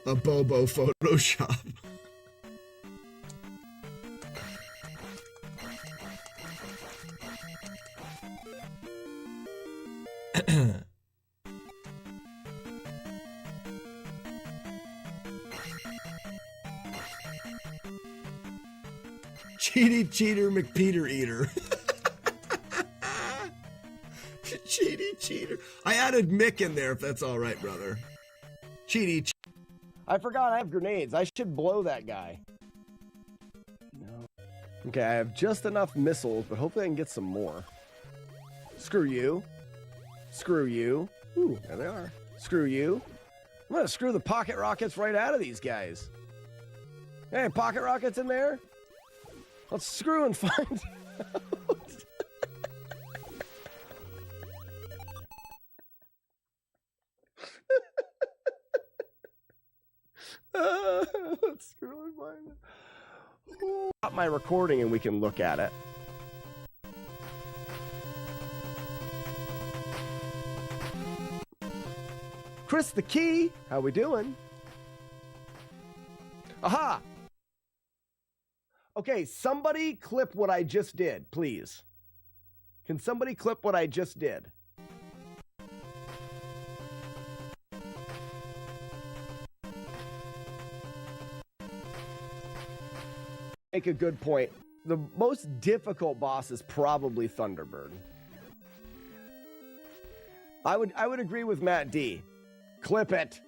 A Bobo Photoshop. Cheaty Cheater McPeter Eater. Cheaty Cheater. I added Mick in there if that's all right, brother. Cheaty. I forgot I have grenades. I should blow that guy. No. Okay, I have just enough missiles, but hopefully I can get some more. Screw you. Screw you. Ooh, there they are. Screw you. I'm gonna screw the pocket rockets right out of these guys. Hey, pocket rockets in there? Let's screw and find out. Let's screw and find it. Stop my recording and we can look at it. Chris the Key, how we doing? Aha! Okay, somebody clip what I just did, please. Can somebody clip what I just did? Make a good point. The most difficult boss is probably Thunderbird. I would agree with Matt D. Clip it.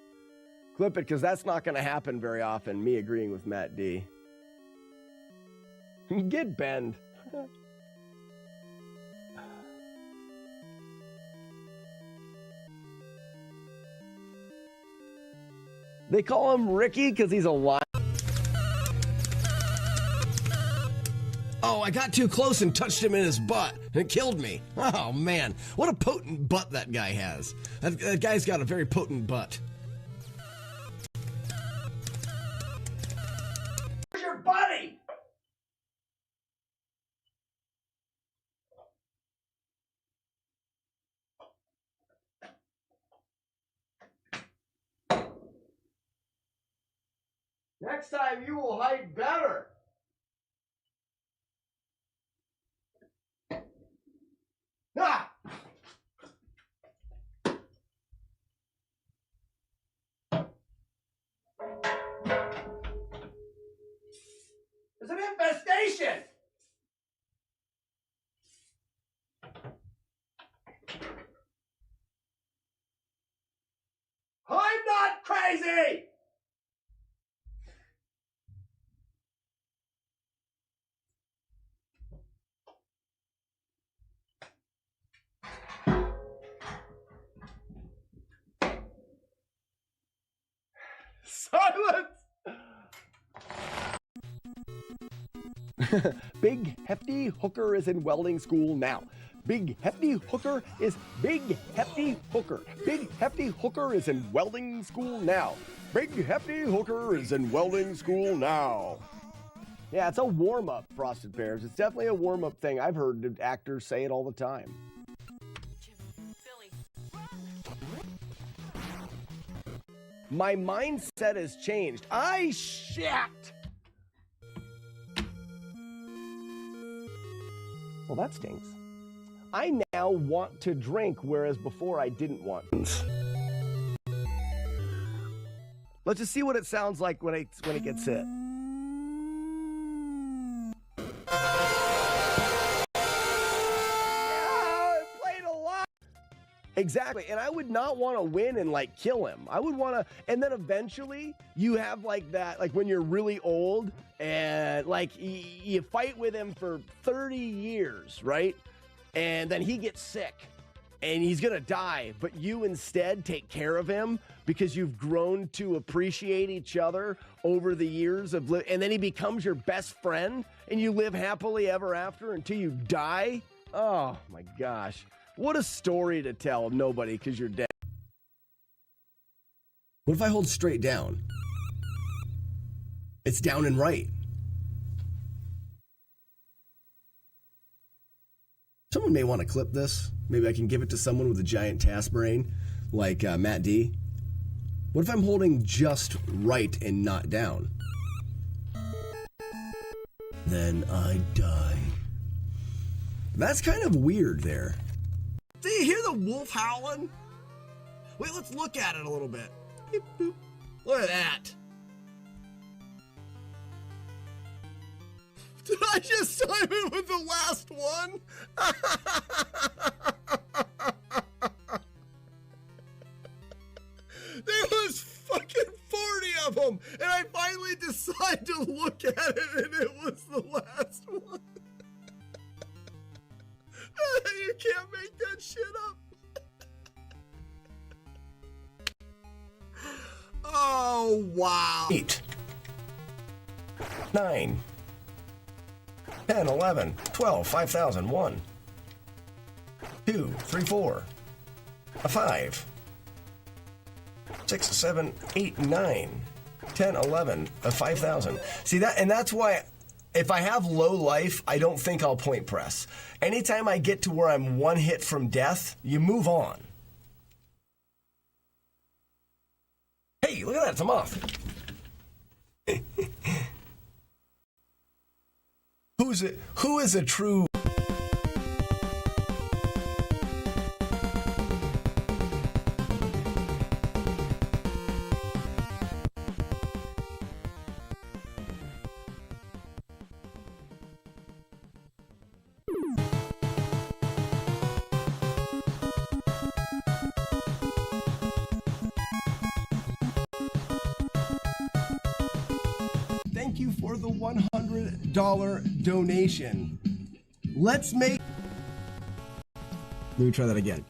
Clip it, because that's not going to happen very often, me agreeing with Matt D. Get bend. They call him Ricky because he's a lion. Oh, I got too close and touched him in his butt, and it killed me. Oh, man. What a potent butt that guy has. That guy's got a very potent butt. Where's your buddy? Next time you will hide better. Ah! There's an infestation! I'm not crazy! Silence! Big Hefty Hooker is in welding school now. Big Hefty Hooker is Big Hefty Hooker. Big Hefty Hooker is in welding school now. Big Hefty Hooker is in welding school now. Yeah, it's a warm-up, Frosted Bears. It's definitely a warm-up thing. I've heard actors say it all the time. My mindset has changed. I shit! Well, that stinks. I now want to drink, whereas before I didn't want. Let's just see what it sounds like when it gets hit. Exactly, and I would not want to win and like kill him. I would want to, and then eventually you have like that, like when you're really old and like you fight with him for 30 years, right? And then he gets sick and he's gonna die, but you instead take care of him because you've grown to appreciate each other over the years of and then he becomes your best friend and you live happily ever after until you die. Oh my gosh. What a story to tell nobody because you're dead. What if I hold straight down? It's down and right. Someone may want to clip this. Maybe I can give it to someone with a giant task brain, like Matt D. What if I'm holding just right and not down? Then I die. That's kind of weird there. Do you hear the wolf howling? Wait, let's look at it a little bit. Beep, boop. Look at that. Did I just time it with the last one? There was fucking 40 of them, and I finally decided to look at it, and it was the last one. You can't make that shit up. Oh, wow. 8, 9, 10, 11, 12, 5,000, 1, 2, 3, 4, a 5, 6, 7, 8, 9, 10, 11, a 5,000. See that, and that's why if I have low life, I don't think I'll point press. Anytime I get to where I'm one hit from death, you move on. Hey, look at that, it's a moth. Who is a true... Thank you for the $100 donation. Let's make... Let me try that again.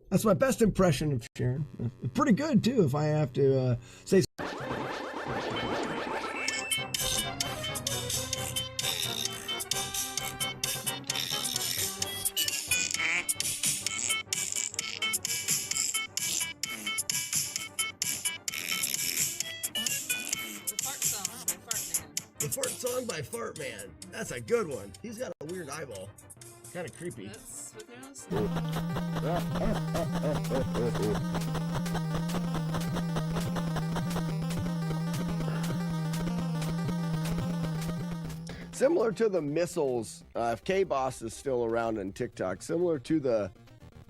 That's my best impression of Sharon. Pretty good, too, if I have to say... The Fart Song by Fart Man. That's a good one. He's got a weird eyeball. Kind of creepy. That's what they're Similar to the missiles, if K-Boss is still around in TikTok, similar to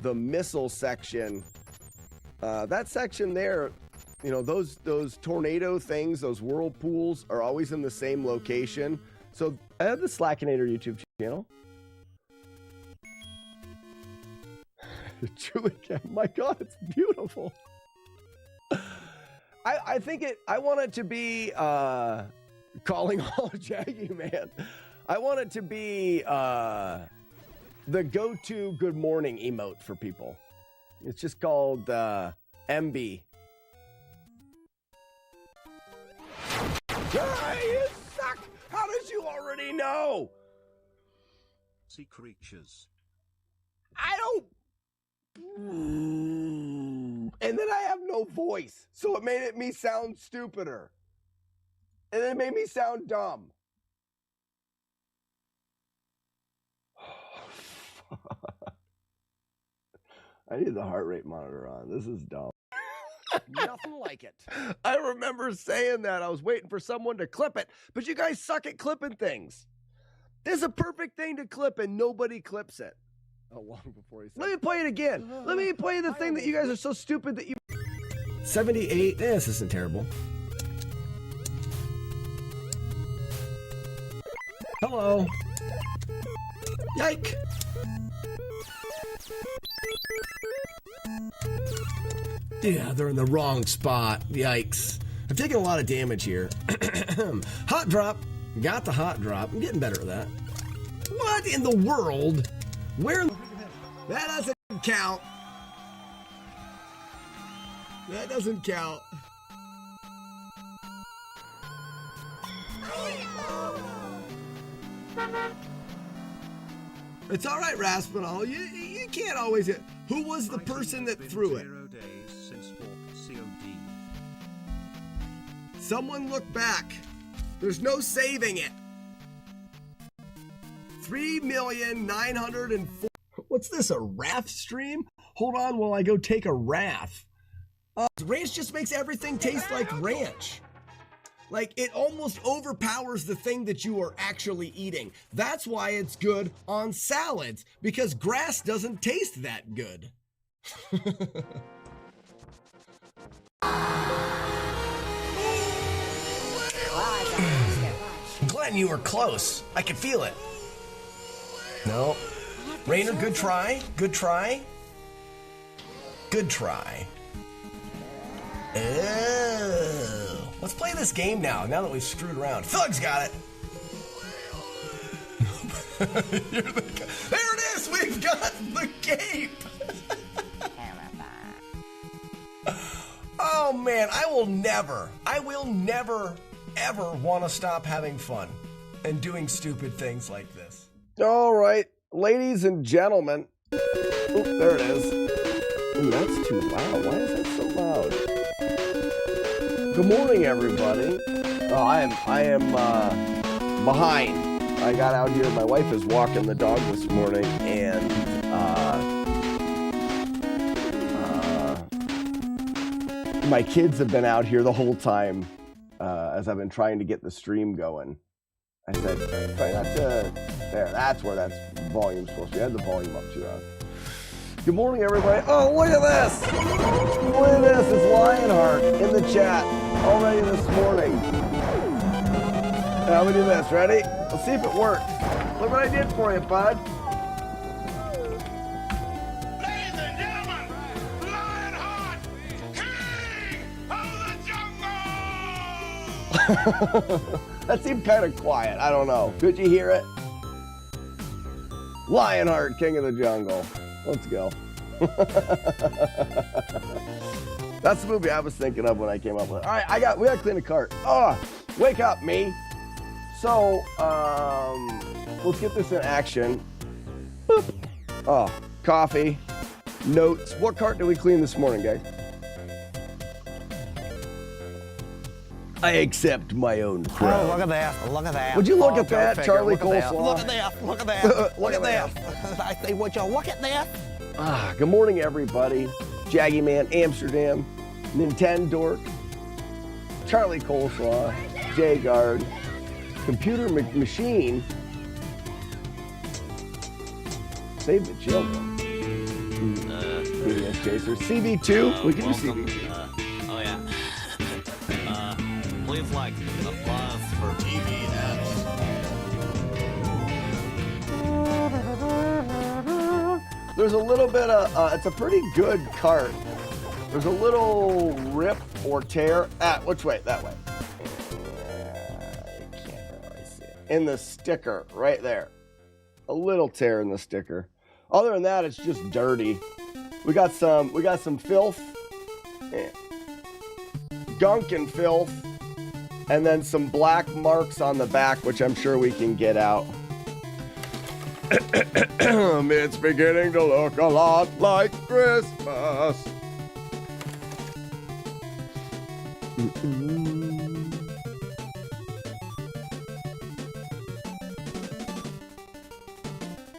the missile section, that section there, you know, those tornado things, those whirlpools are always in the same location. So I have the Slackinator YouTube channel. Julie, my God, it's beautiful. I think I want it to be calling all Jaggy Man. I want it to be the go-to good morning emote for people. It's just called MB. You suck! How did you already know? Sea creatures. I don't... And then I have no voice, so it made me sound stupider. And then it made me sound dumb. I need the heart rate monitor on. This is dumb. Nothing like it. I remember saying that. I was waiting for someone to clip it, but you guys suck at clipping things. This is a perfect thing to clip, and nobody clips it. Oh, long before he said. Let me play it again. Let me play the thing that you guys are so stupid that you... 78. This isn't terrible. Hello. Yike. Yeah, they're in the wrong spot. Yikes. I've taken a lot of damage here. Hot drop. Got the hot drop. I'm getting better at that. What in the world? Where? That doesn't count. That doesn't count. It's all right, Raspinall. You can't always hit. Who was the person that threw it? Someone look back. There's no saving it. 3,904,000. What's this, a RAF stream? Hold on while I go take a RAF. Ranch just makes everything taste like ranch. Like, it almost overpowers the thing that you are actually eating. That's why it's good on salads, because grass doesn't taste that good. Glenn, you were close. I could feel it. No. Rainer, good try. Good try. Good try. Oh. Let's play this game now that we've screwed around. Thug's got it. There it is. We've got the cape. Oh, man. I will never, ever want to stop having fun and doing stupid things like this. All right, ladies and gentlemen. Oop, there it is. Ooh, that's too loud. Why is that so loud? Good morning, everybody. Oh, I am behind. I got out here. My wife is walking the dog this morning, and my kids have been out here the whole time as I've been trying to get the stream going. I said, try not to. There, that's where that's volume's supposed to be. I had the volume up too loud. Good morning, everybody. Oh, look at this. Look at this. It's Lionheart in the chat already this morning. Now we do this. Ready? Let's see if it works. Look what I did for you, bud. Ladies and gentlemen, Lionheart, King of the Jungle! That seemed kind of quiet. I don't know. Could you hear it? Lionheart, King of the Jungle. Let's go. That's the movie I was thinking of when I came up with it. All right, we gotta clean the cart. Oh, wake up, me. So, let's get this in action. Boop. Oh, coffee, notes. What cart did we clean this morning, guys? I accept my own crown. Oh, look at that. Look at that. Would you look Oh, at that, figure. Charlie Look at that. Coleslaw? Look at that. Look at that. Look at that. I say, would you look at that? Good morning, everybody. Jaggy Man, Amsterdam, Nintendo, Charlie Coleslaw, Jay Guard, Computer Machine, Save the Children, PBS Chaser, CB2. We can do CB2. Oh yeah. Please like applause for PBS. There's a little bit of, it's a pretty good cart. There's a little rip or tear. Which way? That way. I can't really see it. In the sticker, right there. A little tear in the sticker. Other than that, it's just dirty. We got some filth. Gunk and filth. And then some black marks on the back, which I'm sure we can get out. It's beginning to look a lot like Christmas.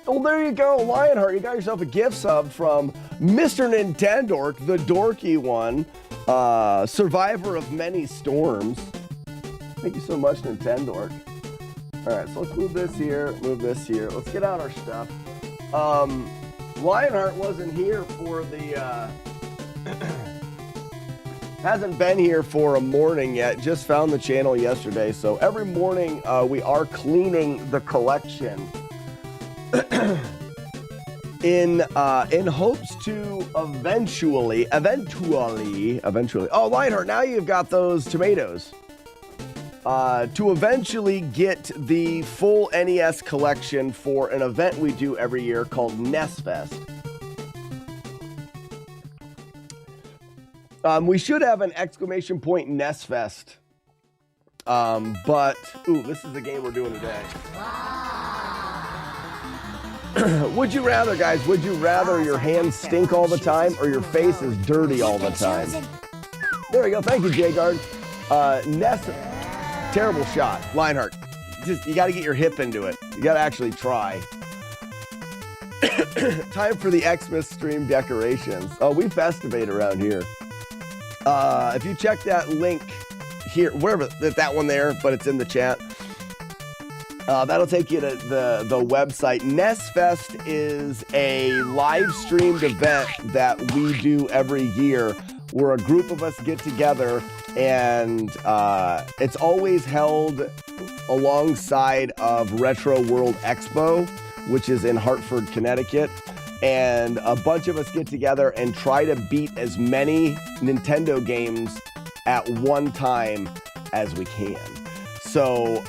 Well, there you go, Lionheart. You got yourself a gift sub from Mr. Nintendo, the dorky one, survivor of many storms. Thank you so much, Nintendo. All right, so let's move this here, Let's get out our stuff. Lionheart wasn't here for the, hasn't been here for a morning yet, just found the channel yesterday. So every morning we are cleaning the collection in hopes to eventually. Oh, Lionheart, now you've got those tomatoes. To eventually get the full NES collection for an event we do every year called NES Fest. We should have an exclamation point NES Fest. But, ooh, this is the game we're doing today. Would you rather, guys, would you rather your hands stink all the time or your face is dirty all the time? There we go. Thank you, Jay Guard. Ness, terrible shot. Lionheart, just you got to get your hip into it. You got to actually try. Time for the Xmas stream decorations. Oh, we festivate around here. If you check that link here, wherever that one there, but it's in the chat. That'll take you to the website. NES Fest is a live streamed event that we do every year where a group of us get together, and it's always held alongside of Retro World Expo, which is in Hartford, Connecticut. And a bunch of us get together and try to beat as many Nintendo games at one time as we can. So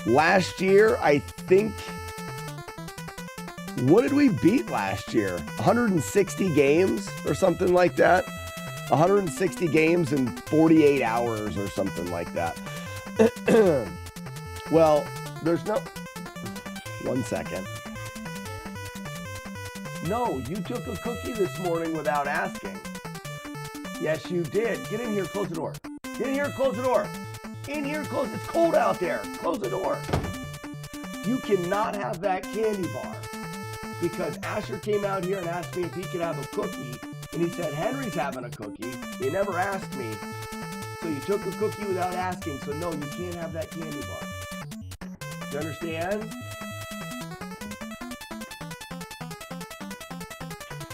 last year, I think, what did we beat last year? 160 games or something like that. 160 games in 48 hours or something like that. Well, there's no... One second. No, you took a cookie this morning without asking. Yes, you did. Get in here, close the door. Get in here, close the door. In here, close. It's cold out there. Close the door. You cannot have that candy bar because Asher came out here and asked me if he could have a cookie, and he said Henry's having a cookie. They never asked me, so you took a cookie without asking. So no, you can't have that candy bar. Do you understand?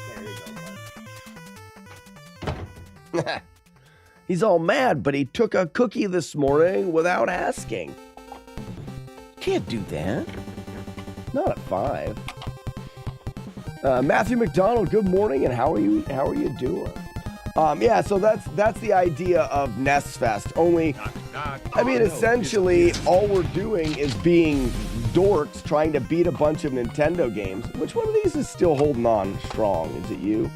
There you go, bud. He's all mad, but he took a cookie this morning without asking. Can't do that. Not at 5. Matthew McDonald, good morning, and how are you doing? Yeah, so that's the idea of NES Fest. Only, I mean, essentially, all we're doing is being dorks trying to beat a bunch of Nintendo games. Which one of these is still holding on strong? Is it you?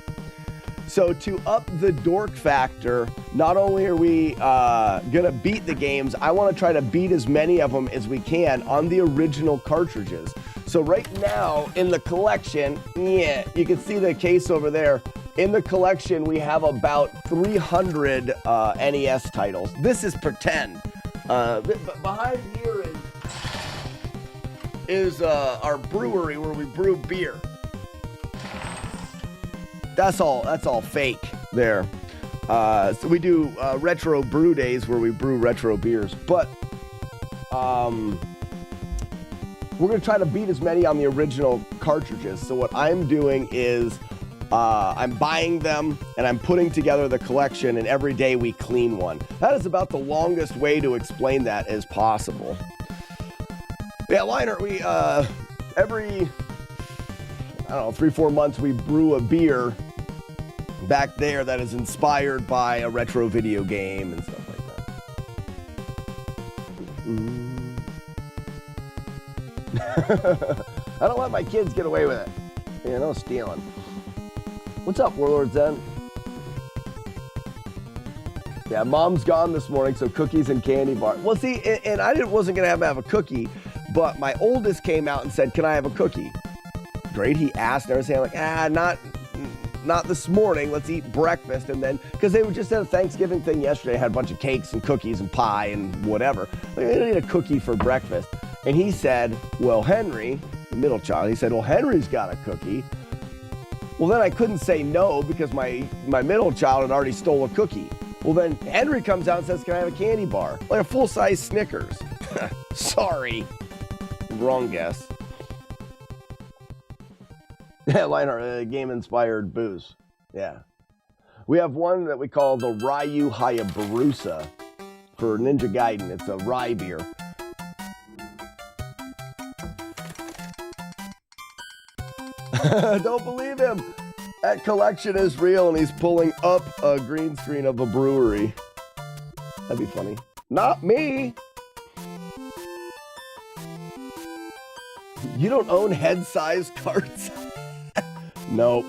So to up the dork factor, not only are we gonna beat the games, I want to try to beat as many of them as we can on the original cartridges. So right now in the collection, yeah, you can see the case over there. In the collection, we have about 300 NES titles. This is pretend. But behind here is our brewery where we brew beer. That's all fake there. So we do retro brew days where we brew retro beers. But we're going to try to beat as many on the original cartridges. So what I'm doing is I'm buying them and I'm putting together the collection, and every day we clean one. That is about the longest way to explain that as possible. Yeah, Liner, we every, I don't know, 3-4 months we brew a beer back there that is inspired by a retro video game and stuff like that. I don't let my kids get away with it. Yeah, no stealing. What's up, Warlord Zen? Yeah, Mom's gone this morning, so cookies and candy bar. Well, see, and I wasn't going to have a cookie, but my oldest came out and said, can I have a cookie? Great, he asked, and I was saying, like, not this morning, let's eat breakfast. And then, because they just had a Thanksgiving thing yesterday, had a bunch of cakes and cookies and pie and whatever. They didn't need a cookie for breakfast. And he said, well, Henry, the middle child, he said, well, Henry's got a cookie. Well, then I couldn't say no because my middle child had already stole a cookie. Well, then Henry comes out and says, can I have a candy bar? Like a full-size Snickers. Sorry. Wrong guess. Yeah, Lionheart, game-inspired booze. Yeah. We have one that we call the Ryu Hayabusa for Ninja Gaiden. It's a rye beer. Don't believe him. That collection is real, and he's pulling up a green screen of a brewery. That'd be funny. Not me. You don't own head-sized carts? Nope.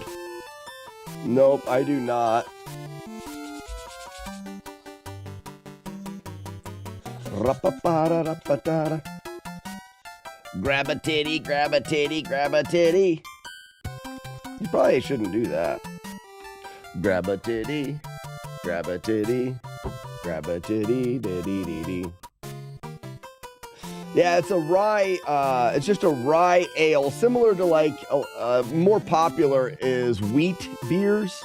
Nope, I do not. Grab a titty, grab a titty, grab a titty. You probably shouldn't do that. Grab a titty, grab a titty. Grab a titty, diddy, diddy. Yeah, it's a rye. It's just a rye ale, similar to like more popular is wheat beers.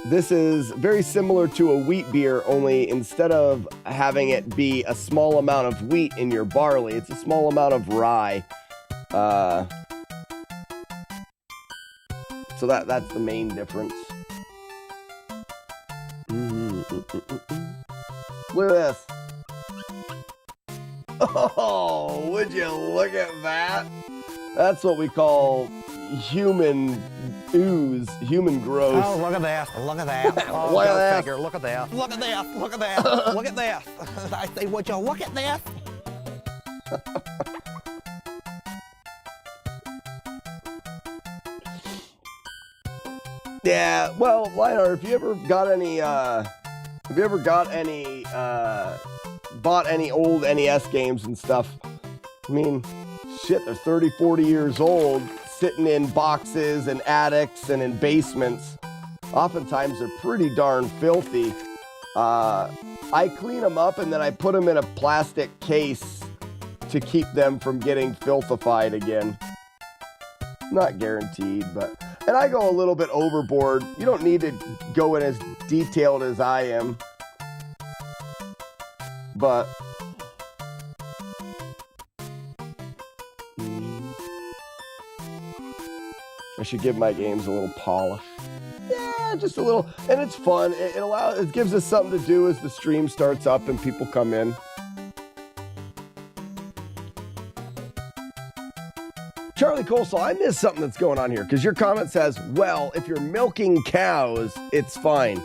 This is very similar to a wheat beer, only instead of having it be a small amount of wheat in your barley, it's a small amount of rye. So that's the main difference. Look at this. Oh, would you look at that? That's what we call human ooze, human gross. Oh, look at that. Look at that. Oh, Look at go that. figure. Look at that. Look at that. Look at that. Look at that. I say, would you look at that? Yeah, well, Lionheart, if you ever got any, bought any old NES games and stuff, I mean, shit, they're 30, 40 years old, sitting in boxes and attics and in basements. Oftentimes, they're pretty darn filthy. I clean them up and then I put them in a plastic case to keep them from getting filthified again. Not guaranteed, but... And I go a little bit overboard. You don't need to go in as detailed as I am. But... I should give my games a little polish. Yeah, just a little. And it's fun. It gives us something to do as the stream starts up and people come in. Charlie Coleslaw, I missed something that's going on here because your comment says, well, if you're milking cows, it's fine.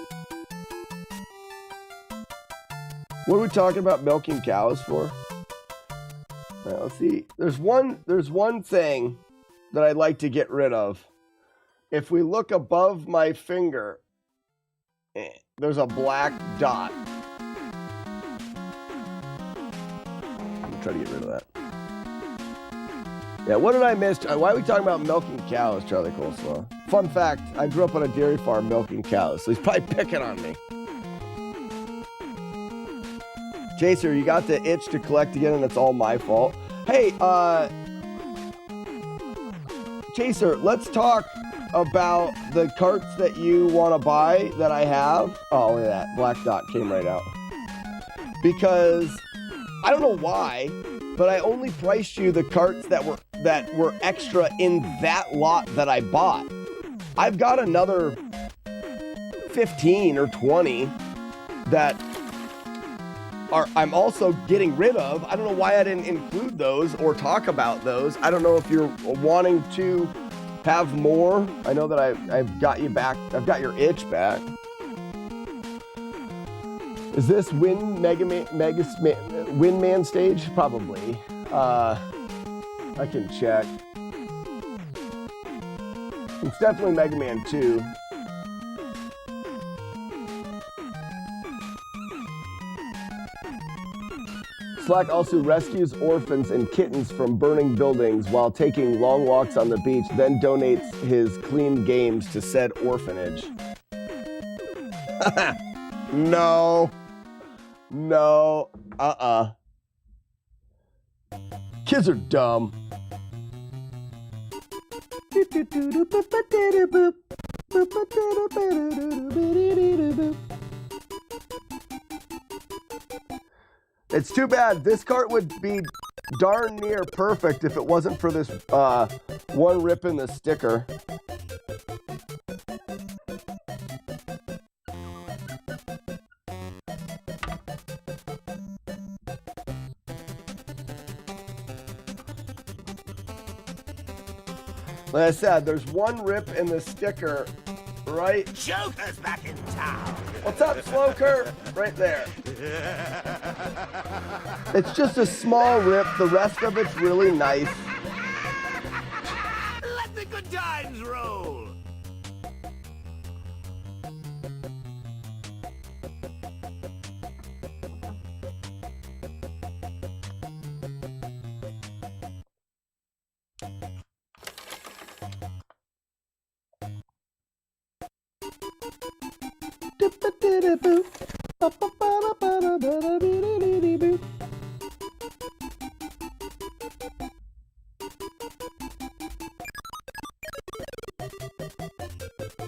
What are we talking about milking cows for? All right, let's see. There's one thing that I'd like to get rid of. If we look above my finger, there's a black dot. I'm gonna try to get rid of that. Yeah, what did I miss? Why are we talking about milking cows, Charlie Coleslaw? Fun fact, I grew up on a dairy farm milking cows, so he's probably picking on me. Chaser, you got the itch to collect again, and it's all my fault. Hey, Chaser, let's talk about the carts that you want to buy that I have. Oh, look at that. Black dot came right out. Because I don't know why, but I only priced you the carts that were extra in that lot that I bought. I've got another 15 or 20 that I'm also getting rid of. I don't know why I didn't include those or talk about those. I don't know if you're wanting to have more. I know that I've got you back. I've got your itch back. Is this Windman stage? Probably. I can check. It's definitely Mega Man 2. Slack also rescues orphans and kittens from burning buildings while taking long walks on the beach, then donates his clean games to said orphanage. No. No. Kids are dumb. It's too bad. This cart would be darn near perfect if it wasn't for this one rip in the sticker. Like I said, there's one rip in the sticker, right? Joker's back in town. What's up, Sloker? Right there. It's just a small rip. The rest of it's really nice. Let the good times roll.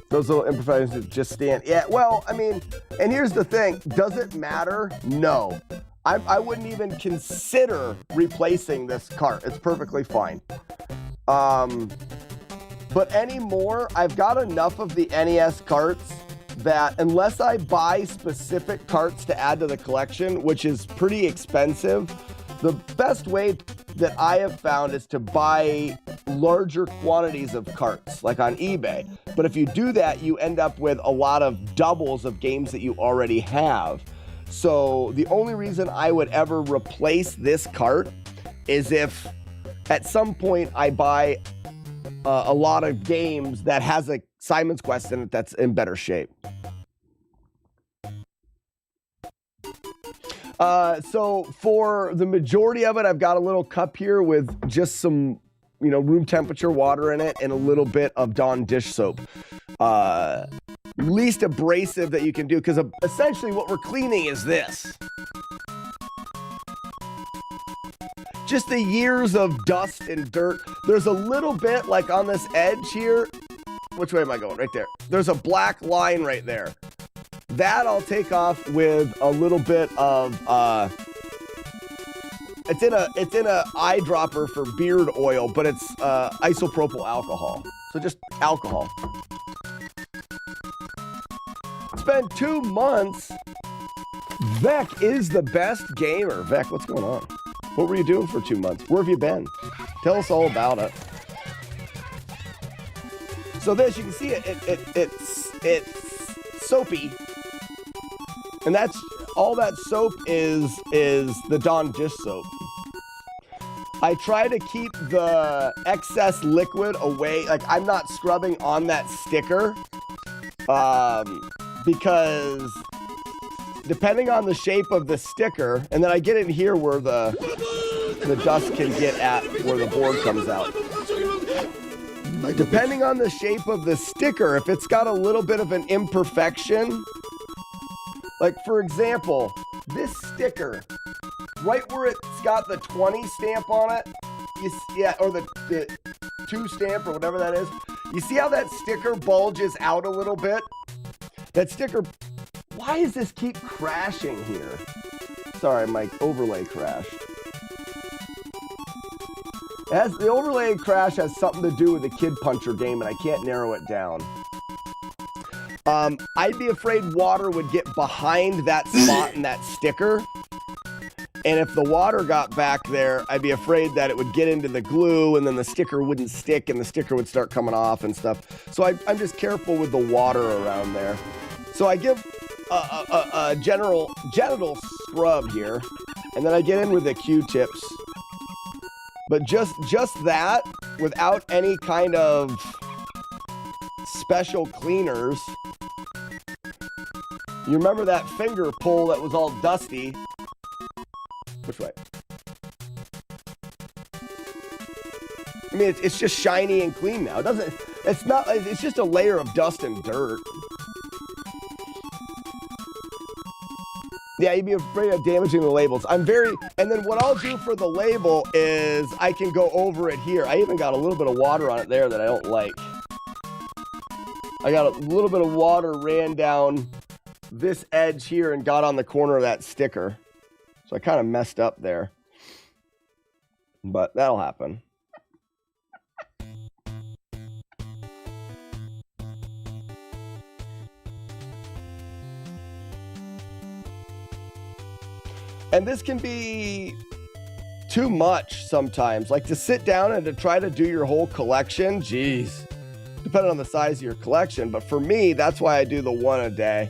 Those little imperfections just stand. Yeah, well, I mean, and here's the thing. Does it matter? No. I wouldn't even consider replacing this cart. It's perfectly fine. But anymore, I've got enough of the NES carts that unless I buy specific carts to add to the collection, which is pretty expensive, the best way that I have found is to buy larger quantities of carts, like on eBay. But if you do that, you end up with a lot of doubles of games that you already have. So the only reason I would ever replace this cart is if at some point I buy a lot of games that has a Simon's Quest in it that's in better shape. So for the majority of it, I've got a little cup here with just some, room temperature water in it and a little bit of Dawn dish soap. Least abrasive that you can do, because essentially what we're cleaning is this. Just the years of dust and dirt. There's a little bit like on this edge here. Which way am I going? Right there. There's a black line right there. That I'll take off with a little bit of it's in a eyedropper for beard oil, but it's isopropyl alcohol. So just alcohol. It's been 2 months. Vec is the best gamer. Vec, what's going on? What were you doing for 2 months? Where have you been? Tell us all about it. So this, you can see it's soapy. And that's all that soap is the Dawn dish soap. I try to keep the excess liquid away. Like, I'm not scrubbing on that sticker because depending on the shape of the sticker, and then I get in here where the dust can get at where the board comes out. Depending on the shape of the sticker, if it's got a little bit of an imperfection, like for example, this sticker, right where it's got the 20 stamp on it, or the 2 stamp or whatever that is, you see how that sticker bulges out a little bit? That sticker, why does this keep crashing here? Sorry, my overlay crashed. The overlay crash has something to do with the Kid Puncher game, and I can't narrow it down. I'd be afraid water would get behind that spot in that sticker. And if the water got back there, I'd be afraid that it would get into the glue and then the sticker wouldn't stick and the sticker would start coming off and stuff. So I'm just careful with the water around there. So I give a genital scrub here, and then I get in with the Q-tips. But just that, without any kind of special cleaners. You remember that finger pull that was all dusty? Which way? I mean, it's just shiny and clean now. It's just a layer of dust and dirt. Yeah, you'd be afraid of damaging the labels. And then what I'll do for the label is I can go over it here. I even got a little bit of water on it there that I don't like. I got a little bit of water ran down this edge here and got on the corner of that sticker. So I kind of messed up there. But that'll happen. And this can be too much sometimes. Like to sit down and to try to do your whole collection, geez. Depending on the size of your collection. But for me, that's why I do the one a day.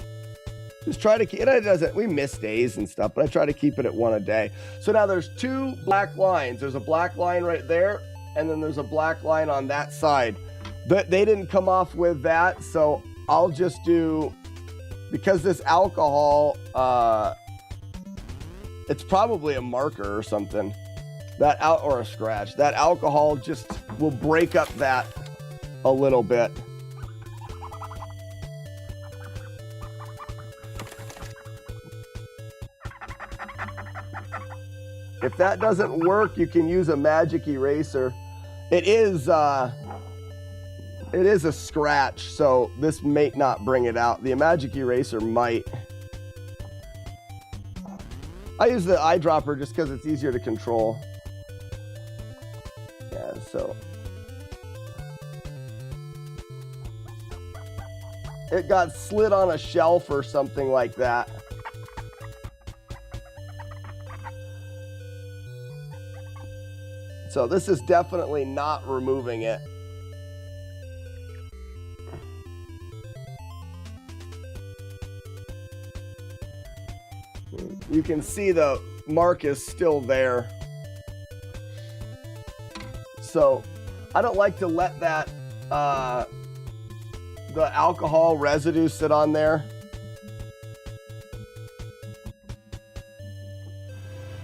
Just try to keep it. We miss days and stuff, but I try to keep it at one a day. So now there's 2 black lines. There's a black line right there, and then there's a black line on that side. But they didn't come off with that, so I'll just do, because this alcohol, it's probably a marker or something. Or a scratch. That alcohol just will break up that a little bit. If that doesn't work, you can use a magic eraser. It is a scratch, so this may not bring it out. The magic eraser might. I use the eyedropper just because it's easier to control. Yeah, so. It got slid on a shelf or something like that. So this is definitely not removing it. You can see the mark is still there. So I don't like to let that the alcohol residue sit on there.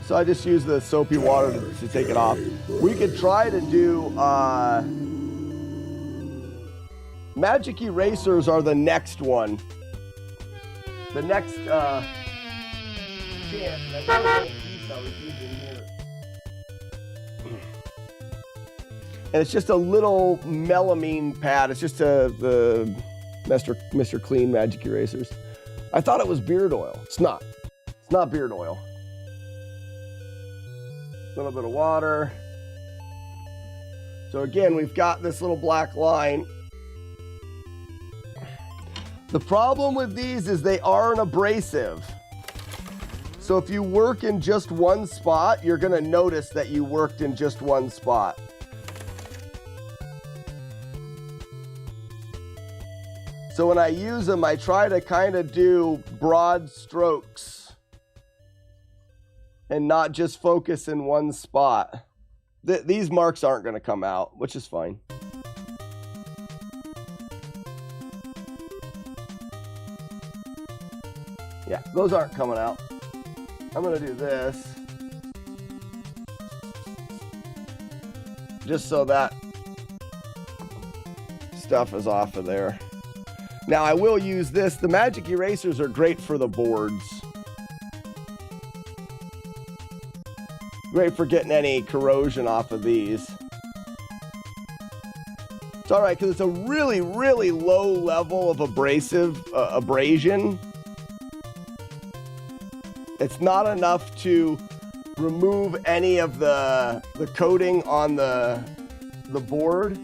So I just use the soapy water to take it off. We could try to do magic erasers are the next one. The next chance. And it's just a little melamine pad. It's just the Mr. Clean magic erasers. I thought it was beard oil. It's not. It's not beard oil. A little bit of water. So again, we've got this little black line. The problem with these is they are an abrasive. So if you work in just one spot, you're going to notice that you worked in just one spot. So when I use them, I try to kind of do broad strokes and not just focus in one spot. These marks aren't going to come out, which is fine. Yeah, those aren't coming out. I'm going to do this just so that stuff is off of there. Now I will use this. The magic erasers are great for the boards. Great for getting any corrosion off of these. It's all right because it's a really, really low level of abrasion. It's not enough to remove any of the coating on the board,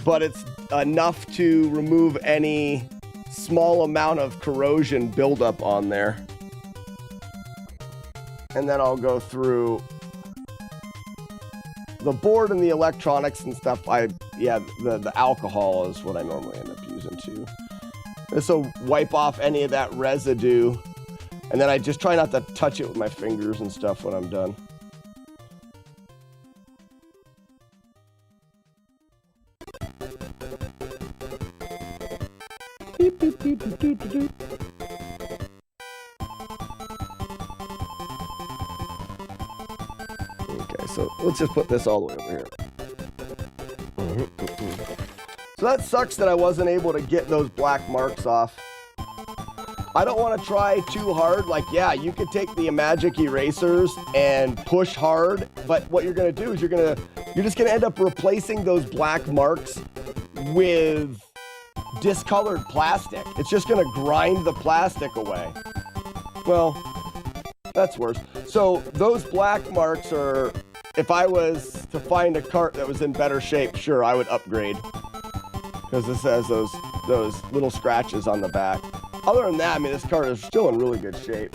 but it's enough to remove any small amount of corrosion buildup on there. And then I'll go through the board and the electronics and stuff. The alcohol is what I normally end up using too. This will wipe off any of that residue. And then I just try not to touch it with my fingers and stuff when I'm done. Beep, beep, beep, beep, beep, beep. Okay, so let's just put this all the way over here. So that sucks that I wasn't able to get those black marks off. I don't want to try too hard. Like, yeah, you could take the magic erasers and push hard, but what you're going to do is you're just going to end up replacing those black marks with discolored plastic. It's just going to grind the plastic away. Well, that's worse. So those black marks are, if I was to find a cart that was in better shape, sure, I would upgrade. Because this has those little scratches on the back. Other than that, I mean, this cart is still in really good shape.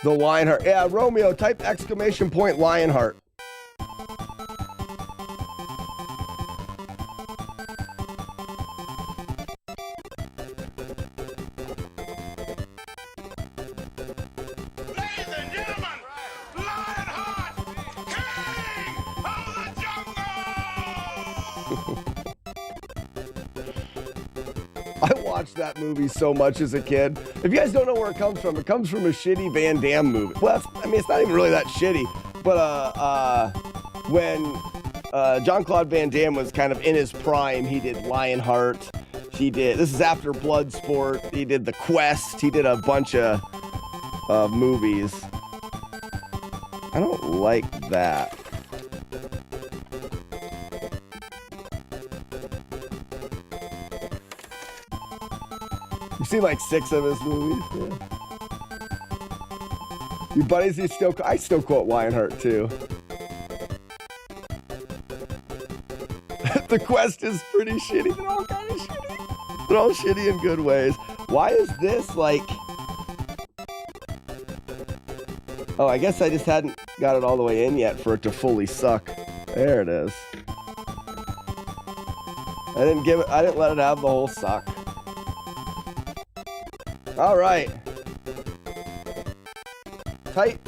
The Lionheart. Yeah, Romeo, type exclamation point Lionheart. Ladies and gentlemen, Lionheart, King of the Jungle! I watched that movie so much as a kid. If you guys don't know where it comes from a shitty Van Damme movie. Well, it's not even really that shitty. But when Jean-Claude Van Damme was kind of in his prime, he did Lionheart. This is after Bloodsport. He did The Quest. He did a bunch of movies. I don't like that. You've seen like 6 of his movies. Yeah. Your buddies, I still quote Lionheart too. The Quest is pretty shitty. They're all kind of shitty. They're all shitty in good ways. Why is this like... Oh, I guess I just hadn't got it all the way in yet for it to fully suck. There it is. I didn't let it have the whole suck. All right. Tight.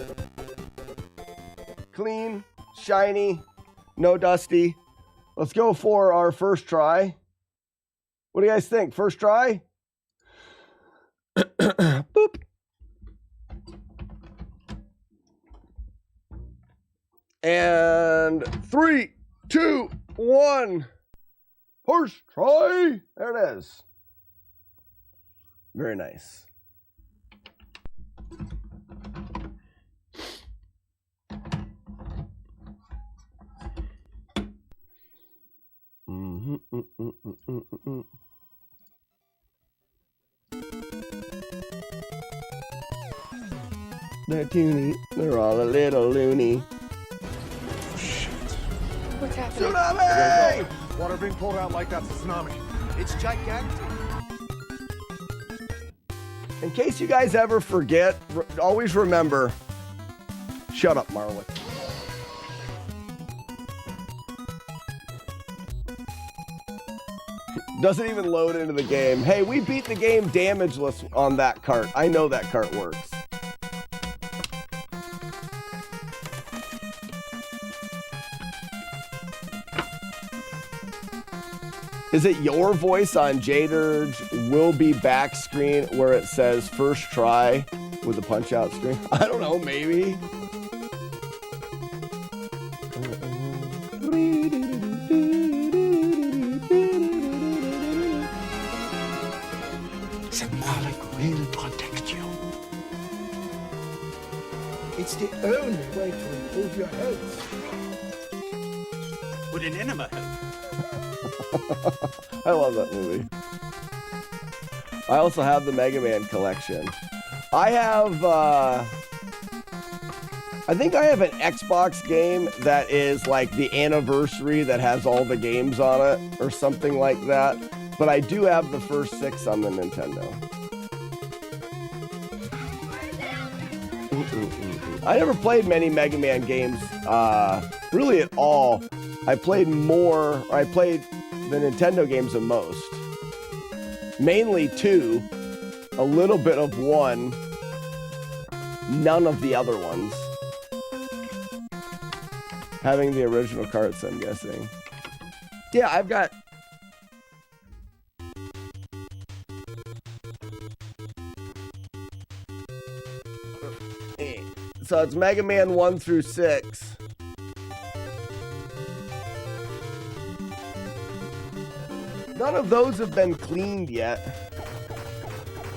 Clean. Shiny. No dusty. Let's go for our first try. What do you guys think? First try? Boop. And 3, 2, 1. First try. There it is. Very nice. They're toony. They're all a little loony. What's happening? Tsunami! Water being pulled out like that's a tsunami. It's gigantic. In case you guys ever forget, always remember, shut up, Marlon. Doesn't even load into the game. Hey, we beat the game damageless on that cart. I know that cart works. Is it your voice on Jader's Will Be Back screen where it says first try with the punch out screen? I don't know, maybe. Symbolic will protect you. It's the only way to improve your health. Would an enema help? I love that movie. I also have the Mega Man collection. I think I have an Xbox game that is like the anniversary that has all the games on it or something like that. But I do have the first 6 on the Nintendo. I never played many Mega Man games, really at all. I played the Nintendo games the most. Mainly 2, a little bit of 1, none of the other ones. Having the original carts, I'm guessing. Yeah, I've got... So it's Mega Man 1 through 6. None of those have been cleaned yet.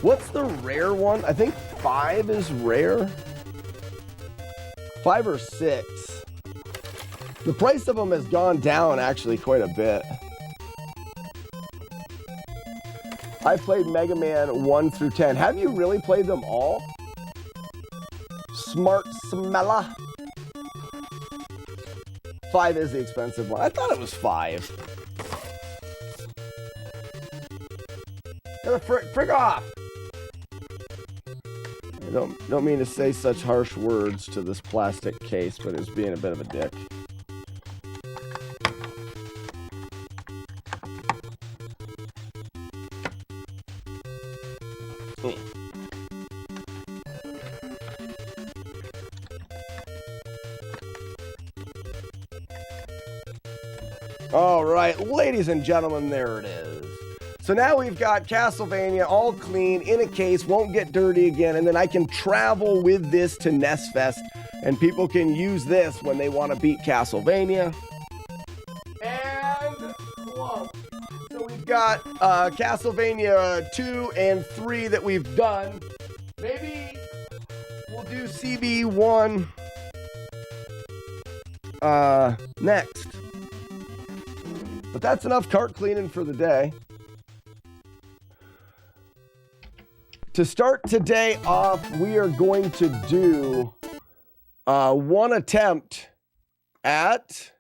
What's the rare one? I think 5 is rare. 5 or 6. The price of them has gone down actually quite a bit. I played Mega Man 1 through 10. Have you really played them all? Smart Smella. 5 is the expensive one. I thought it was 5. Frick off! I don't mean to say such harsh words to this plastic case, but it's being a bit of a dick. All right, ladies and gentlemen, there it is. So now we've got Castlevania all clean in a case, won't get dirty again, and then I can travel with this to NES Fest, and people can use this when they want to beat Castlevania. And whoa. So we've got Castlevania 2 and 3 that we've done. Maybe we'll do CB1 next. But that's enough cart cleaning for the day. To start today off, we are going to do one attempt at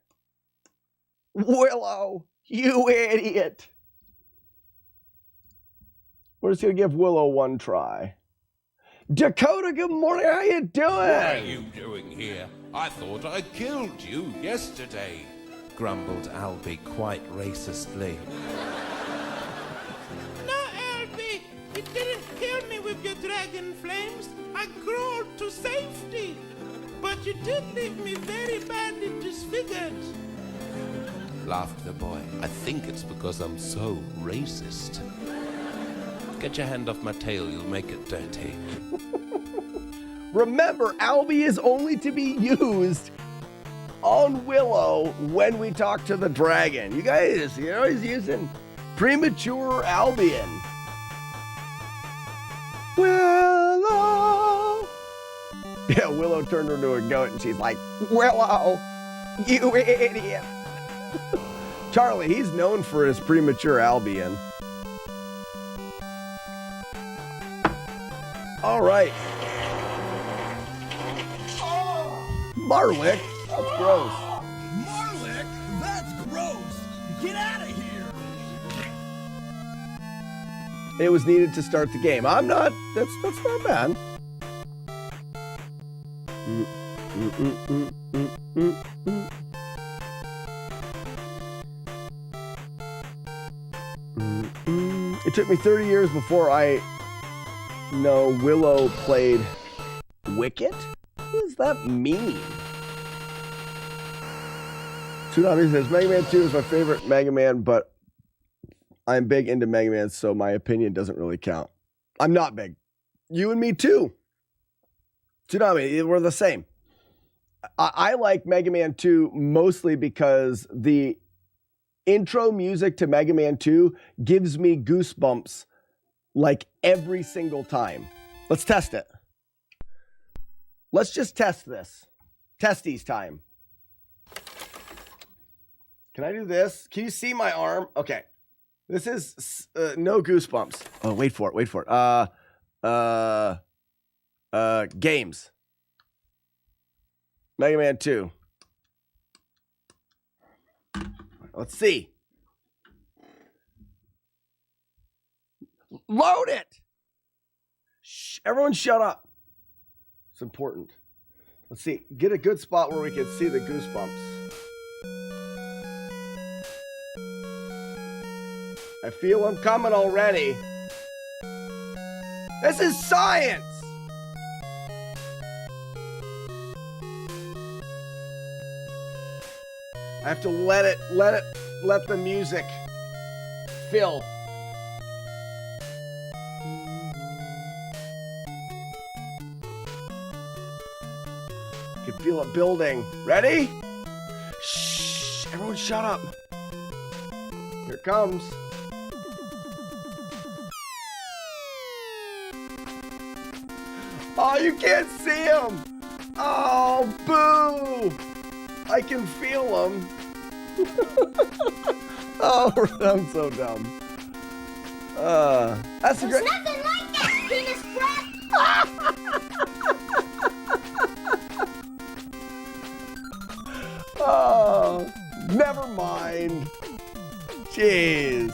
Willow, you idiot. We're just going to give Willow one try. Dakota, good morning. How you doing? What are you doing here? I thought I killed you yesterday, grumbled Albie quite racistly. No, Albie, you didn't kill me with your dragon flames. I crawled to safety. But you did leave me very badly disfigured. Laughed the boy. I think it's because I'm so racist. Get your hand off my tail, you'll make it dirty. Remember, Albie is only to be used on Willow when we talk to the dragon. You guys, he's using premature Albion. Willow. Yeah, Willow turned her into a goat and she's like, Willow, you idiot. Charlie, he's known for his premature Albion. All right. Marlick? That's gross. Marlick? That's gross. Get out of here. It was needed to start the game. That's not bad. It took me 30 years before I know Willow played Wicket? What does that mean? Tsunami says, Mega Man 2 is my favorite Mega Man, but I'm big into Mega Man, so my opinion doesn't really count. I'm not big. You and me too. Tsunami, we're the same. I like Mega Man 2 mostly because the intro music to Mega Man 2 gives me goosebumps like every single time. Let's test it. Let's just test this. Testies time. Can I do this? Can you see my arm? Okay. This is no goosebumps. Oh, wait for it. Games. Mega Man 2. Let's see. Load it! Shh, everyone shut up. It's important. Let's see. Get a good spot where we can see the goosebumps. I feel them coming already. This is science! I have to let the music fill. You can feel it building. Ready? Shh, everyone shut up. Here it comes. Oh, you can't see him. Oh, boo. I can feel them. Oh, I'm so dumb. That's a great. Nothing like that, penis breath. Oh, never mind. Jeez.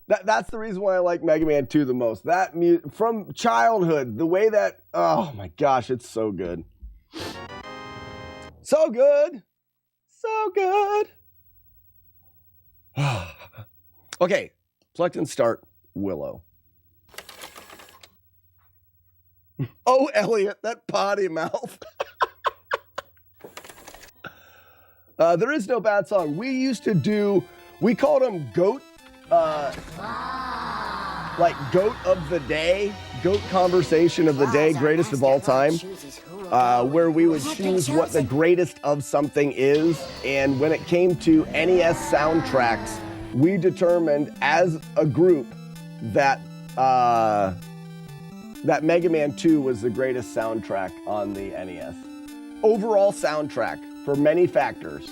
That's the reason why I like Mega Man 2 the most. That from childhood, the way that, oh my gosh, it's so good. So good. So good. Okay, select and start Willow. Oh, Elliot, that potty mouth. There is no bad song. We called them goat like GOAT of the day, GOAT conversation of the day, greatest of all time, where we would choose what the greatest of something is. And when it came to NES soundtracks, we determined as a group that that Mega Man 2 was the greatest soundtrack on the NES. Overall soundtrack for many factors.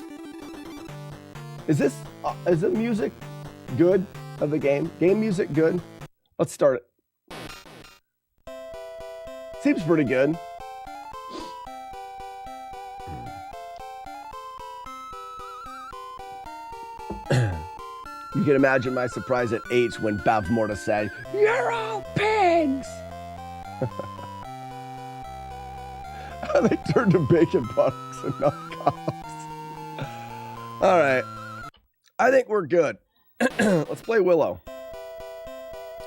Is the music good of the game? Game music good? Let's start it. Seems pretty good. You can imagine my surprise at 8 when Bavmorda said, "You're all pigs!" They turned to bacon products and not cops. All right. I think we're good. Let's play Willow.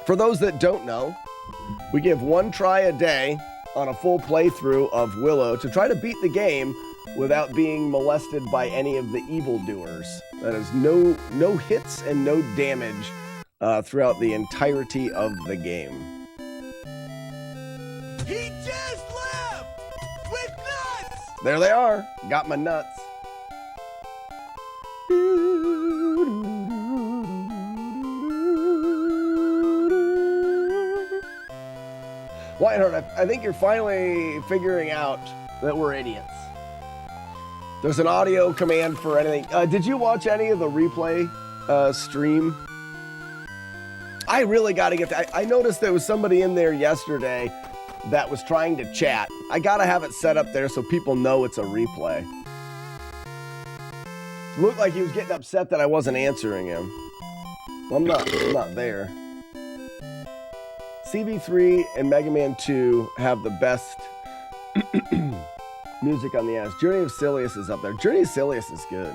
For those that don't know, we give one try a day on a full playthrough of Willow to try to beat the game without being molested by any of the evildoers. That is no hits and no damage throughout the entirety of the game. He just left with nuts! There they are. Got my nuts. Whiteheart, I think you're finally figuring out that we're idiots. There's an audio command for anything. Did you watch any of the replay stream? I really got to get that. I noticed there was somebody in there yesterday that was trying to chat. I got to have it set up there so people know it's a replay. It looked like he was getting upset that I wasn't answering him. Well, I'm not there. CB3 and Mega Man 2 have the best music on the NES. Journey of Silius is up there. Journey of Silius is good.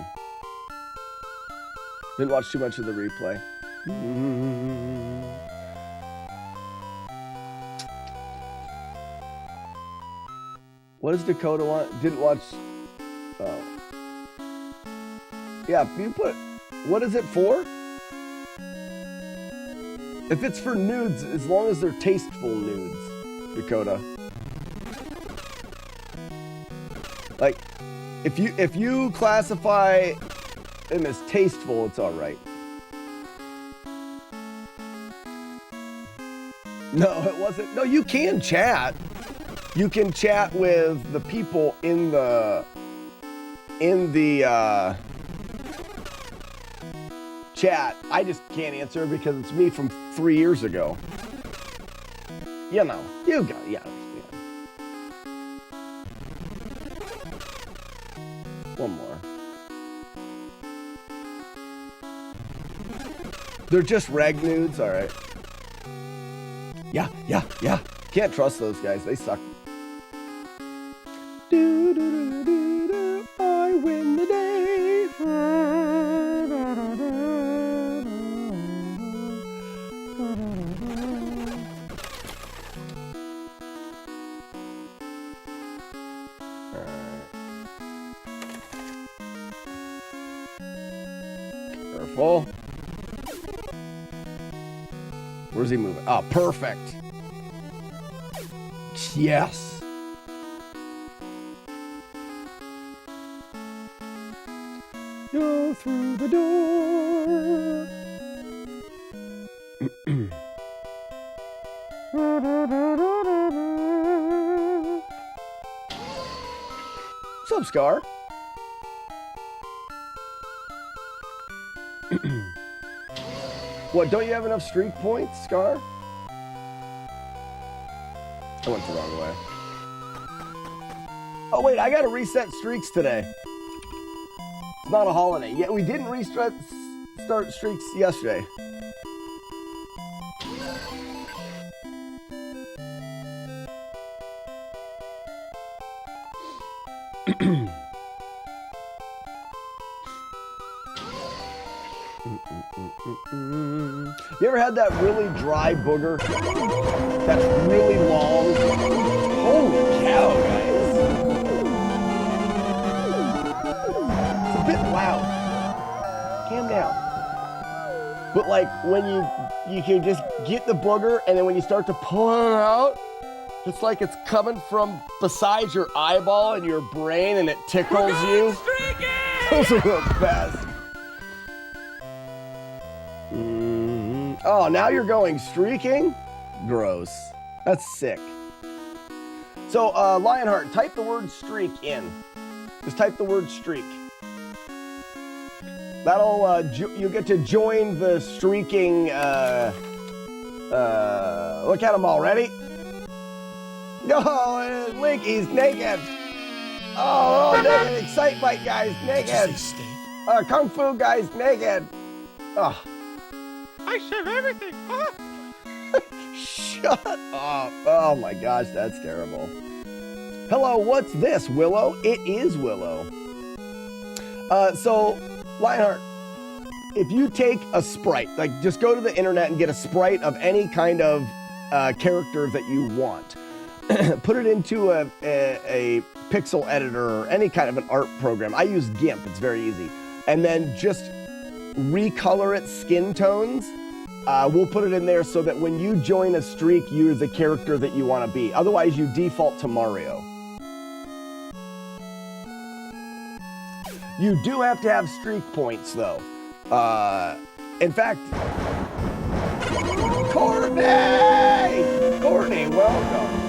Didn't watch too much of the replay. What does Dakota want? Didn't watch. Oh. Yeah, you put. What is it for? If it's for nudes, as long as they're tasteful nudes, Dakota. Like, if you classify them as tasteful, it's all right. No, it wasn't. No, you can chat. You can chat with the people in the chat. I just can't answer because it's me from 3 years ago. You know, you got, yeah. One more. They're just reg nudes, all right. Yeah. Can't trust those guys. They suck. I win the day. Careful. Where's he moving? Oh, perfect. Yes. Go through the door. What's up, Scar? What, don't you have enough streak points, Scar? I went the wrong way. Oh, wait, I gotta reset streaks today. It's not a holiday. Yeah, we didn't start streaks yesterday. You ever had that really dry booger that's really long? Holy cow, guys. It's a bit loud. Calm down. But like when you can just get the booger, and then when you start to pull it out, it's like it's coming from beside your eyeball and your brain, and it tickles you. Those are the best. Oh, now you're going streaking? Gross. That's sick. So, Lionheart, type the word streak in. Just type the word streak. That'll, you'll get to join the streaking, look at them all. Ready? Go, Link, he's naked. Oh, naked. Excite Bite guy's naked. Kung Fu guy's naked. Oh. I serve everything. Oh. Shut up. Oh my gosh, that's terrible. Hello, what's this, Willow? It is Willow. So, Lionheart, if you take a sprite, like just go to the internet and get a sprite of any kind of character that you want, put it into a pixel editor or any kind of an art program. I use GIMP, it's very easy. And then just recolor its skin tones. We'll put it in there so that when you join a streak, you're the character that you want to be. Otherwise, you default to Mario. You do have to have streak points, though. In fact, Courtney! Courtney, welcome.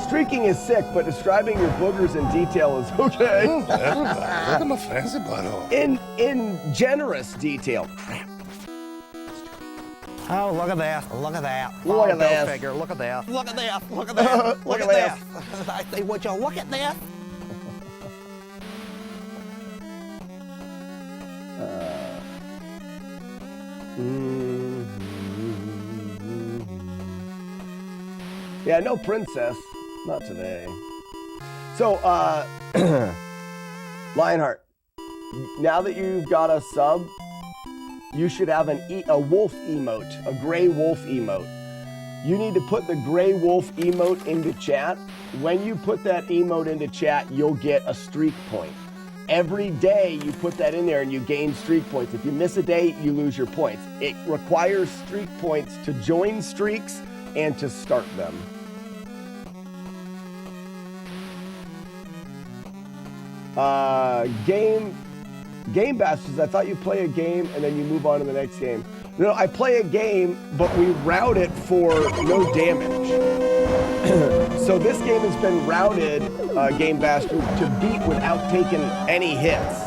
Streaking is sick, but describing your boogers in detail is okay. Look at my fancy butthole. In generous detail. Crap. Oh, look at that. Look at that. Look at Go that. figure. Look at that. Look at that. Look at that. Look at that. I say, would you look at that? Yeah, no princess. Not today. So, Lionheart, now that you've got a sub, you should have a wolf emote, a gray wolf emote. You need to put the gray wolf emote into chat. When you put that emote into chat, you'll get a streak point. Every day you put that in there and you gain streak points. If you miss a day, you lose your points. It requires streak points to join streaks and to start them. Game bastards, I thought you play a game and then you move on to the next game. No, I play a game, but we route it for no damage. So this game has been routed, Game Bastard, to beat without taking any hits.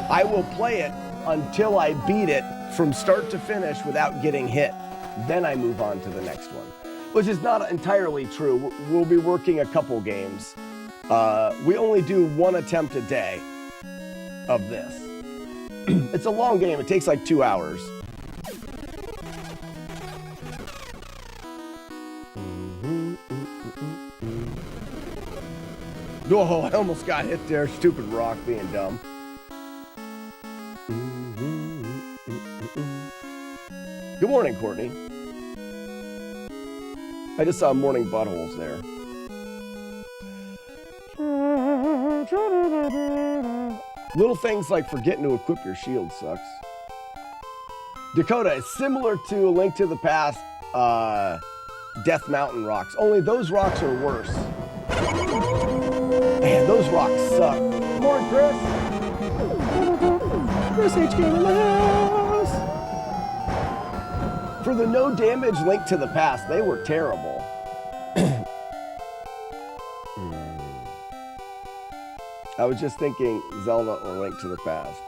I will play it until I beat it from start to finish without getting hit. Then I move on to the next one, which is not entirely true. We'll be working a couple games. We only do one attempt a day of this. It's a long game. It takes like 2 hours. Oh, I almost got hit there. Stupid rock being dumb. Good morning, Courtney. I just saw morning buttholes there. Little things like forgetting to equip your shield sucks. Dakota is similar to A Link to the Past, Death Mountain rocks, only those rocks are worse. Man, those rocks suck. Good morning, Chris. Chris H. Game in the house. For the no damage Link to the Past, they were terrible. I was just thinking Zelda or Link to the Past.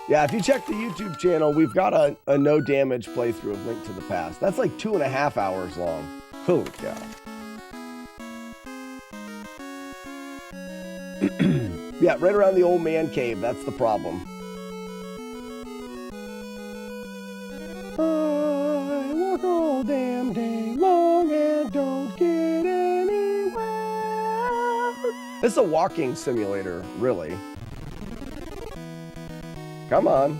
Yeah, if you check the YouTube channel, we've got a no damage playthrough of Link to the Past. That's like 2.5 hours long. Holy cow. Yeah, right around the old man cave. That's the problem. I walk all damn day long and don't get anywhere. This is a walking simulator, really. Come on.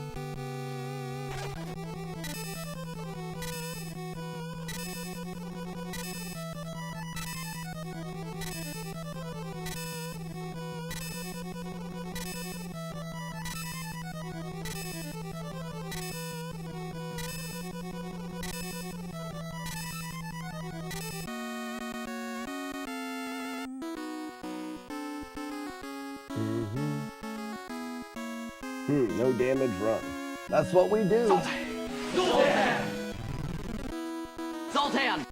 No damage run. That's what we do. Sultan!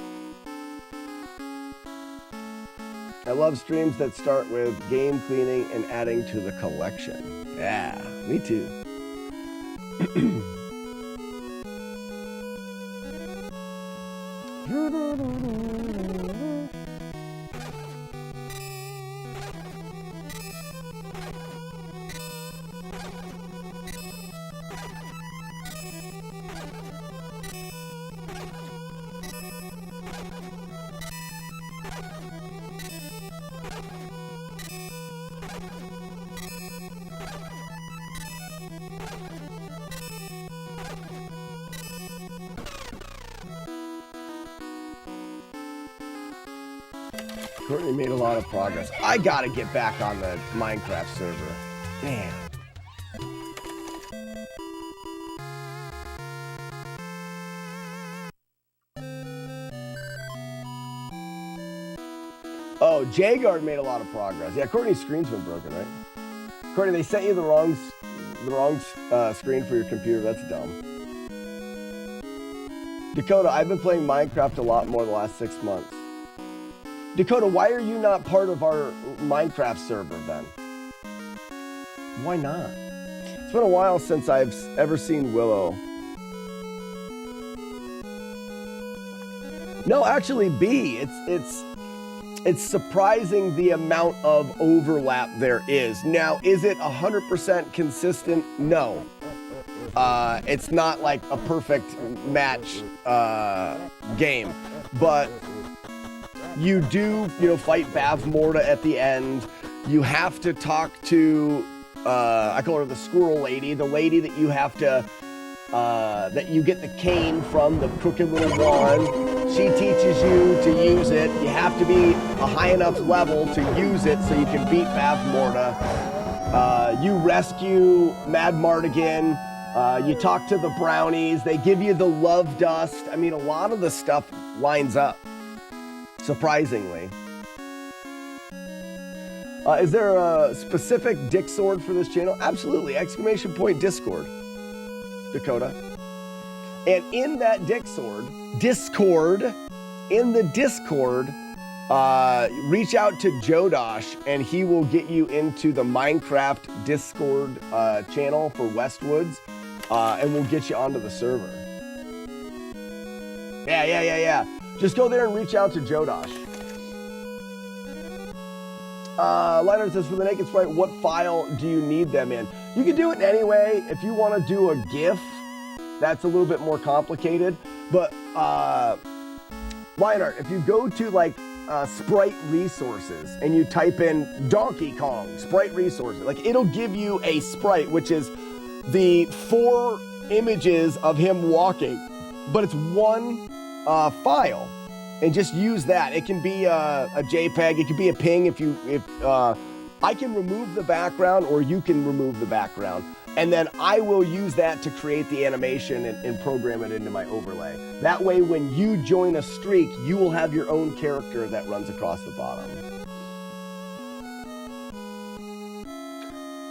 I love streams that start with game cleaning and adding to the collection. Yeah, me too. Courtney made a lot of progress. I gotta get back on the Minecraft server. Man. Oh, Jagard made a lot of progress. Yeah, Courtney's screen's been broken, right? Courtney, they sent you the wrong screen for your computer. That's dumb. Dakota, I've been playing Minecraft a lot more the last 6 months. Dakota, why are you not part of our Minecraft server then? Why not? It's been a while since I've ever seen Willow. No, actually, B, it's surprising the amount of overlap there is. Now, is it 100% consistent? No. It's not like a perfect match game, but you do, fight Bavmorda at the end. You have to talk to, I call her the squirrel lady, the lady that you have to, that you get the cane from, the crooked little wand. She teaches you to use it. You have to be a high enough level to use it so you can beat Bavmorda. You rescue Mad Mardigan. You talk to the brownies. They give you the love dust. I mean, a lot of the stuff lines up. Surprisingly. Is there a specific dick sword for this channel? Absolutely. ! Discord. Dakota. And in that Discord, in the Discord, reach out to Jodosh and he will get you into the Minecraft Discord channel for Westwoods, and we'll get you onto the server. Yeah. Just go there and reach out to Jodosh. Leonard says, for the Naked Sprite, what file do you need them in? You can do it anyway. If you want to do a GIF, that's a little bit more complicated. But, Leonard, if you go to like Sprite Resources and you type in Donkey Kong Sprite Resources, like it'll give you a sprite, which is the 4 images of him walking, but it's one file, and just use that. It can be a JPEG, it can be a PNG if I can remove the background or you can remove the background, and then I will use that to create the animation and program it into my overlay. That way when you join a streak, you will have your own character that runs across the bottom.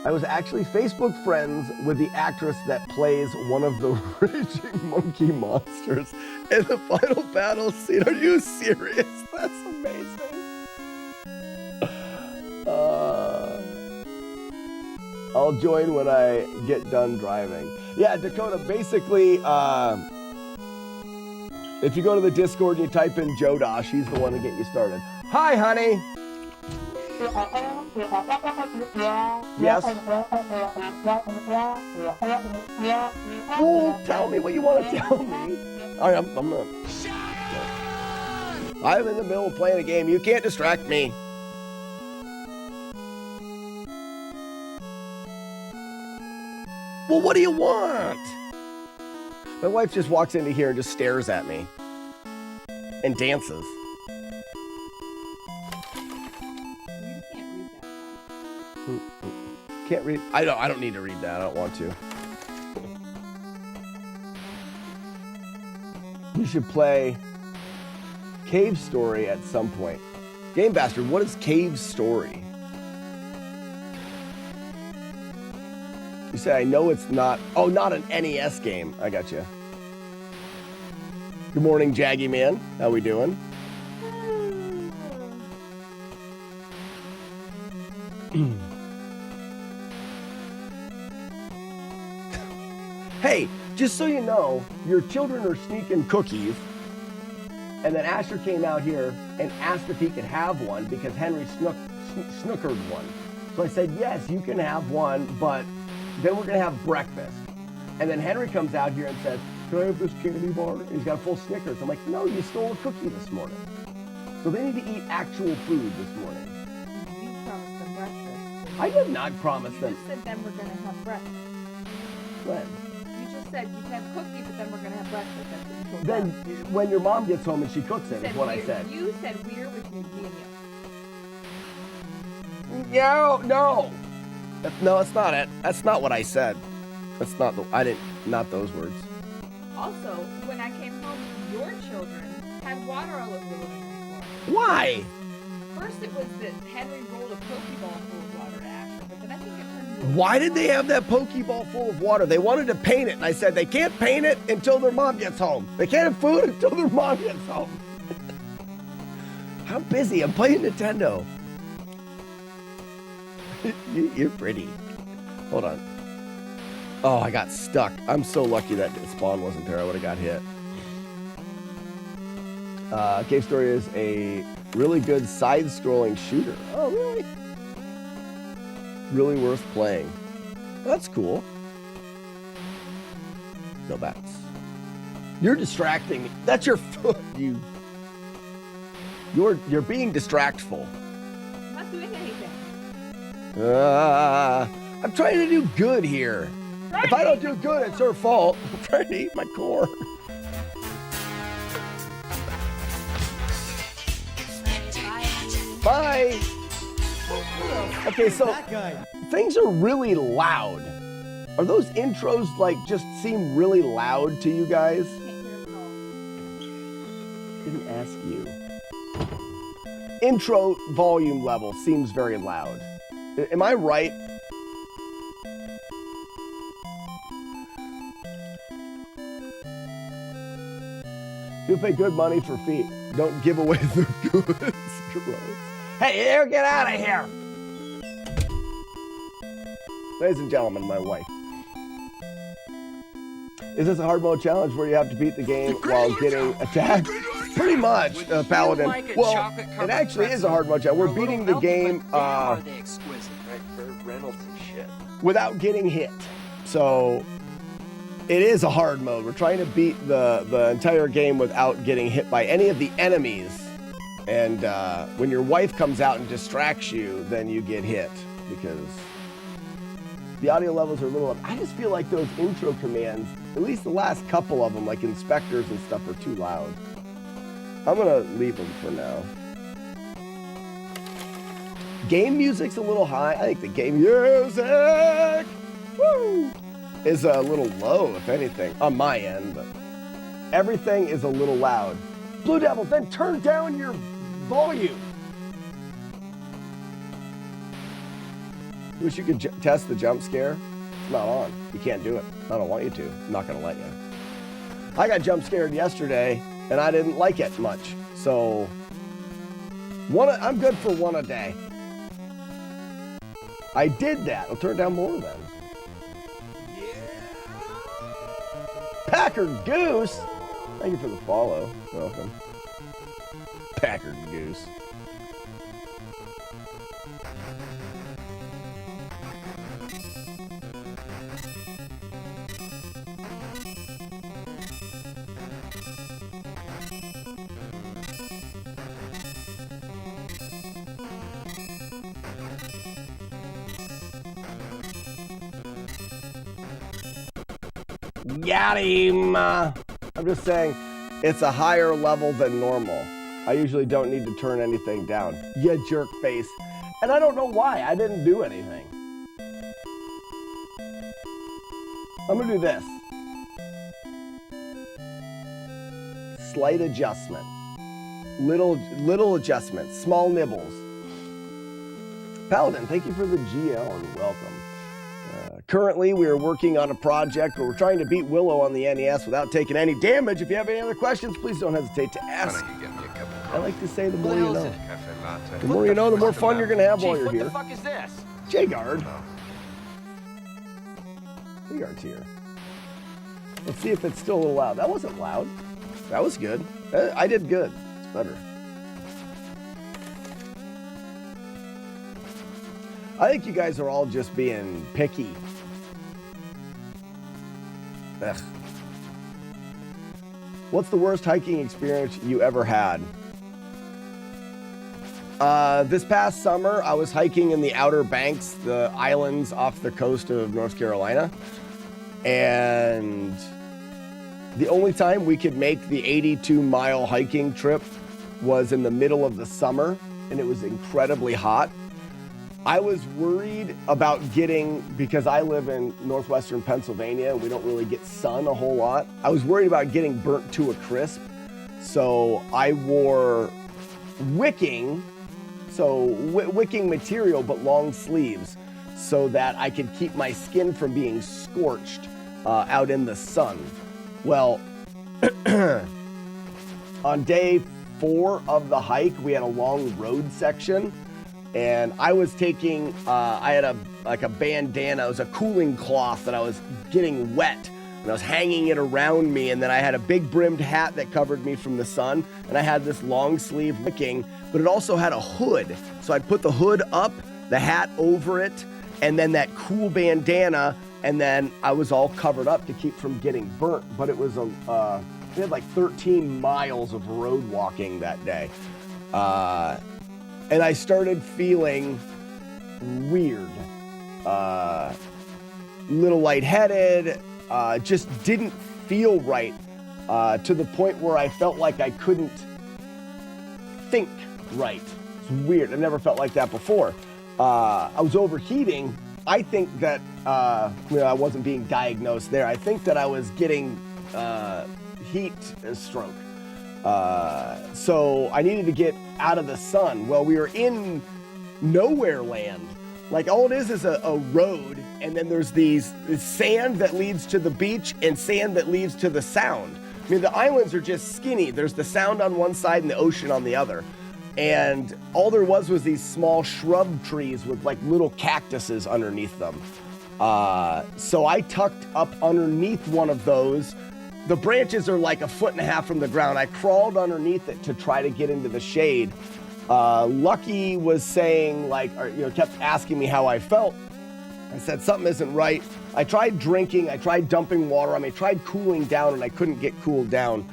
I was actually Facebook friends with the actress that plays one of the raging monkey monsters in the final battle scene. Are you serious? That's amazing. I'll join when I get done driving. Yeah, Dakota, basically, if you go to the Discord and you type in Jodosh, he's the one to get you started. Hi, honey. Yes? Well, tell me what you want to tell me. I'm not. I'm in the middle of playing a game. You can't distract me. Well, what do you want? My wife just walks into here and just stares at me. And dances. Can't read. I don't need to read that. I don't want to. You should play Cave Story at some point. Game Bastard, what is Cave Story? You say, I know it's not. Oh, not an NES game. I got you. Good morning, Jaggy Man. How we doing? Hey, just so you know, your children are sneaking cookies. And then Asher came out here and asked if he could have one because Henry snookered one. So I said, yes, you can have one, but then we're going to have breakfast. And then Henry comes out here and says, can I have this candy bar? And he's got a full Snickers. I'm like, no, you stole a cookie this morning. So they need to eat actual food this morning. You promised them breakfast. I did not promise them. You just said then we're going to have breakfast. When? You just said you can have cookies, but then we're going to have breakfast. That's what you told Then them. when your mom gets home and she cooks it, is what I said. You said we're, which means me and you. No. No, that's not it. That's not what I said. That's not not those words. Also, when I came home, your children had water all over the living room floor. Why? First it was that Henry rolled a Pokeball full of water to Asher, but then I think it turned into Why did they have that Pokeball full of water? They wanted to paint it, and I said they can't paint it until their mom gets home. They can't have food until their mom gets home. I'm busy. I'm playing Nintendo. You're pretty. Hold on. Oh, I got stuck. I'm so lucky that spawn wasn't there. I would have got hit. Cave Story is a really good side-scrolling shooter. Oh, really? Really worth playing. That's cool. No bats. You're distracting me. That's your foot. You're being distractful. I'm not doing anything. I'm trying to do good here. If I don't do good, it's her fault. I'm trying to eat my core. Bye. Okay, so things are really loud. Are those intros like just seem really loud to you guys? Didn't ask you. Intro volume level seems very loud. Am I right? You pay good money for feet. Don't give away the goods. Gross. Hey, you get out of here! Ladies and gentlemen, my wife. Is this a hard mode challenge where you have to beat the game while getting attacked? Pretty much, Paladin. Well, it actually is a hard mode challenge. We're beating the game without getting hit. So it is a hard mode. We're trying to beat the entire game without getting hit by any of the enemies. And when your wife comes out and distracts you, then you get hit because the audio levels are a little up. I just feel like those intro commands, at least the last couple of them, like inspectors and stuff, are too loud. I'm gonna leave them for now. Game music's a little high. I think the game music is a little low, if anything, on my end, but everything is a little loud. Blue Devil, then turn down your volume. Wish you could test the jump scare. It's not on. You can't do it. I don't want you to. I'm not gonna let you. I got jump scared yesterday, and I didn't like it much. So, I'm good for one a day. I did that. I'll turn down more then. Packard Goose. Thank you for the follow. Welcome. Packard Goose. Got him. I'm just saying, it's a higher level than normal. I usually don't need to turn anything down. You jerk face. And I don't know why. I didn't do anything. I'm gonna do this. Slight adjustment. Little adjustment. Small nibbles. Paladin, thank you for the GL and welcome. Currently, we are working on a project where we're trying to beat Willow on the NES without taking any damage. If you have any other questions, please don't hesitate to ask. I like to say the more you know. The more you know, the more fun you're going to have while you're here. What the fuck is this? J-Guard. J-Guard's here. Let's see if it's still a little loud. That wasn't loud. That was good. I did good. It's better. I think you guys are all just being picky. Ugh. What's the worst hiking experience you ever had? This past summer, I was hiking in the Outer Banks, the islands off the coast of North Carolina. And the only time we could make the 82-mile hiking trip was in the middle of the summer, and it was incredibly hot. I was worried about because I live in northwestern Pennsylvania, and we don't really get sun a whole lot. I was worried about getting burnt to a crisp. So I wore wicking material, but long sleeves, so that I could keep my skin from being scorched out in the sun. Well, on day 4 of the hike, we had a long road section. And I was taking, I had a bandana, it was a cooling cloth that I was getting wet, and I was hanging it around me, and then I had a big brimmed hat that covered me from the sun, and I had this long sleeve wicking, but it also had a hood. So I'd put the hood up, the hat over it, and then that cool bandana, and then I was all covered up to keep from getting burnt. But it was we had like 13 miles of road walking that day. And I started feeling weird, little lightheaded, just didn't feel right, to the point where I felt like I couldn't think right. It's weird. I've never felt like that before. I was overheating. I think that, I wasn't being diagnosed there. I think that I was getting heat stroke. So I needed to get out of the sun. Well, we were in nowhere land. Like, all it is a road, and then there's this sand that leads to the beach and sand that leads to the sound. I mean, the islands are just skinny. There's the sound on one side and the ocean on the other. And all there was these small shrub trees with like little cactuses underneath them. So I tucked up underneath one of those. The branches are like 1.5 feet from the ground. I crawled underneath it to try to get into the shade. Lucky was saying, kept asking me how I felt. I said, something isn't right. I tried drinking, I tried dumping water on me, I tried cooling down, and I couldn't get cooled down.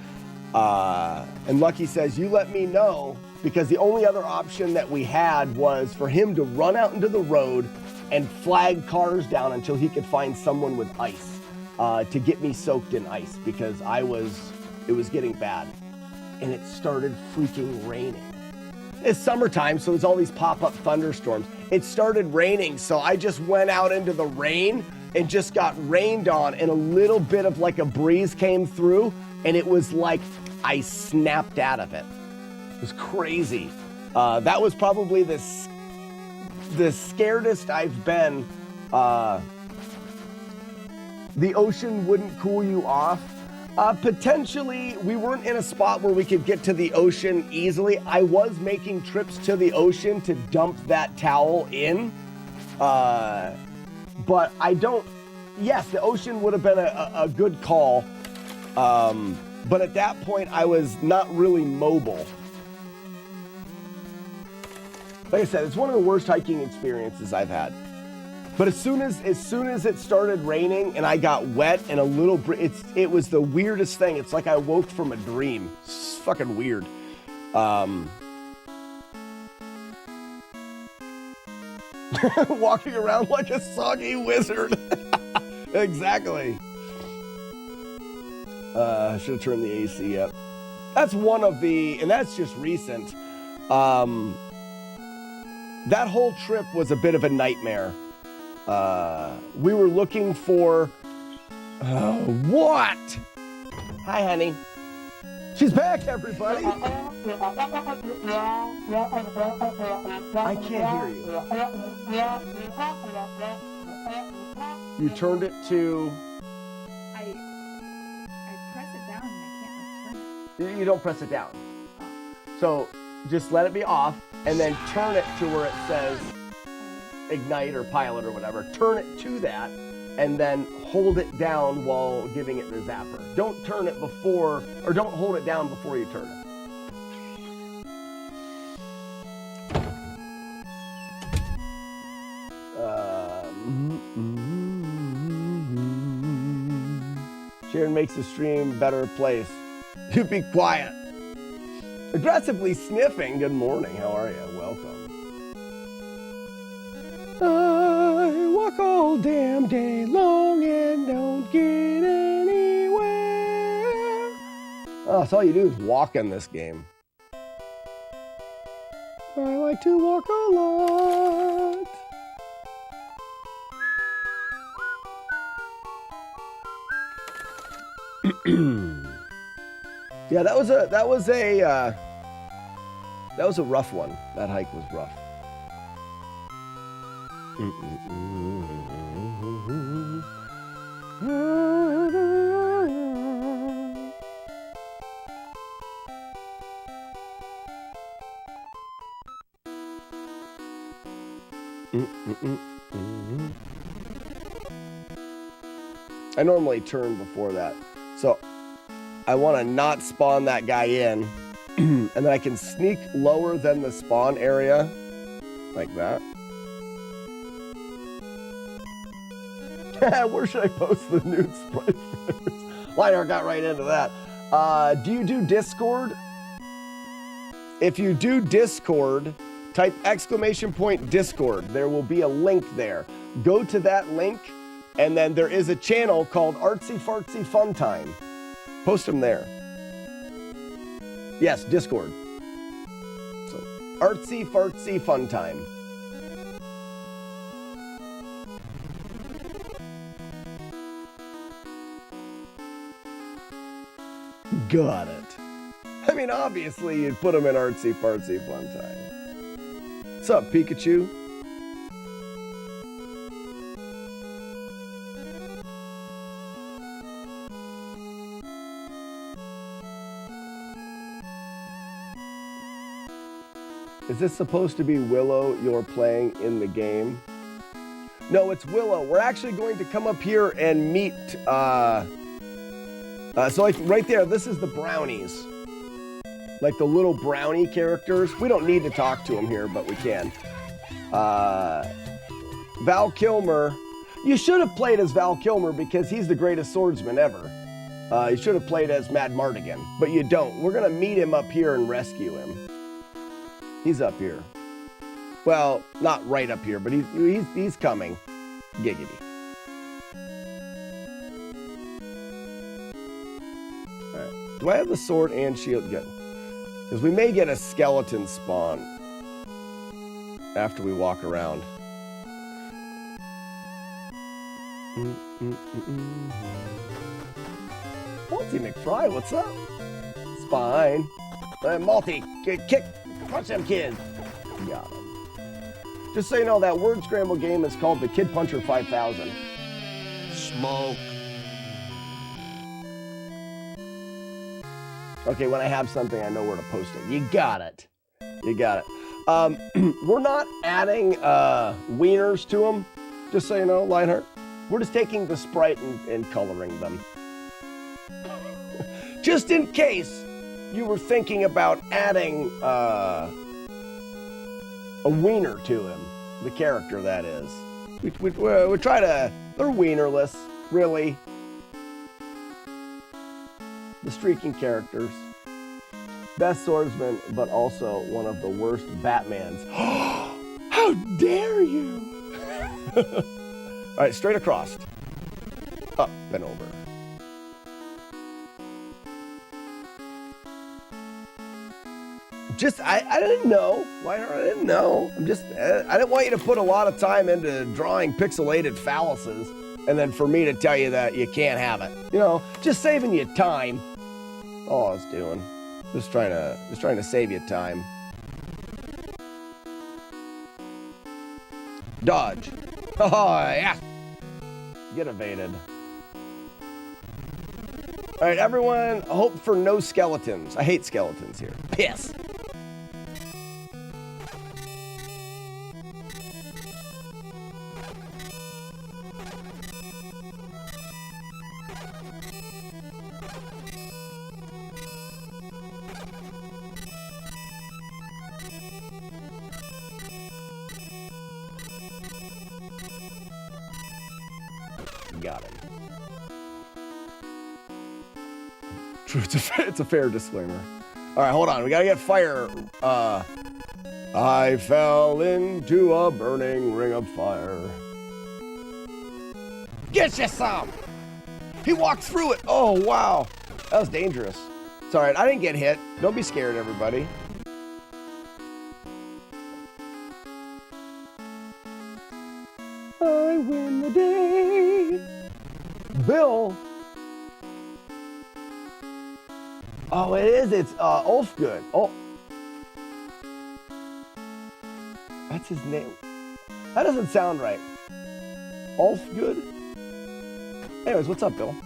And Lucky says, you let me know, because the only other option that we had was for him to run out into the road and flag cars down until he could find someone with ice. To get me soaked in ice, because it was getting bad. And it started freaking raining. It's summertime, so there's all these pop-up thunderstorms. It started raining, so I just went out into the rain and just got rained on, and a little bit of like a breeze came through, and it was like I snapped out of it. It was crazy. That was probably the scaredest I've been. The ocean wouldn't cool you off. Potentially, we weren't in a spot where we could get to the ocean easily. I was making trips to the ocean to dump that towel in. But I don't, yes, the ocean would have been a good call. But at that point, I was not really mobile. Like I said, it's one of the worst hiking experiences I've had. But as soon as it started raining and I got wet and a little, it was the weirdest thing. It's like I woke from a dream. It's fucking weird. Walking around like a soggy wizard. Exactly. I should have turned the AC up. That's one of and that's just recent. That whole trip was a bit of a nightmare. We were looking for, what? Hi, honey. She's back, everybody. I can't hear you. You turned it to... I press it down and I can't like turn it. You don't press it down. So just let it be off and then turn it to where it says ignite or pilot or whatever. Turn it to that and then hold it down while giving it the zapper. Don't turn it before, or don't hold it down before you turn it. Sharon makes the stream better place. You be quiet. Aggressively sniffing. Good morning. How are you? Welcome. I walk all damn day long and don't get anywhere. Oh, that's all you do is walk in this game. I like to walk a lot. Yeah, that was a rough one. That hike was rough. I normally turn before that, so I want to not spawn that guy in, and then I can sneak lower than the spawn area, like that. Where should I post the nude sprite? Lionheart got right into that. Do you do Discord? If you do Discord, type !Discord. There will be a link there. Go to that link, and then there is a channel called Artsy Fartsy Fun Time. Post them there. Yes, Discord. So, Artsy Fartsy Fun Time. Got it. I mean, obviously, you'd put them in Artsy Fartsy Fun Time. What's up, Pikachu? Is this supposed to be Willow you're playing in the game? No, it's Willow. We're actually going to come up here and meet, so like right there, this is the brownies. Like the little brownie characters. We don't need to talk to them here, but we can. Val Kilmer. You should have played as Val Kilmer because he's the greatest swordsman ever. You should have played as Mad Mardigan, but you don't. We're gonna meet him up here and rescue him. He's up here. Well, not right up here, but he's coming. Giggity. All right. Do I have the sword and shield? Good. Because we may get a skeleton spawn after we walk around. Multi McFry, what's up? It's fine. Multi, kick. Punch them kids. Got him. Just so you know, that word scramble game is called the Kid Puncher 5000. Smoke. Okay, when I have something, I know where to post it. You got it. You got it. We're not adding wieners to them, just so you know, Lionheart. We're just taking the sprite and coloring them. Just in case you were thinking about adding a wiener to him, the character that is. We try to, they're wienerless, really. The streaking characters. Best swordsman, but also one of the worst Batmans. How dare you! All right, straight across. Up and over. Just, I didn't know. I didn't know. I didn't want you to put a lot of time into drawing pixelated phalluses and then for me to tell you that you can't have it. You know, just saving you time. All I was doing. Just trying to save you time. Dodge. Oh, yeah. Get evaded. All right, everyone, hope for no skeletons. I hate skeletons here. Piss. Got him. True, it's a fair disclaimer. All right, hold on. We gotta get fire. I fell into a burning ring of fire. Get you some! He walked through it. Oh, wow. That was dangerous. It's all right. I didn't get hit. Don't be scared, everybody. I win the day. Bill. Oh, it is. It's Ulfgood. Oh. That's his name. That doesn't sound right. Ulfgood? Anyways, what's up, Bill? All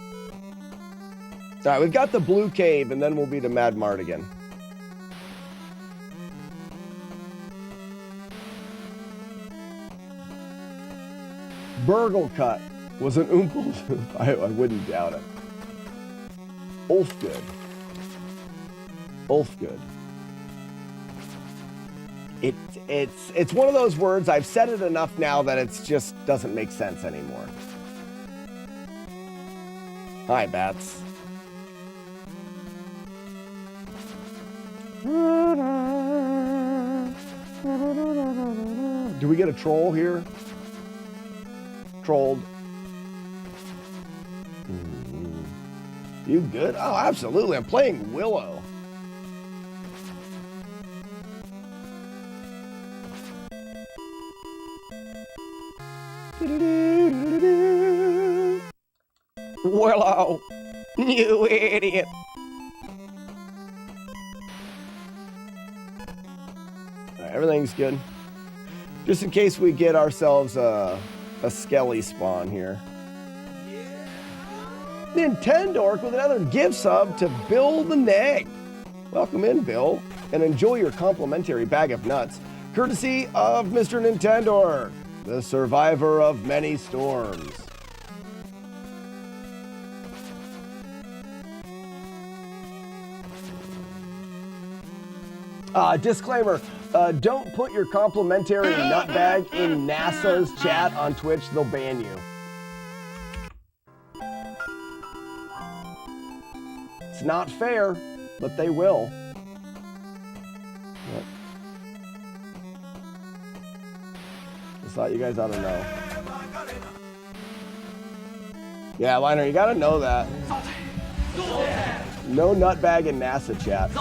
right, we've got the blue cave, and then we'll be to Mad Mart again. Burgle Cut was an Oompa. I wouldn't doubt it. Ulfgood. Ulfgood. It's one of those words, I've said it enough now that it's just doesn't make sense anymore. Hi, bats. Do we get a troll here? Trolled. You good? Oh, absolutely. I'm playing Willow. Willow, you idiot. Right, everything's good. Just in case we get ourselves a skelly spawn here. Nintendork with another gift sub to Bill the Neg. Welcome in, Bill, and enjoy your complimentary bag of nuts, courtesy of Mr. Nintendork, the survivor of many storms. Disclaimer, don't put your complimentary nut bag in NASA's chat on Twitch, they'll ban you. It's not fair, but they will. Yep. Just thought you guys ought to know. Yeah, Liner, you gotta know that. No nut bag in NASA chat.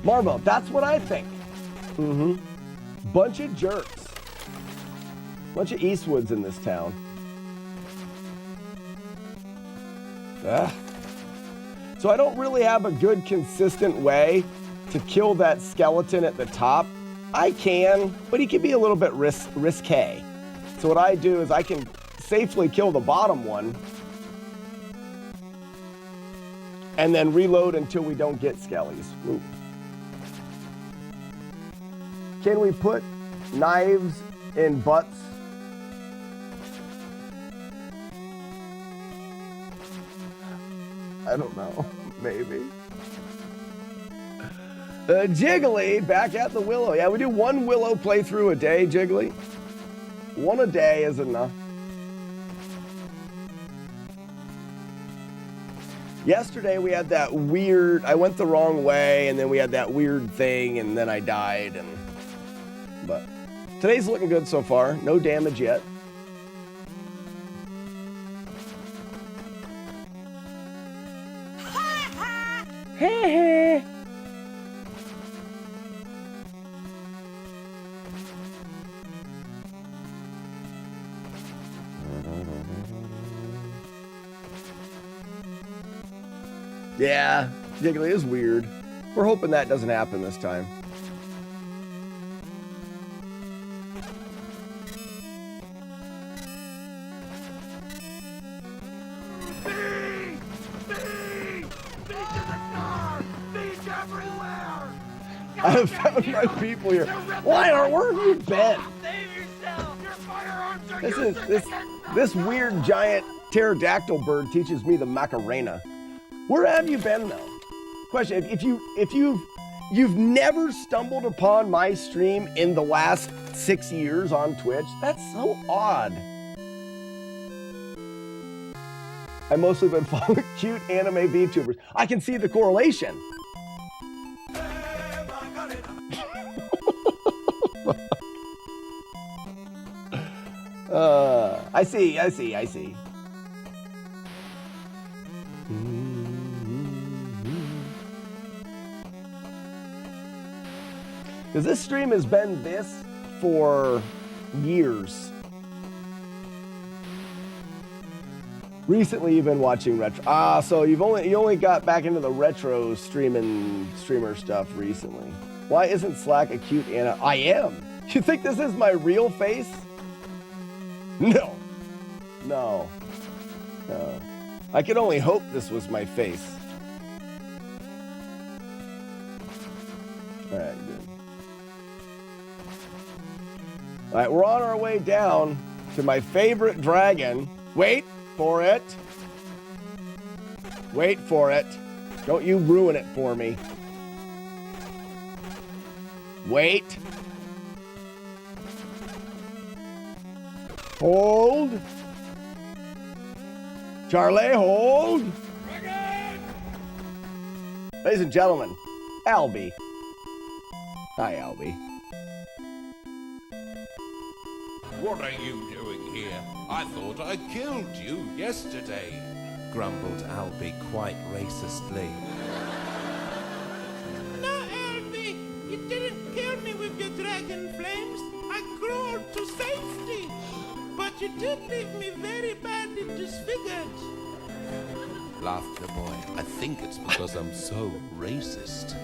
Marble, that's what I think. Mm-hmm. Bunch of jerks. Bunch of Eastwoods in this town. Ugh. So I don't really have a good, consistent way to kill that skeleton at the top. I can, but he can be a little bit risque. So what I do is I can safely kill the bottom one and then reload until we don't get skellies. Ooh. Can we put knives in butts? I don't know. Maybe. Jiggly back at the Willow. Yeah, we do one Willow playthrough a day, Jiggly. One a day is enough. Yesterday we had that weird, I went the wrong way and then we had that weird thing and then I died. But today's looking good so far. No damage yet. Yeah, Jiggly is weird. We're hoping that doesn't happen this time. I have found my people here. Why? Where have you been? This weird giant pterodactyl bird teaches me the Macarena. Where have you been though? Question: if you've never stumbled upon my stream in the last 6 years on Twitch, that's so odd. I've mostly been following cute anime VTubers. I can see the correlation. I see. Because this stream has been this for years. Recently, you've been watching retro. So you only got back into the retro streamer stuff recently. Why isn't Slack a cute Anna? I am. You think this is my real face? No. I could only hope this was my face. All right, good. All right, we're on our way down to my favorite dragon. Wait for it. Wait for it. Don't you ruin it for me. Wait. Hold. Charlie, hold. Ladies and gentlemen, Albie. Hi, Albie. What are you doing here? I thought I killed you yesterday, grumbled Albie quite racistly. No, Albie, you didn't kill me with your dragon flames. I crawled to safety. But you did leave me very badly disfigured. Laughed the boy. I think it's because I'm so racist.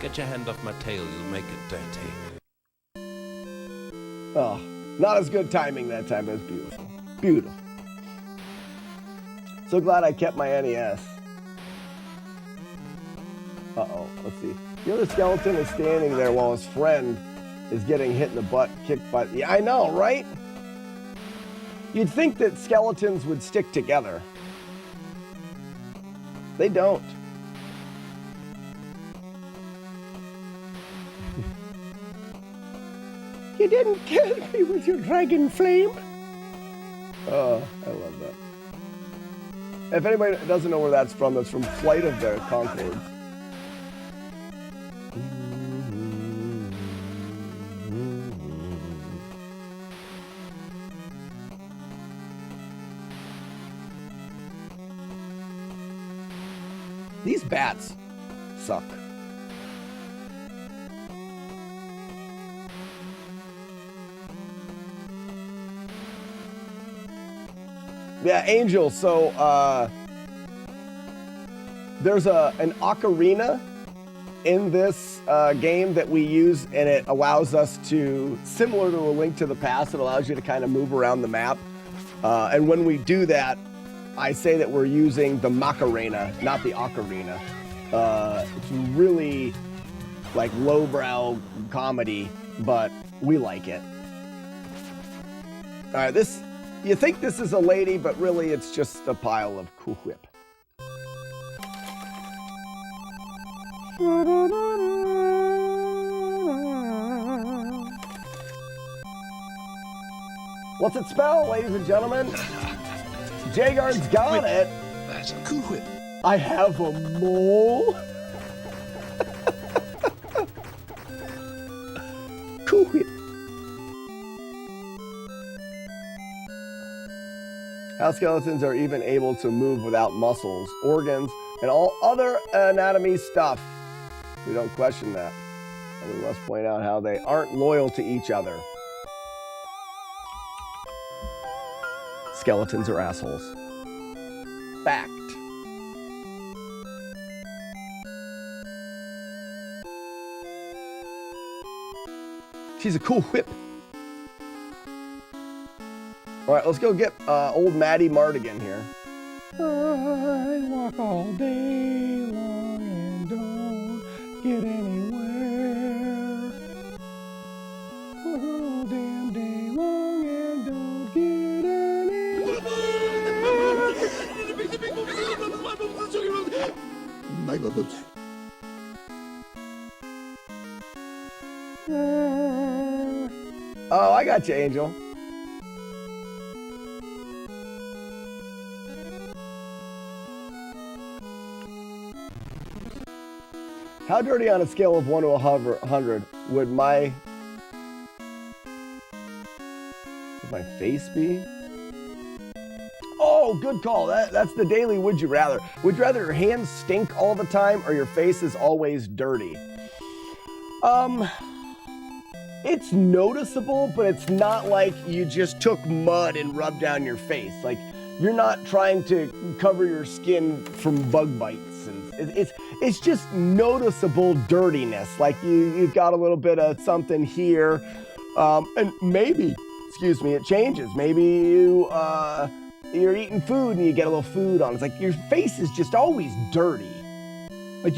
Get your hand off my tail, you'll make it dirty. Oh, not as good timing that time, but it was beautiful. Beautiful. So glad I kept my NES. Uh-oh, let's see. The other skeleton is standing there while his friend is getting hit in the butt, kicked by... Yeah, I know, right? You'd think that skeletons would stick together. They don't. You didn't kill me with your dragon flame. Oh, I love that. If anybody doesn't know where that's from Flight of the Conchords. These bats suck. Yeah, Angel, so there's an ocarina in this game that we use, and it allows us to, similar to A Link to the Past, it allows you to kind of move around the map. And when we do that, I say that we're using the Macarena, not the ocarina. It's really like lowbrow comedy, but we like it. All right, this, you think this is a lady, but really it's just a pile of Cool Whip. What's it spell, ladies and gentlemen? Jagard's got it. That's a Cool Whip. I have a mole. Cool Whip. How skeletons are even able to move without muscles, organs, and all other anatomy stuff. We don't question that. And we must point out how they aren't loyal to each other. Skeletons are assholes. Fact. She's a Cool Whip. All right, let's go get old Maddie Mardigan here. I walk all day long and don't get anywhere. Oh, I got you, Angel. How dirty on a scale of 1 to 100 would my face be? Oh, good call. That's the daily would you rather. Would you rather your hands stink all the time or your face is always dirty? It's noticeable, but it's not like you just took mud and rubbed down your face. Like, you're not trying to cover your skin from bug bites. And it's just noticeable dirtiness. Like you've got a little bit of something here, and maybe, excuse me, it changes. Maybe you're eating food and you get a little food on. It's like your face is just always dirty. Like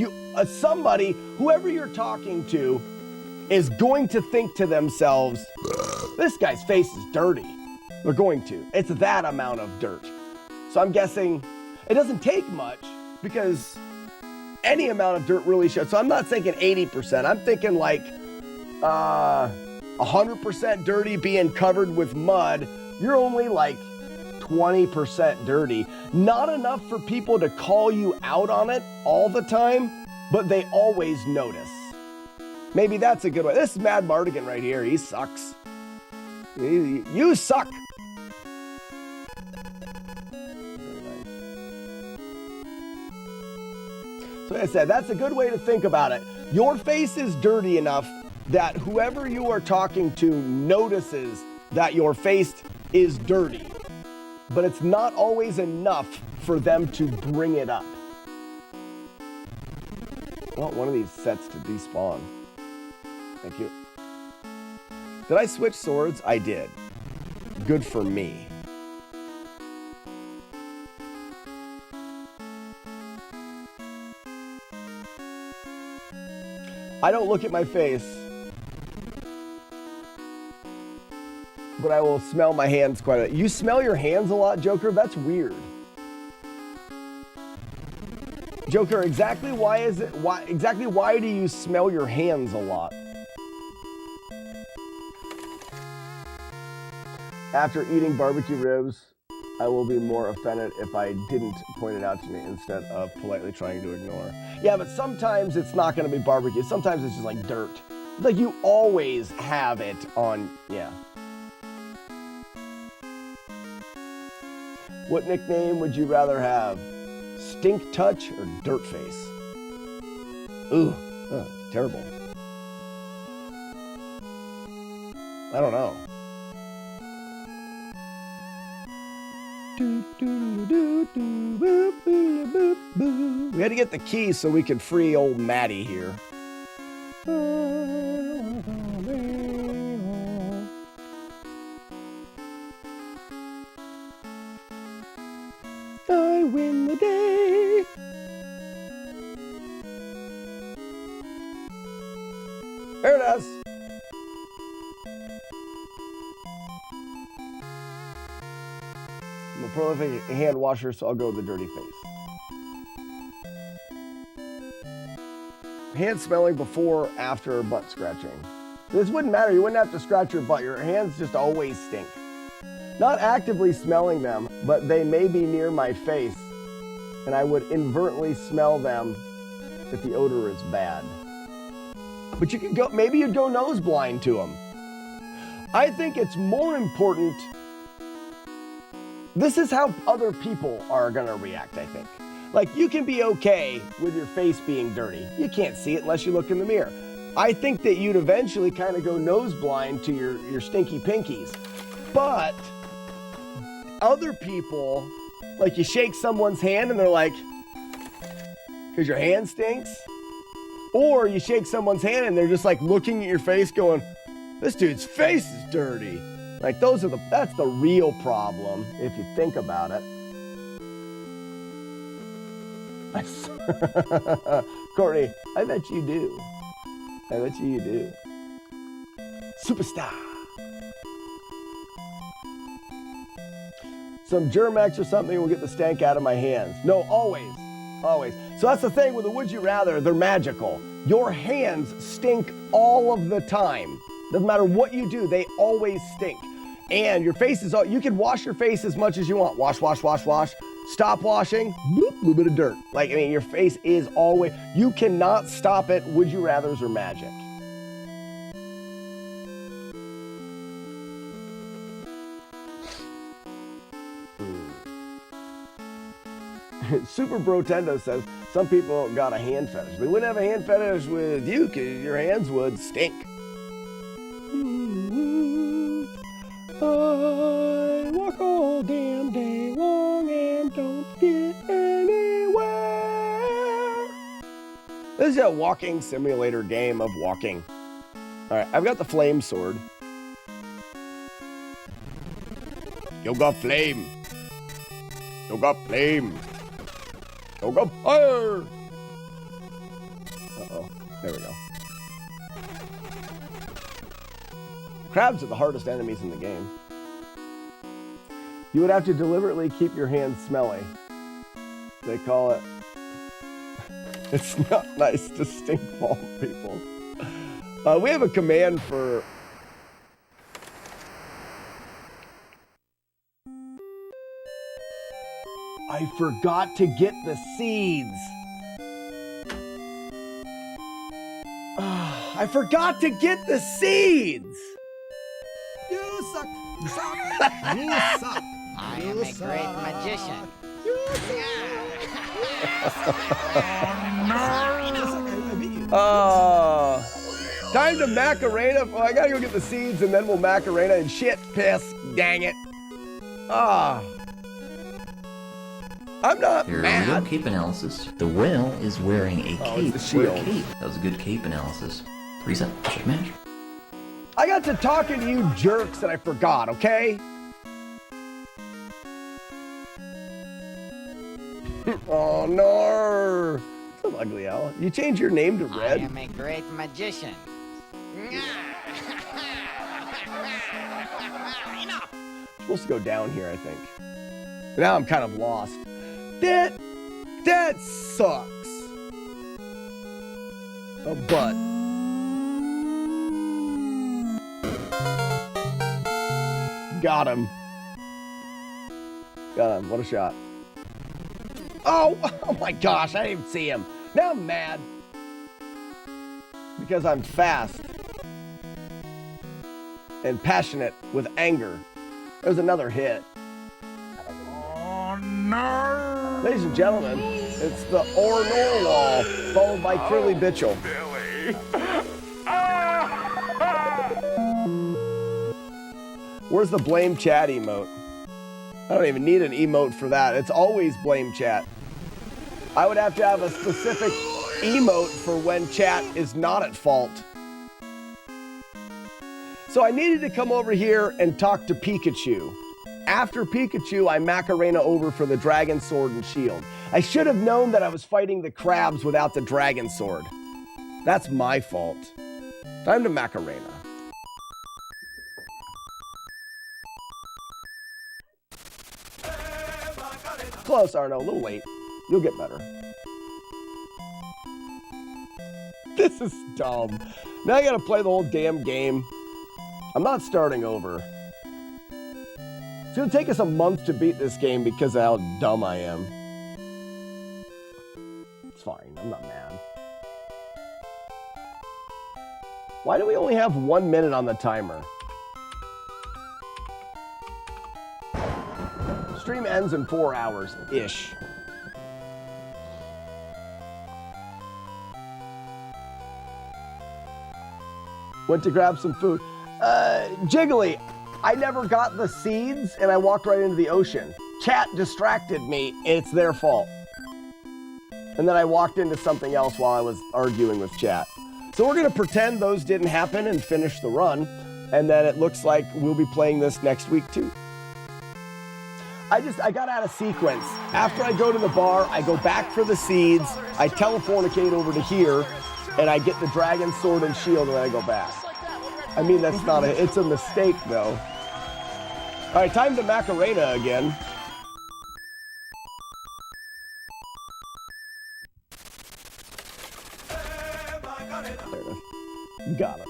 somebody, whoever you're talking to, is going to think to themselves, this guy's face is dirty. They're going to. It's that amount of dirt. So I'm guessing it doesn't take much because any amount of dirt really shows. So I'm not thinking 80%. I'm thinking like 100% dirty being covered with mud. You're only like 20% dirty. Not enough for people to call you out on it all the time, but they always notice. Maybe that's a good one. This is Mad Mardigan right here. He sucks. You suck. So like I said, that's a good way to think about it. Your face is dirty enough that whoever you are talking to notices that your face is dirty. But it's not always enough for them to bring it up. I want one of these sets to despawn. Thank you. Did I switch swords? I did. Good for me. I don't look at my face, but I will smell my hands quite a bit. You smell your hands a lot, Joker? That's weird. Joker, exactly why do you smell your hands a lot? After eating barbecue ribs, I will be more offended if I didn't point it out to me instead of politely trying to ignore. Yeah, but sometimes it's not going to be barbecue. Sometimes it's just like dirt. It's like you always have it on, yeah. What nickname would you rather have? Stink Touch or Dirt Face? Ooh, terrible. I don't know. We had to get the key so we could free old Maddie here. I win the day. There it is. I'm a prolific hand washer, so I'll go with the dirty face. Hand smelling before, after butt scratching. This wouldn't matter. You wouldn't have to scratch your butt. Your hands just always stink. Not actively smelling them, but they may be near my face, and I would inadvertently smell them if the odor is bad. But you could go, maybe you'd go nose blind to them. I think it's more important. This is how other people are gonna react, I think. Like, you can be okay with your face being dirty. You can't see it unless you look in the mirror. I think that you'd eventually kind of go nose blind to your stinky pinkies. But other people, like you shake someone's hand and they're like, because your hand stinks? Or you shake someone's hand and they're just like looking at your face going, this dude's face is dirty. Like that's the real problem if you think about it. Courtney, I bet you do. I bet you do. Superstar. Some Germ-X or something will get the stank out of my hands. No, always. Always. So that's the thing with the Would You Rather, they're magical. Your hands stink all of the time. Doesn't matter what you do, they always stink. And your face is, you can wash your face as much as you want. Wash, wash, wash, wash. Stop washing, bloop, little bit of dirt. Like, I mean, your face is always, you cannot stop it. Would You Rathers are magic. Super Brotendo says, some people got a hand fetish. They wouldn't have a hand fetish with you because your hands would stink. I walk all damn day long and don't get anywhere. This is a walking simulator game of walking. All right, I've got the flame sword. You got flame. You got flame. You got fire. Uh-oh, there we go. Crabs are the hardest enemies in the game. You would have to deliberately keep your hands smelly. They call it... It's not nice to stink ball people. We have a command for... I forgot to get the seeds. I forgot to get the seeds. You suck. You suck. You suck. I am a great magician. Time to Macarena. Oh, I gotta go get the seeds and then we'll Macarena and shit, piss, dang it. I'm not mad. Real cape analysis. The whale is wearing a cape. It's the shield. Cape. That was a good cape analysis. Reset. Check match. I got to talking to you jerks and I forgot, okay? Oh no! So ugly, Al. You change your name to Red? I am a great magician. Supposed to go down here, I think. Now I'm kind of lost. That sucks. A butt. Got him. Got him. What a shot. Oh my gosh, I didn't even see him. Now I'm mad. Because I'm fast. And passionate with anger. There's another hit. Oh no! Ladies and gentlemen, it's the Ornorwall, followed by Curly Bitchel. Where's the blame chat emote? I don't even need an emote for that. It's always blame chat. I would have to have a specific emote for when chat is not at fault. So I needed to come over here and talk to Pikachu. After Pikachu, I Macarena over for the Dragon Sword and Shield. I should have known that I was fighting the crabs without the Dragon Sword. That's my fault. Time to Macarena. Close, Arno. A little late. You'll get better. This is dumb. Now I gotta play the whole damn game. I'm not starting over. It's gonna take us a month to beat this game because of how dumb I am. It's fine. I'm not mad. Why do we only have 1 minute on the timer? Stream ends in 4 hours-ish. Went to grab some food. Jiggly, I never got the seeds and I walked right into the ocean. Chat distracted me, and it's their fault. And then I walked into something else while I was arguing with chat. So we're gonna pretend those didn't happen and finish the run, and then it looks like we'll be playing this next week too. I got out of sequence. After I go to the bar, I go back for the seeds, I telefornicate over to here, and I get the Dragon Sword and Shield, and then I go back. I mean, that's not it's a mistake, though. All right, time to Macarena again. There it is. Got it.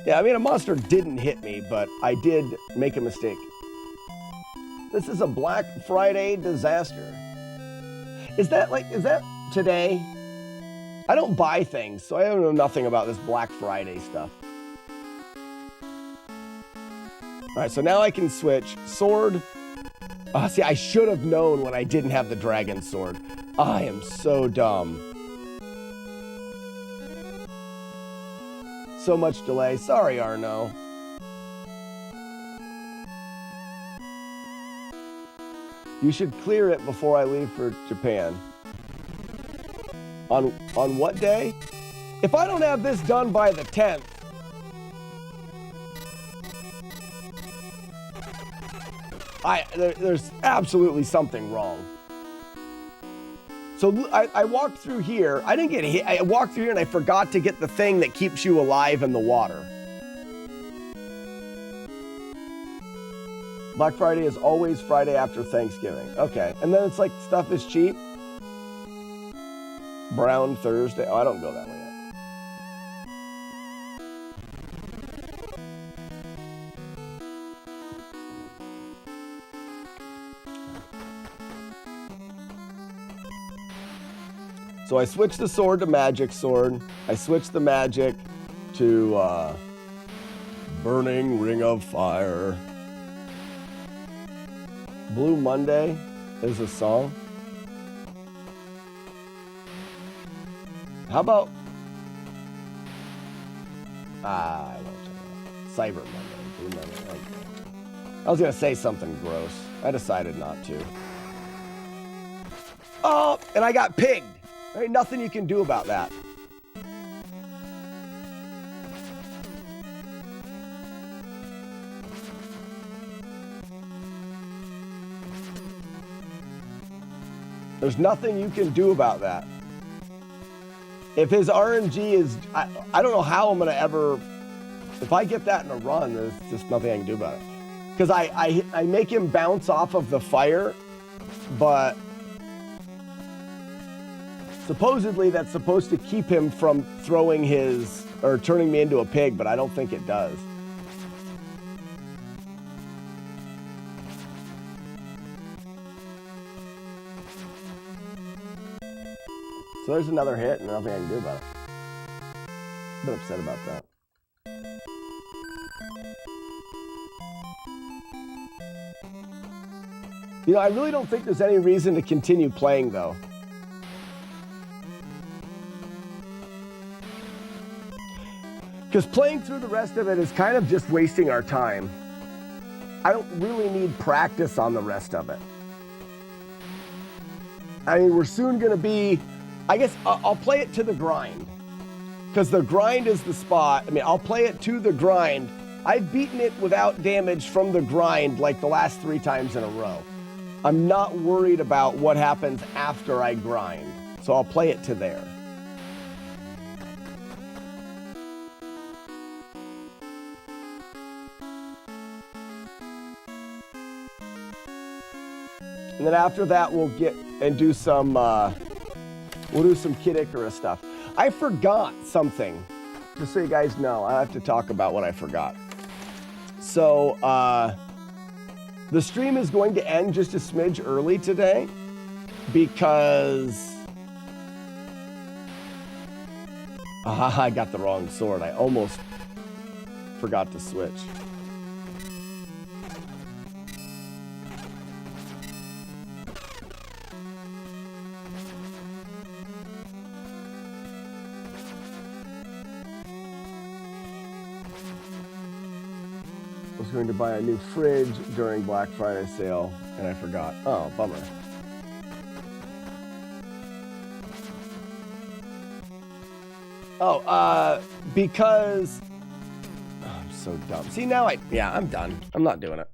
Yeah, I mean, a monster didn't hit me, but I did make a mistake. This is a Black Friday disaster. Is that today? I don't buy things, so I don't know nothing about this Black Friday stuff. All right, so now I can switch. Sword. See, I should have known when I didn't have the dragon sword. I am so dumb. So much delay. Sorry, Arno. You should clear it before I leave for Japan. On what day? If I don't have this done by the 10th, there's absolutely something wrong. So I walked through here. I didn't get hit. I walked through here and I forgot to get the thing that keeps you alive in the water. Black Friday is always Friday after Thanksgiving. Okay. And then it's like stuff is cheap. Brown Thursday. Oh, I don't go that way yet. So I switched the sword to magic sword. I switched the magic to burning ring of fire. Blue Monday is a song. How about I won't say that. Cyber Monday. Blue Monday. I was gonna say something gross. I decided not to. Oh, and I got pigged. There ain't nothing you can do about that. There's nothing you can do about that. If his RNG is, I don't know how I'm gonna ever, if I get that in a run, there's just nothing I can do about it. Because I make him bounce off of the fire, but supposedly that's supposed to keep him from throwing his, or turning me into a pig, but I don't think it does. So there's another hit and nothing I can do about it. A bit upset about that. You know, I really don't think there's any reason to continue playing though. Because playing through the rest of it is kind of just wasting our time. I don't really need practice on the rest of it. I mean, we're soon going to be, I guess I'll play it to the grind. Because the grind is the spot. I mean, I'll play it to the grind. I've beaten it without damage from the grind like the last 3 times in a row. I'm not worried about what happens after I grind. So I'll play it to there. And then after that, we'll get and do some, we'll do some Kid Icarus stuff. I forgot something, just so you guys know. I have to talk about what I forgot. So, the stream is going to end just a smidge early today because I got the wrong sword. I almost forgot to switch. I was going to buy a new fridge during Black Friday sale, and I forgot. Oh, bummer. Oh, because... Oh, I'm so dumb. See, now I'm done. I'm not doing it.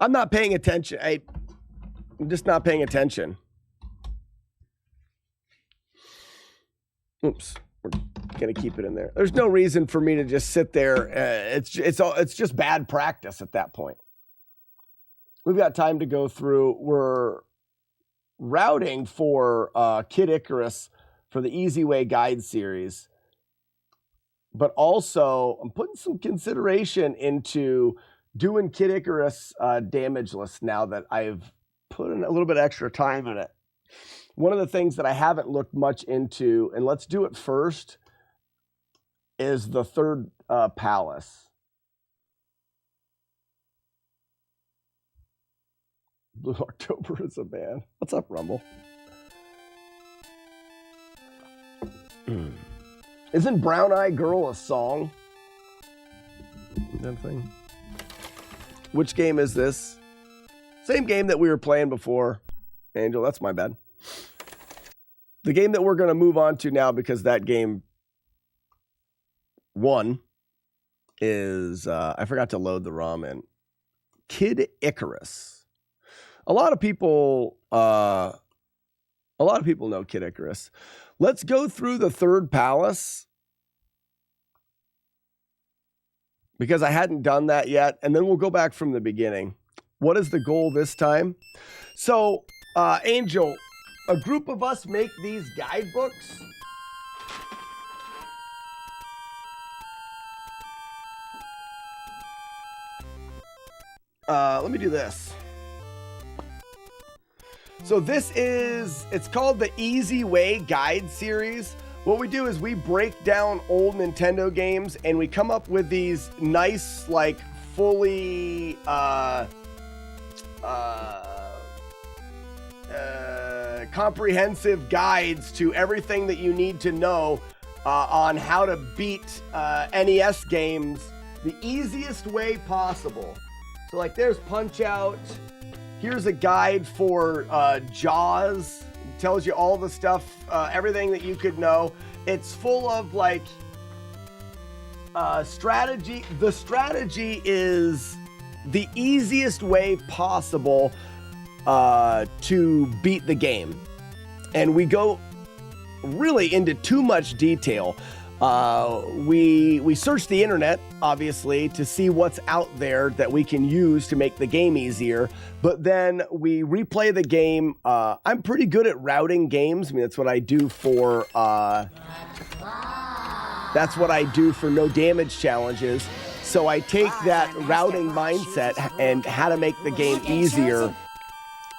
I'm not paying attention. I'm just not paying attention. Oops. We're gonna keep it in there. There's no reason for me to just sit there. It's just bad practice at that point. We've got time to go through. We're routing for Kid Icarus for the Easy Way Guide series. But also, I'm putting some consideration into doing Kid Icarus damageless now that I've put in a little bit extra time in it. One of the things that I haven't looked much into, and let's do it first, is the third palace. Blue October is a band. What's up, Rumble? Isn't Brown Eye Girl a song? That thing. Which game is this? Same game that we were playing before. Angel, that's my bad. The game that we're going to move on to now, because that game won, is I forgot to load the ROM in. Kid Icarus. A lot of people know Kid Icarus. Let's go through the third palace, because I hadn't done that yet, and then we'll go back from the beginning. What is the goal this time? So, Angel, a group of us make these guidebooks. Let me do this. So this is, it's called the Easy Way Guide series. What we do is we break down old Nintendo games and we come up with these nice, like, fully comprehensive guides to everything that you need to know on how to beat NES games the easiest way possible. So, like, there's Punch-Out. Here's a guide for Jaws. It tells you all the stuff, everything that you could know. It's full of, like, strategy. The strategy is the easiest way possible to beat the game. And we go really into too much detail. We search the internet, obviously, to see what's out there that we can use to make the game easier. But then we replay the game. I'm pretty good at routing games. I mean, that's what I do for no damage challenges. So I take that routing mindset and how to make the game easier.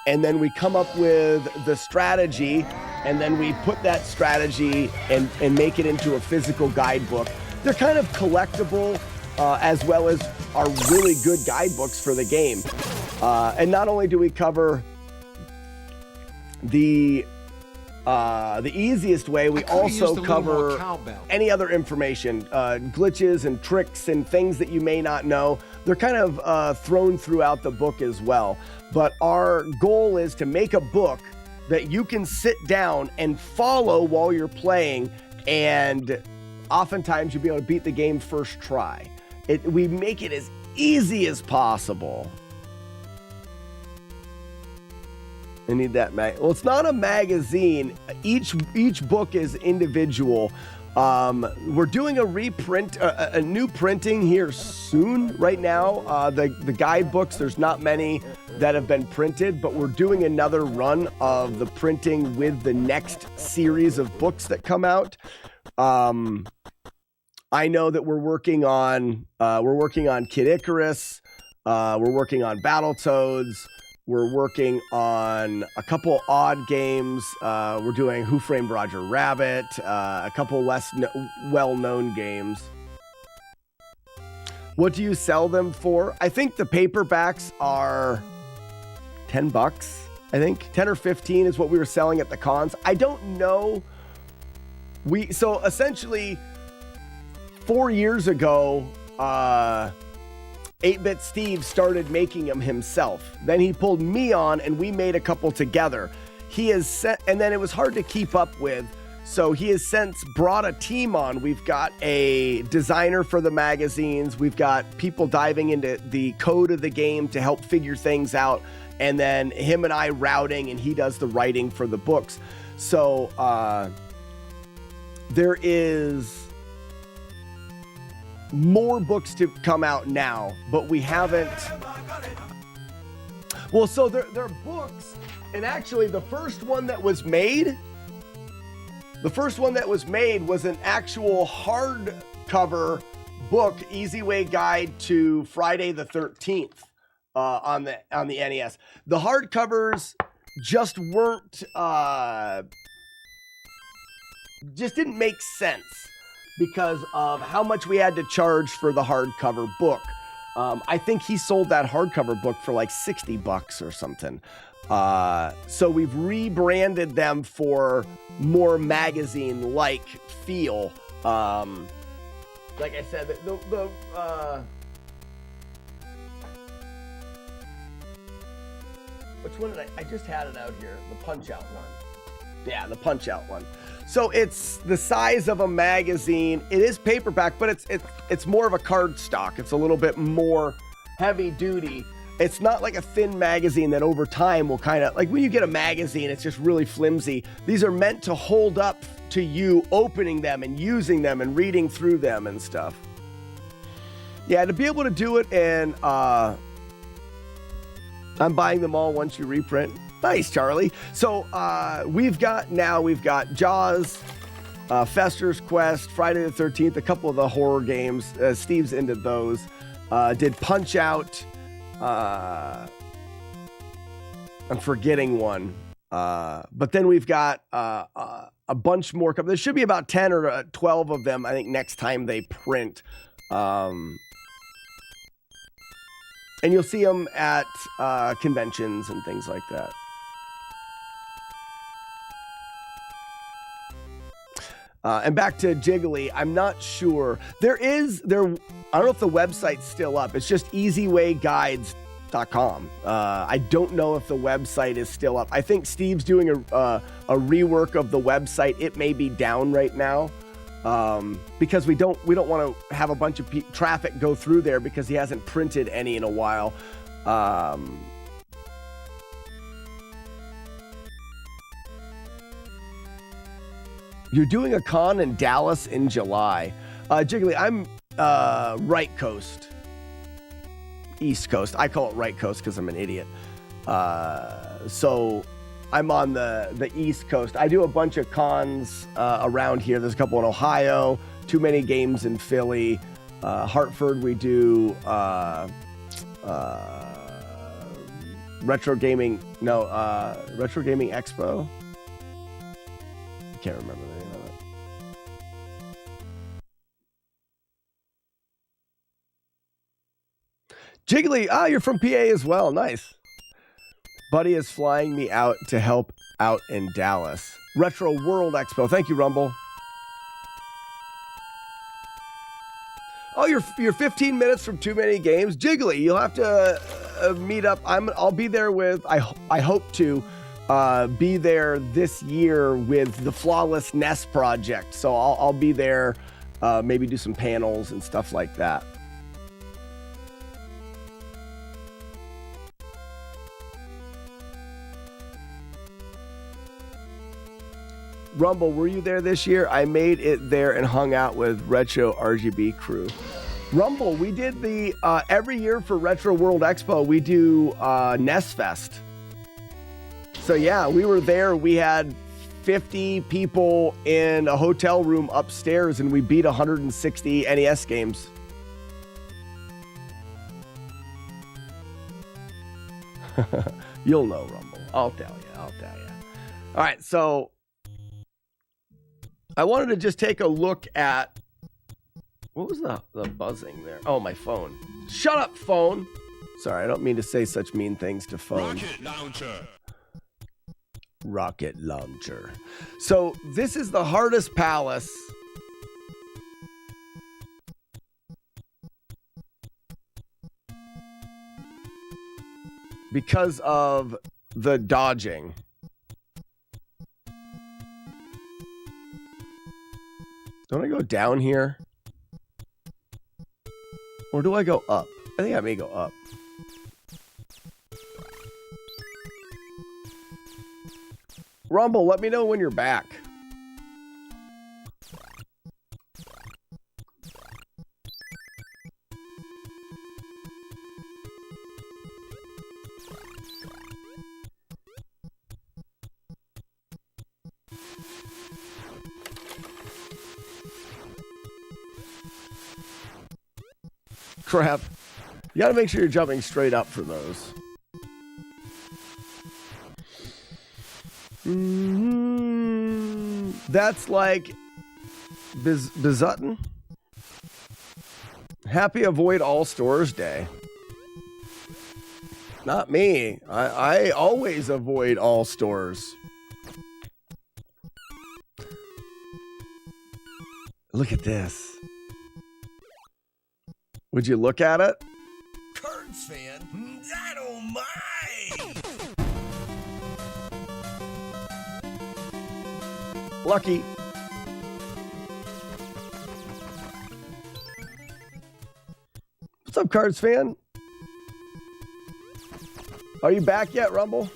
And then we come up with the strategy, and then we put that strategy and make it into a physical guidebook. They're kind of collectible, as well as are really good guidebooks for the game. And not only do we cover the easiest way, we also cover any other information, glitches and tricks and things that you may not know. They're kind of thrown throughout the book as well. But our goal is to make a book that you can sit down and follow while you're playing, and oftentimes you'll be able to beat the game first try. We make it as easy as possible. I need that well, it's not a magazine. Each book is individual. We're doing a reprint, a new printing here soon. Right now, the guidebooks, there's not many that have been printed, but we're doing another run of the printing with the next series of books that come out. I know that we're working on Kid Icarus. We're working on Battletoads. We're working on a couple odd games. We're doing Who Framed Roger Rabbit, a couple less well-known games. What do you sell them for? I think the paperbacks are $10. I think 10 or 15 is what we were selling at the cons. I don't know. So essentially 4 years ago, 8-Bit Steve started making them himself. Then he pulled me on and we made a couple together. And then it was hard to keep up with. So he has since brought a team on. We've got a designer for the magazines. We've got people diving into the code of the game to help figure things out. And then him and I routing, and he does the writing for the books. So there is more books to come out now, but we haven't. Well, so they're books, and actually the first one that was made The first one that was made was an actual hardcover book, Easy Way Guide to Friday the 13th on the NES. The hardcovers just weren't, just didn't make sense because of how much we had to charge for the hardcover book. I think he sold that hardcover book for like $60 or something. So we've rebranded them for more magazine-like feel. Like I said, which one did I just had it out here? The Punch-Out one. Yeah, the Punch-Out one. So it's the size of a magazine. It is paperback, but it's more of a cardstock. It's a little bit more heavy duty. It's not like a thin magazine that over time will kind of, like when you get a magazine, it's just really flimsy. These are meant to hold up to you opening them and using them and reading through them and stuff. Yeah, to be able to do it, and I'm buying them all once you reprint. Nice, Charlie. So we've got Jaws, Fester's Quest, Friday the 13th, a couple of the horror games. Steve's into those. Did Punch Out. I'm forgetting one. But then we've got a bunch more. There should be about 10 or 12 of them, I think, next time they print. And you'll see them at conventions and things like that. And back to Jiggly, I'm not sure. I don't know if the website's still up. It's just easywayguides.com. I don't know if the website is still up. I think Steve's doing a rework of the website. It may be down right now because we don't want to have a bunch of traffic go through there because he hasn't printed any in a while. You're doing a con in Dallas in July. Jiggly, I'm right coast. East Coast. I call it right coast because I'm an idiot. So I'm on the East Coast. I do a bunch of cons around here. There's a couple in Ohio, Too Many Games in Philly. Hartford, we do Retro Gaming Expo. I can't remember the name of it. Jiggly, you're from PA as well. Nice. Buddy is flying me out to help out in Dallas. Retro World Expo. Thank you, Rumble. Oh, you're 15 minutes from Too Many Games. Jiggly, you'll have to meet up. I'll be there with, I hope to be there this year with the FlawlessNES project. So I'll be there, maybe do some panels and stuff like that. Rumble, were you there this year? I made it there and hung out with Retro RGB crew. Rumble, we did the, every year for Retro World Expo, we do NES Fest. So yeah, we were there. We had 50 people in a hotel room upstairs and we beat 160 NES games. You'll know, Rumble. I'll tell you. All right, so I wanted to just take a look at, what was the buzzing there? Oh, my phone. Shut up, phone. Sorry, I don't mean to say such mean things to phones. Rocket launcher. So this is the hardest palace. Because of the dodging. Don't I go down here? Or do I go up? I think I may go up. Rumble, let me know when you're back. crap. You gotta make sure you're jumping straight up for those. That's like Bizutton. Happy Avoid All Stores Day. Not me. I always avoid all stores. Look at this. Would you look at it? Cards fan, I don't mind. Lucky. What's up, Cards fan? Are you back yet, Rumble?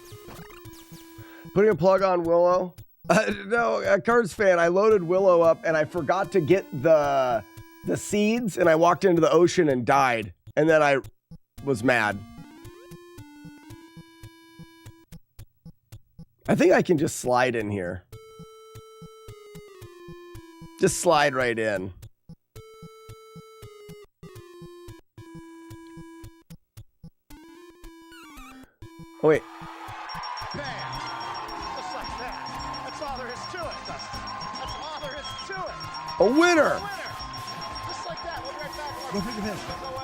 Putting a plug on Willow? No, Cards fan, I loaded Willow up and I forgot to get the seeds and I walked into the ocean and died. And then I was mad. I think I can just slide in here. Just slide right in. Oh, wait. Bam! Just like that. That's all there is to it, Dustin. That's all there is to it. A winner! Just like that. We'll be right back. Go take a piss. Don't go away.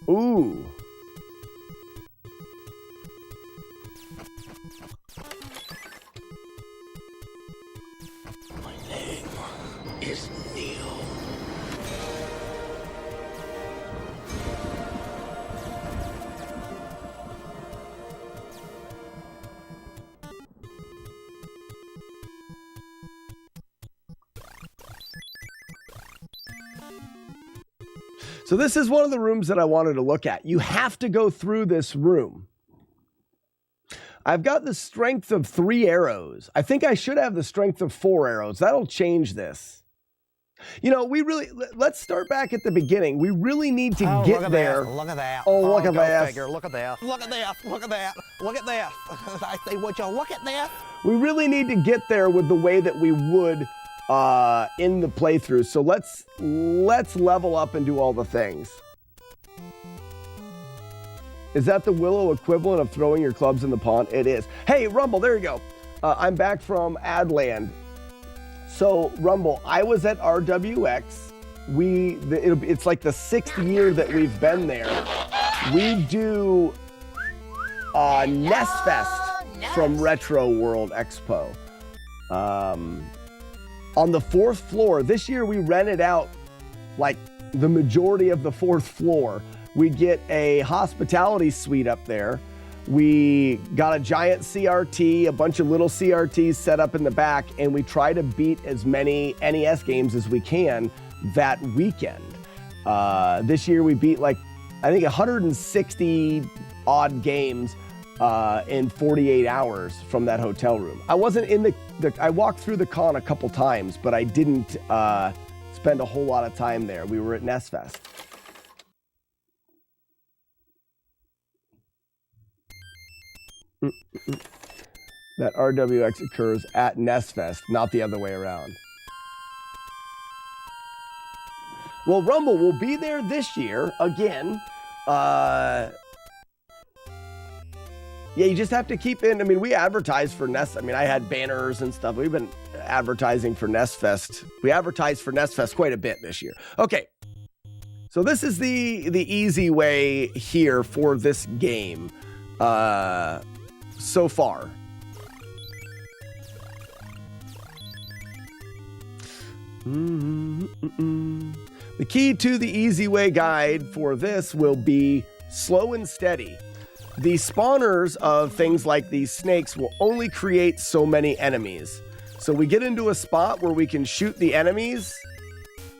Ooh. My name is Neil. So this is one of the rooms that I wanted to look at. You have to go through this room. I've got the strength of 3 arrows. I think I should have the strength of 4 arrows. That'll change this. You know, let's start back at the beginning. We really need to get there. Look at that. Oh, look at that. Figure. Look at that. Look at that. Look at that. Look at that. I say, would you look at that? We really need to get there with the way that we would in the playthrough. So let's level up and do all the things. Is that the Willow equivalent of throwing your clubs in the pond? It is. Hey, Rumble, there you go. I'm back from Adland. So, Rumble, I was at RWX. It's like the 6th year that we've been there. We do NES Fest from Retro World Expo. On the 4th floor, this year we rented out like the majority of the 4th floor. We get a hospitality suite up there. We got a giant CRT, a bunch of little CRTs set up in the back, and we try to beat as many NES games as we can that weekend. This year we beat like, I think 160 odd games in 48 hours from that hotel room. I wasn't in I walked through the con a couple times, but I didn't spend a whole lot of time there. We were at NES Fest. That RWX occurs at NES Fest, not the other way around. Well, Rumble will be there this year again. Yeah, you just have to keep in. I mean, we advertise for NES. I mean, I had banners and stuff. We've been advertising for NES Fest. We advertised for NES Fest quite a bit this year. Okay. So this is the easy way here for this game so far. The key to the easy way guide for this will be slow and steady. The spawners of things like these snakes will only create so many enemies. So we get into a spot where we can shoot the enemies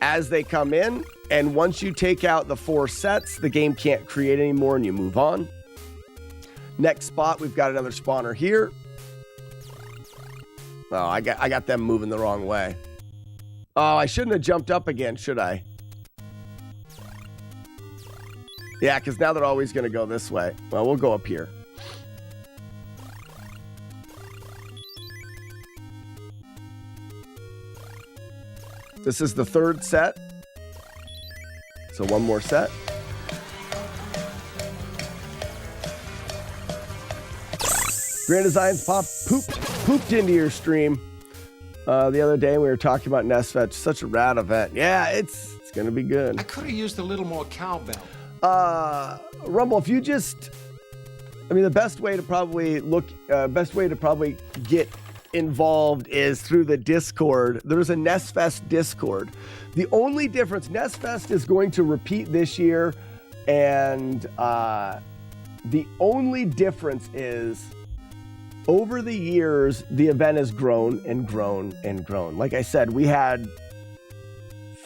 as they come in, and once you take out the 4 sets, the game can't create anymore and you move on. Next spot, we've got another spawner here. Oh, I got them moving the wrong way. Oh, I shouldn't have jumped up again, should I? Yeah, because now they're always going to go this way. Well, we'll go up here. This is the third set. So one more set. Grand Designs pooped into your stream the other day. We were talking about NES Fest. Such a rad event. Yeah, it's gonna be good. I could have used a little more cowbell. Rumble, if you just, I mean, the best way to probably get involved is through the Discord. There's a NES Fest Discord. The only difference, NES Fest is going to repeat this year, and the only difference is over the years, the event has grown and grown and grown. Like I said, we had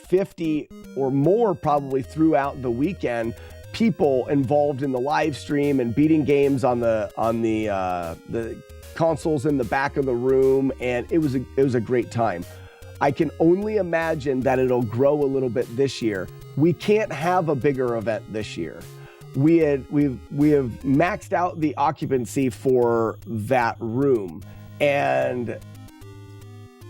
50 or more probably throughout the weekend, people involved in the live stream and beating games on the consoles in the back of the room, and it was a great time. I can only imagine that it'll grow a little bit this year. We can't have a bigger event this year. We have maxed out the occupancy for that room, and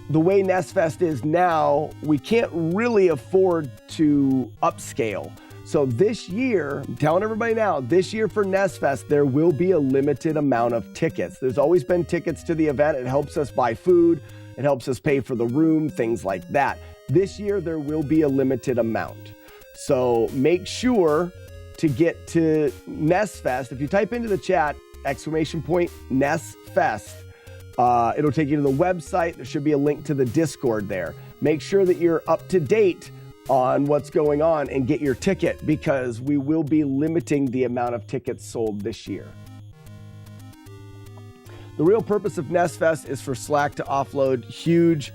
the way NES Fest is now, we can't really afford to upscale. So this year, I'm telling everybody now, this year for NES Fest, there will be a limited amount of tickets. There's always been tickets to the event. It helps us buy food. It helps us pay for the room, things like that. This year, there will be a limited amount. So make sure to get to NES Fest. If you type into the chat, !NES Fest, it'll take you to the website. There should be a link to the Discord there. Make sure that you're up to date on what's going on and get your ticket, because we will be limiting the amount of tickets sold this year. The real purpose of NES Fest is for Slack to offload huge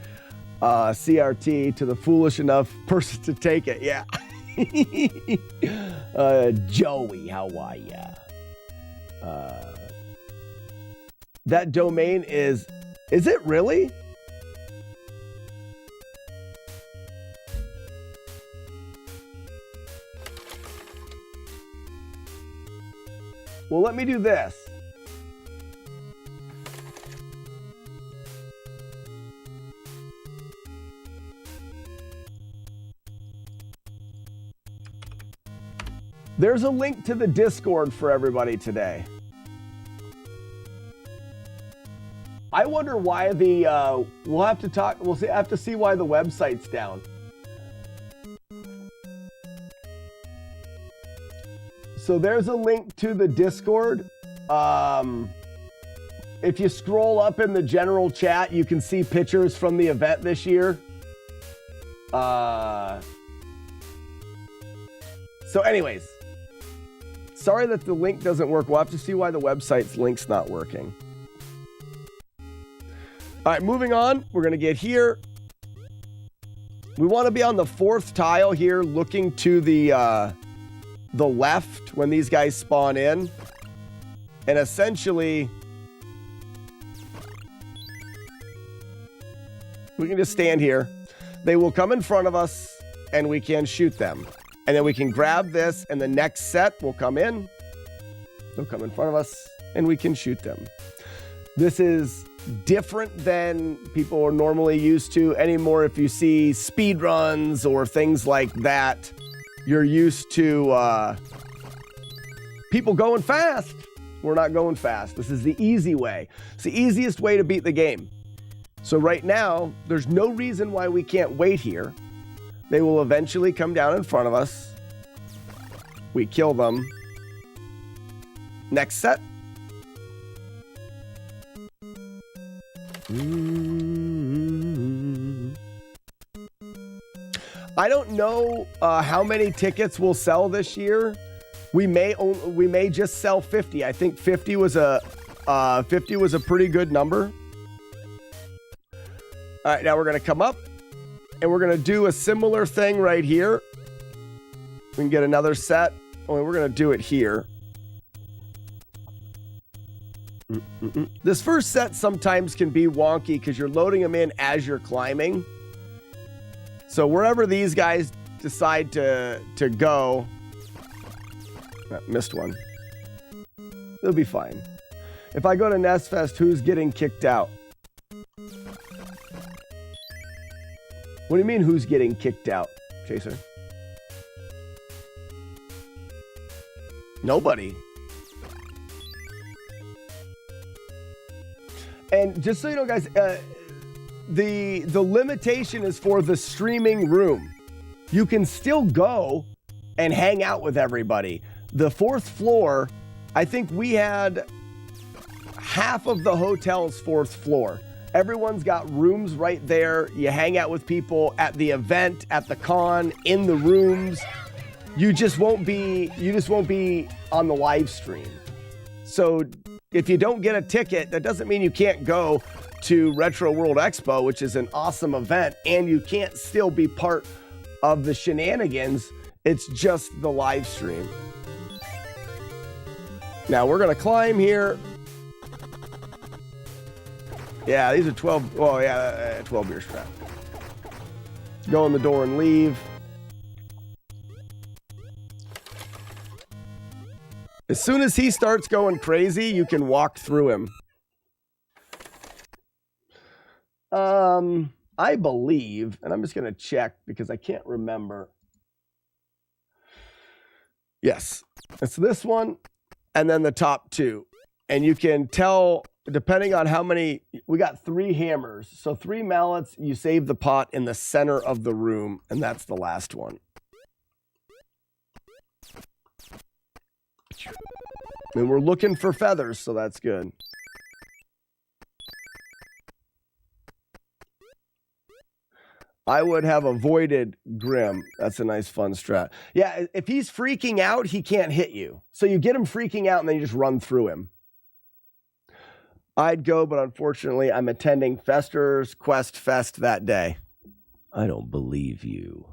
CRT to the foolish enough person to take it. Yeah. Joey, how are ya? That domain is it really? Well, let me do this. There's a link to the Discord for everybody today. I wonder why we'll have to talk, have to see why the website's down. So there's a link to the Discord. If you scroll up in the general chat, you can see pictures from the event this year. So anyways, sorry that the link doesn't work. We'll have to see why the website's link's not working. All right, moving on. We're going to get here. We want to be on the fourth tile here, looking to the left when these guys spawn in. And essentially, we can just stand here. They will come in front of us, and we can shoot them. And then we can grab this, and the next set will come in. They'll come in front of us, and we can shoot them. This is different than people are normally used to anymore. If you see speed runs or things like that, you're used to people going fast. We're not going fast. This is the easy way. It's the easiest way to beat the game. So right now, there's no reason why we can't wait here. They will eventually come down in front of us. We kill them. Next set. I don't know how many tickets we'll sell this year. We may just sell 50. I think 50 was a pretty good number. All right, now we're going to come up and we're going to do a similar thing right here. We can get another set. Only we're going to do it here. This first set sometimes can be wonky because you're loading them in as you're climbing. So wherever these guys decide to go, missed one. It'll be fine. If I go to NES Fest, who's getting kicked out? What do you mean, who's getting kicked out, Chaser? Nobody. And just so you know, guys, the limitation is for the streaming room. You can still go and hang out with everybody. The 4th floor, I think we had half of the hotel's 4th floor. Everyone's got rooms right there. You hang out with people at the event, at the con, in the rooms. You just won't be on the live stream. So if you don't get a ticket, that doesn't mean you can't go to Retro World Expo, which is an awesome event, and you can't still be part of the shenanigans. It's just the live stream. Now we're gonna climb here. Yeah, these are 12. Oh yeah, 12 year strap. Go in the door and leave. As soon as he starts going crazy, you can walk through him. I believe, and I'm just gonna check because I can't remember. Yes, it's this one, and then the top 2, and you can tell depending on how many. We got 3 hammers, so 3 mallets. You save the pot in the center of the room, and that's the last one. And we're looking for feathers, so that's good. I would have avoided Grim. That's a nice fun strat. Yeah, if he's freaking out, he can't hit you. So you get him freaking out and then you just run through him. I'd go, but unfortunately, I'm attending Fester's Quest Fest that day. I don't believe you.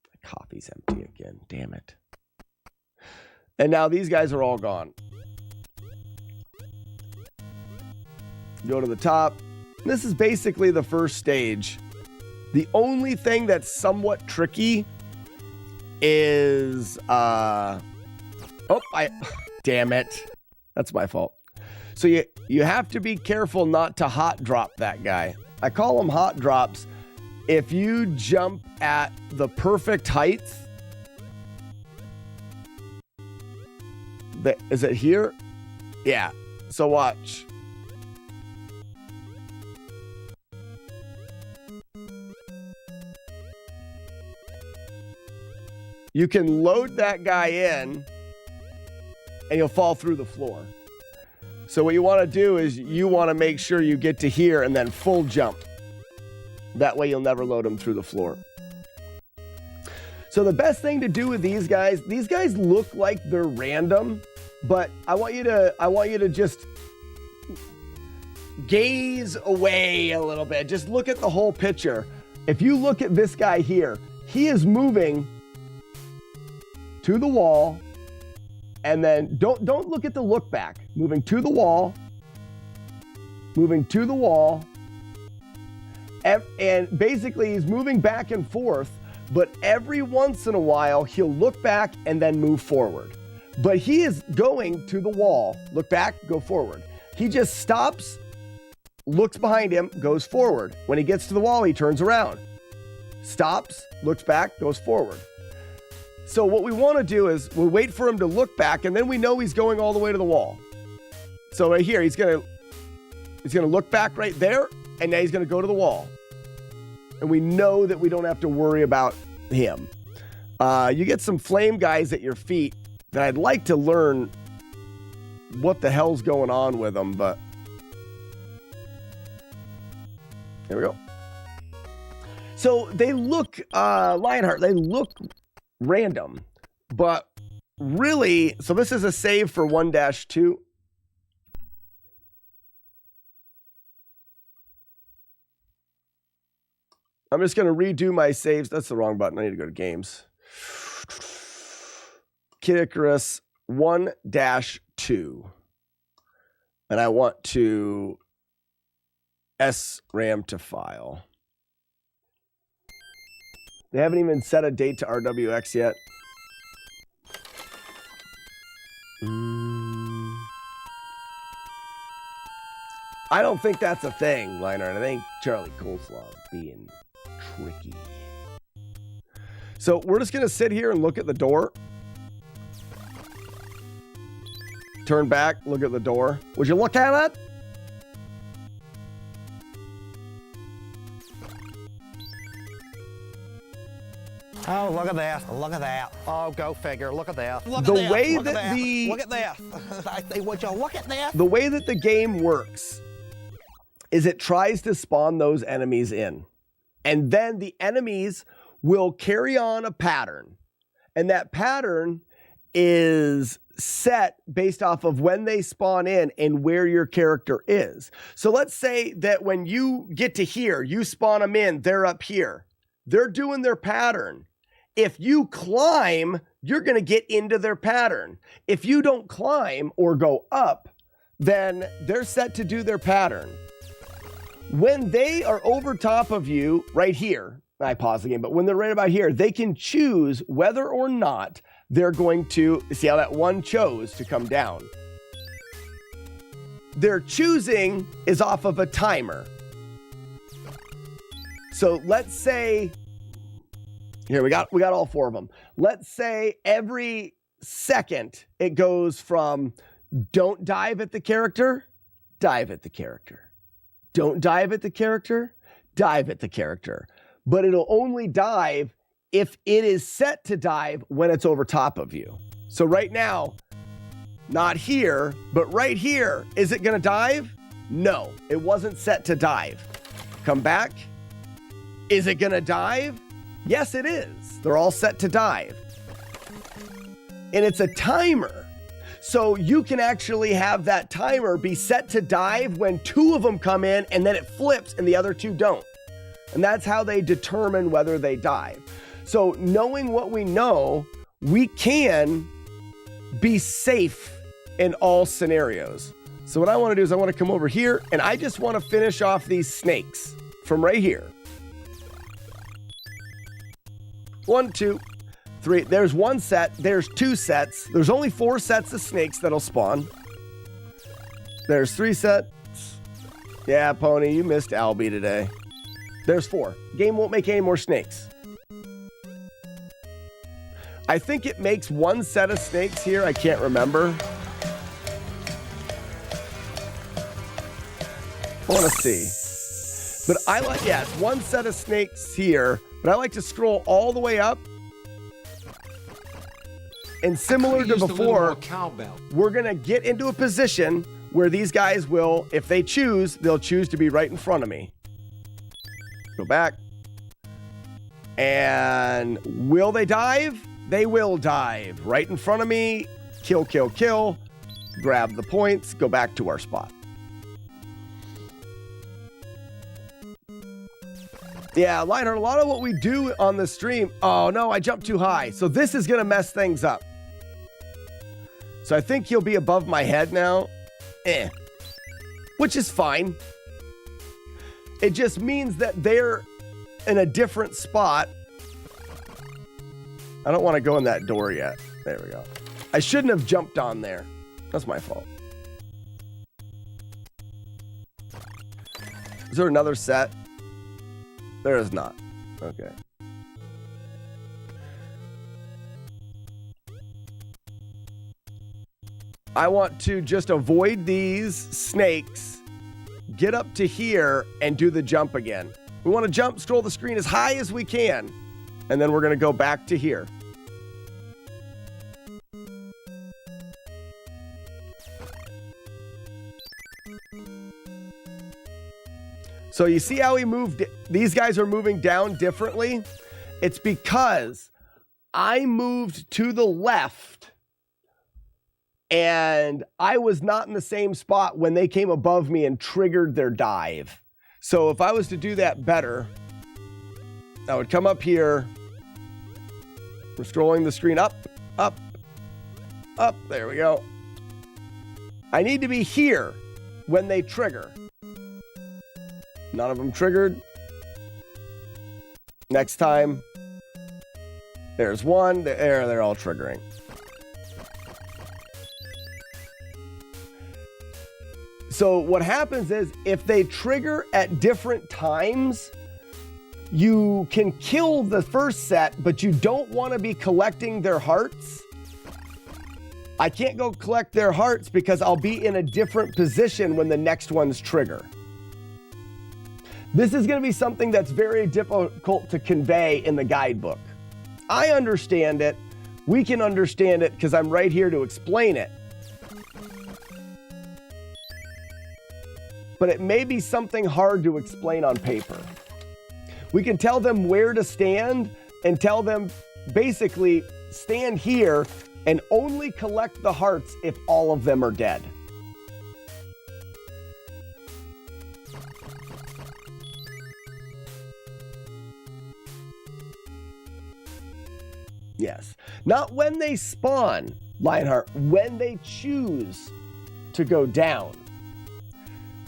My coffee's empty again. Damn it. And now these guys are all gone. Go to the top. This is basically the first stage. The only thing that's somewhat tricky is damn it. That's my fault. So you have to be careful not to hot drop that guy. I call them hot drops. If you jump at the perfect height, is it here? Yeah. So watch. You can load that guy in and you'll fall through the floor. So what you want to do is you want to make sure you get to here and then full jump. That way you'll never load them through the floor. So the best thing to do with these guys look like they're random, but I want you to just gaze away a little bit. Just look at the whole picture. If you look at this guy here, he is moving to the wall, and then don't look at the look back. Moving to the wall, moving to the wall, and basically he's moving back and forth, but every once in a while he'll look back and then move forward. But he is going to the wall. Look back, go forward. He just stops, looks behind him, goes forward. When he gets to the wall, he turns around. Stops, looks back, goes forward. So what we want to do is we'll wait for him to look back, and then we know he's going all the way to the wall. So right here, he's gonna look back right there, and now he's gonna go to the wall. And we know that we don't have to worry about him. You get some flame guys at your feet that I'd like to learn what the hell's going on with them, but there we go. So they look, Lionheart, they look random, but really, so this is a save for 1-2. I'm just going to redo my saves. That's the wrong button. I need to go to games. Kid Icarus 1-2. And I want to SRAM to file. They haven't even set a date to RWX yet. I don't think that's a thing, Liner. I think Charlie Coleslaw is being tricky. So we're just going to sit here and look at the door. Turn back, look at the door. Would you look at it? Oh, look at that. Look at that. Oh, go figure. Look at that. Look The at that. way look that at the- Look at that. I say, would you look at that? The way that the game works is it tries to spawn those enemies in. And then the enemies will carry on a pattern. And that pattern is set based off of when they spawn in and where your character is. So let's say that when you get to here, you spawn them in, they're up here. They're doing their pattern. If you climb, you're going to get into their pattern. If you don't climb or go up, then they're set to do their pattern. When they are over top of you right here, I pause the game, but when they're right about here, they can choose whether or not they're going to, see how that one chose to come down. Their choosing is off of a timer. So let's say, here we got all four of them. Let's say every second it goes from don't dive at the character, dive at the character. Don't dive at the character, dive at the character. But it'll only dive if it is set to dive when it's over top of you. So right now, not here, but right here, is it gonna dive? No, it wasn't set to dive. Come back. Is it gonna dive? Yes, it is. They're all set to dive. And it's a timer. So you can actually have that timer be set to dive when two of them come in and then it flips and the other two don't. And that's how they determine whether they dive. So knowing what we know, we can be safe in all scenarios. So what I want to do is I want to come over here and I just want to finish off these snakes from right here. 1, 2, 3. There's one set. There's two sets. There's only 4 sets of snakes that'll spawn. There's 3 sets. Yeah, Pony, you missed Albie today. There's 4. Game won't make any more snakes. I think it makes 1 set of snakes here. I can't remember. I want to see. But I like, yeah, it's 1 set of snakes here. But I like to scroll all the way up. And similar to before, we're going to get into a position where these guys will, if they choose, they'll choose to be right in front of me. Go back. And will they dive? They will dive right in front of me. Kill, kill, kill. Grab the points. Go back to our spot. Yeah, Lionheart, a lot of what we do on the stream... Oh, no, I jumped too high. So this is going to mess things up. So I think he'll be above my head now. Which is fine. It just means that they're in a different spot. I don't want to go in that door yet. There we go. I shouldn't have jumped on there. That's my fault. Is there another set? There is not. Okay. I want to just avoid these snakes, get up to here, and do the jump again. We want to jump, scroll the screen as high as we can, and then we're going to go back to here. So you see how he moved? These guys are moving down differently. It's because I moved to the left and I was not in the same spot when they came above me and triggered their dive. So if I was to do that better, I would come up here. We're scrolling the screen up, up, up. There we go. I need to be here when they trigger. None of them triggered. Next time. There's one. They're all triggering. So what happens is if they trigger at different times, you can kill the first set, but you don't want to be collecting their hearts. I can't go collect their hearts because I'll be in a different position when the next ones trigger. This is going to be something that's very difficult to convey in the guidebook. I understand it. We can understand it because I'm right here to explain it. But it may be something hard to explain on paper. We can tell them where to stand and tell them basically stand here and only collect the hearts if all of them are dead. Yes. Not when they spawn, Lionheart, when they choose to go down.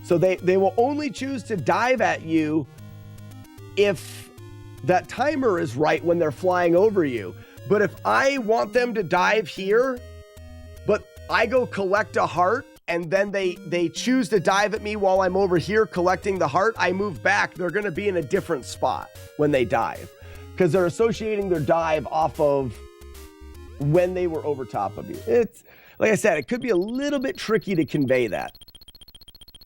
So they will only choose to dive at you if that timer is right when they're flying over you. But if I want them to dive here, but I go collect a heart and then they choose to dive at me while I'm over here collecting the heart, I move back, they're going to be in a different spot when they dive because they're associating their dive off of when they were over top of you. It's, like I said, it could be a little bit tricky to convey that.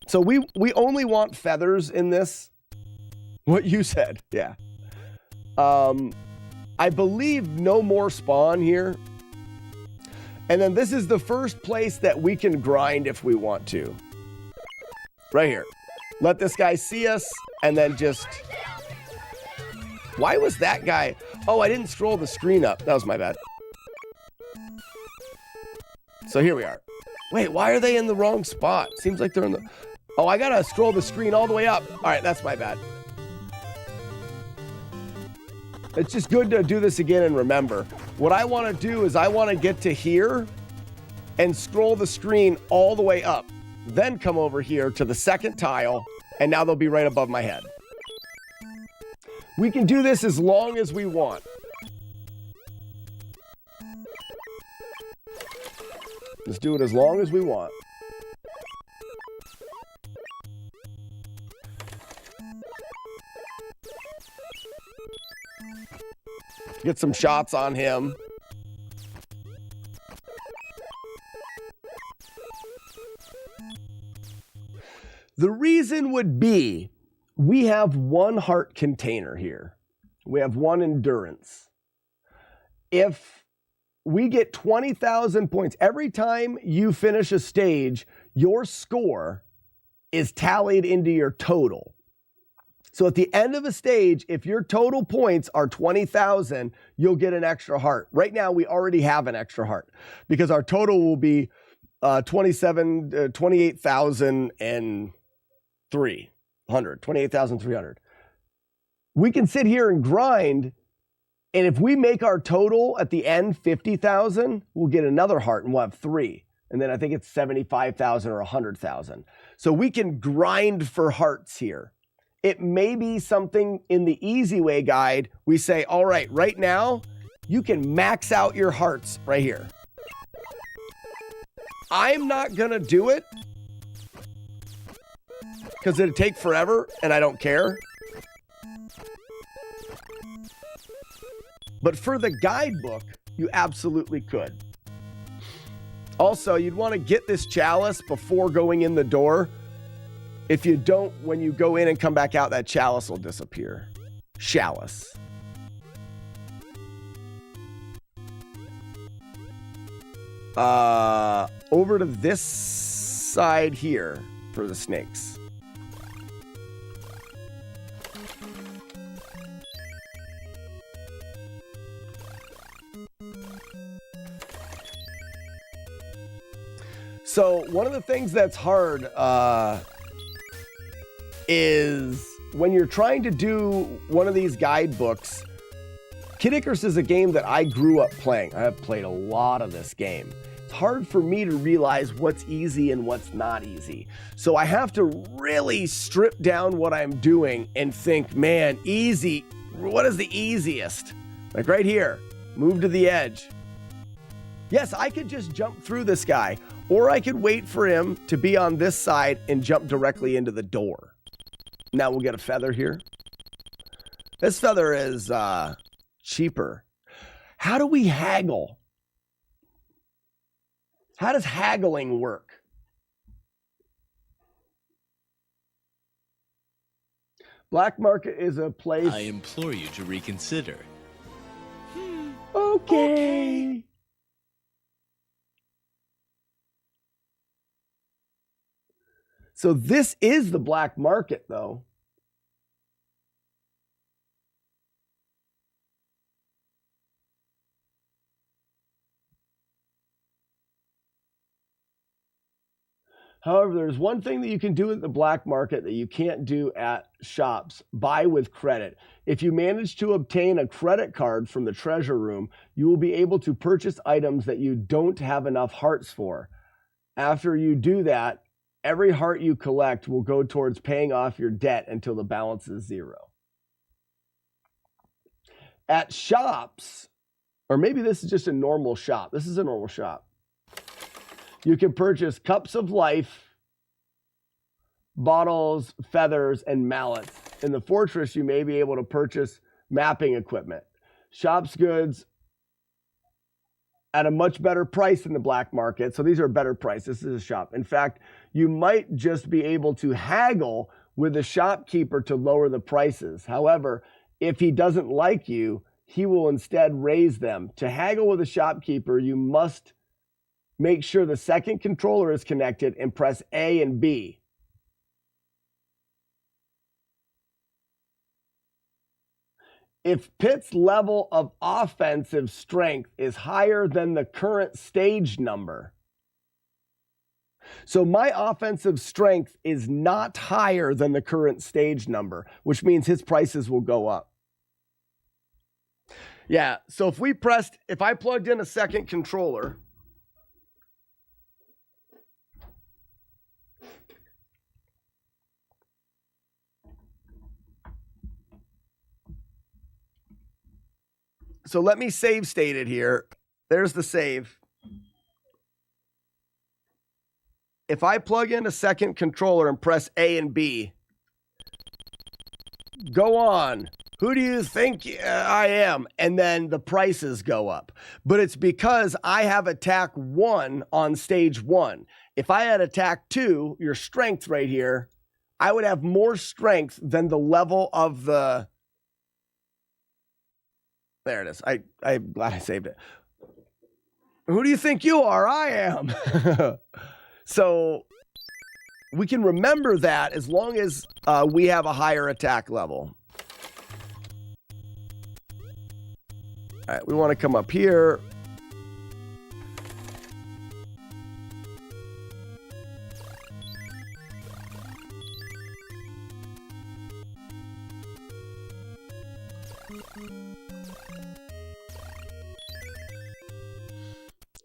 So we only want feathers in this. What you said, yeah. I believe no more spawn here. And then this is the first place that we can grind if we want to. Right here. Let this guy see us and then just... Why was that guy... Oh, I didn't scroll the screen up. That was my bad. So here we are. Wait, why are they in the wrong spot? Seems like they're in the... Oh, I gotta scroll the screen all the way up. All right, that's my bad. It's just good to do this again and remember. What I want to do is I want to get to here and scroll the screen all the way up. Then come over here to the second tile, and now they'll be right above my head. We can do this as long as we want. Let's do it as long as we want. Get some shots on him. The reason would be we have one heart container here. We have one endurance. If we get 20,000 points, every time you finish a stage, your score is tallied into your total. So at the end of a stage, if your total points are 20,000, you'll get an extra heart. Right now, we already have an extra heart because our total will be 28,300. We can sit here and grind, and if we make our total at the end 50,000, we'll get another heart and we'll have 3. And then I think it's 75,000 or 100,000. So we can grind for hearts here. It may be something in the easy way guide. We say, all right, right now, you can max out your hearts right here. I'm not going to do it because it'd take forever and I don't care. But for the guidebook, you absolutely could. Also, you'd want to get this chalice before going in the door. If you don't, when you go in and come back out, that chalice will disappear. Chalice. Over to this side here for the snakes. So one of the things that's hard is when you're trying to do one of these guidebooks. Kid Icarus is a game that I grew up playing. I have played a lot of this game. It's hard for me to realize what's easy and what's not easy. So I have to really strip down what I'm doing and think, man, easy. What is the easiest? Like right here, move to the edge. Yes, I could just jump through this guy, or I could wait for him to be on this side and jump directly into the door. Now we'll get a feather here. This feather is cheaper. How do we haggle? How does haggling work? Black market is a place. I implore you to reconsider. Okay. So this is the black market, though. However, there's one thing that you can do at the black market that you can't do at shops: buy with credit. If you manage to obtain a credit card from the treasure room, you will be able to purchase items that you don't have enough hearts for. After you do that, every heart you collect will go towards paying off your debt until the balance is 0. At shops, or maybe this is just a normal shop. This is a normal shop. You can purchase cups of life, bottles, feathers, and mallets. In the fortress, you may be able to purchase mapping equipment. Shop's goods at a much better price than the black market. So these are a better price. This is a shop. In fact, you might just be able to haggle with the shopkeeper to lower the prices. However, if he doesn't like you, he will instead raise them. To haggle with a shopkeeper, you must make sure the second controller is connected and press A and B. If Pitt's level of offensive strength is higher than the current stage number, so my offensive strength is not higher than the current stage number, which means his prices will go up. Yeah, so if I plugged in a second controller, so let me save state it here. There's the save. If I plug in a second controller and press A and B, go on. Who do you think I am? And then the prices go up. But it's because I have attack 1 on stage 1. If I had attack 2, your strength right here, I would have more strength than the level of the... There it is. I'm glad I saved it. Who do you think you are? I am. So we can remember that as long as we have a higher attack level. All right, we want to come up here.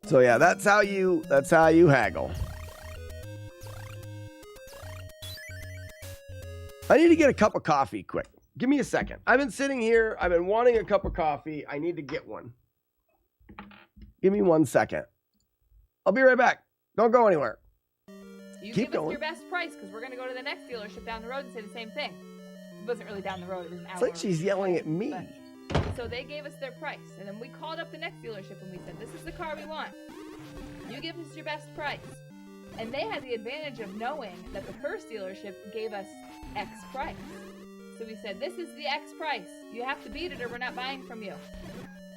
So yeah, that's how you haggle. I need to get a cup of coffee quick. Give me a second. I've been sitting here. I've been wanting a cup of coffee. I need to get one. Give me 1 second. I'll be right back. Don't go anywhere. You Keep give us going. your best price because we're going to go to the next dealership down the road and say the same thing. It wasn't really down the road. It was an hour. It's like she's yelling at me. So they gave us their price, and then we called up the next dealership and we said, this is the car we want. You give us your best price. And they had the advantage of knowing that the first dealership gave us X price. So we said, this is the X price. You have to beat it or we're not buying from you.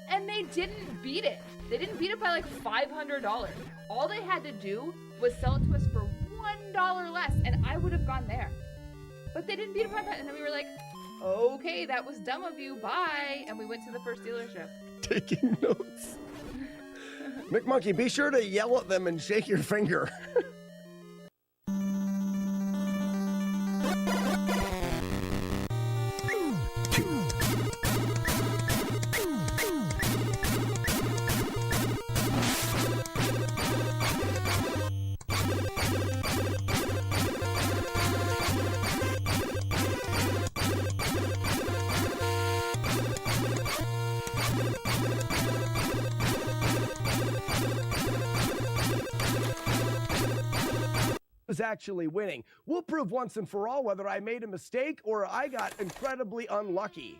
And they didn't beat it. They didn't beat it by like $500. All they had to do was sell it to us for $1 less, and I would have gone there. But they didn't beat it by $500. And then we were like, okay, that was dumb of you. Bye. And we went to the first dealership. Taking notes. McMonkey, be sure to yell at them and shake your finger. Was actually winning. We'll prove once and for all whether I made a mistake or I got incredibly unlucky.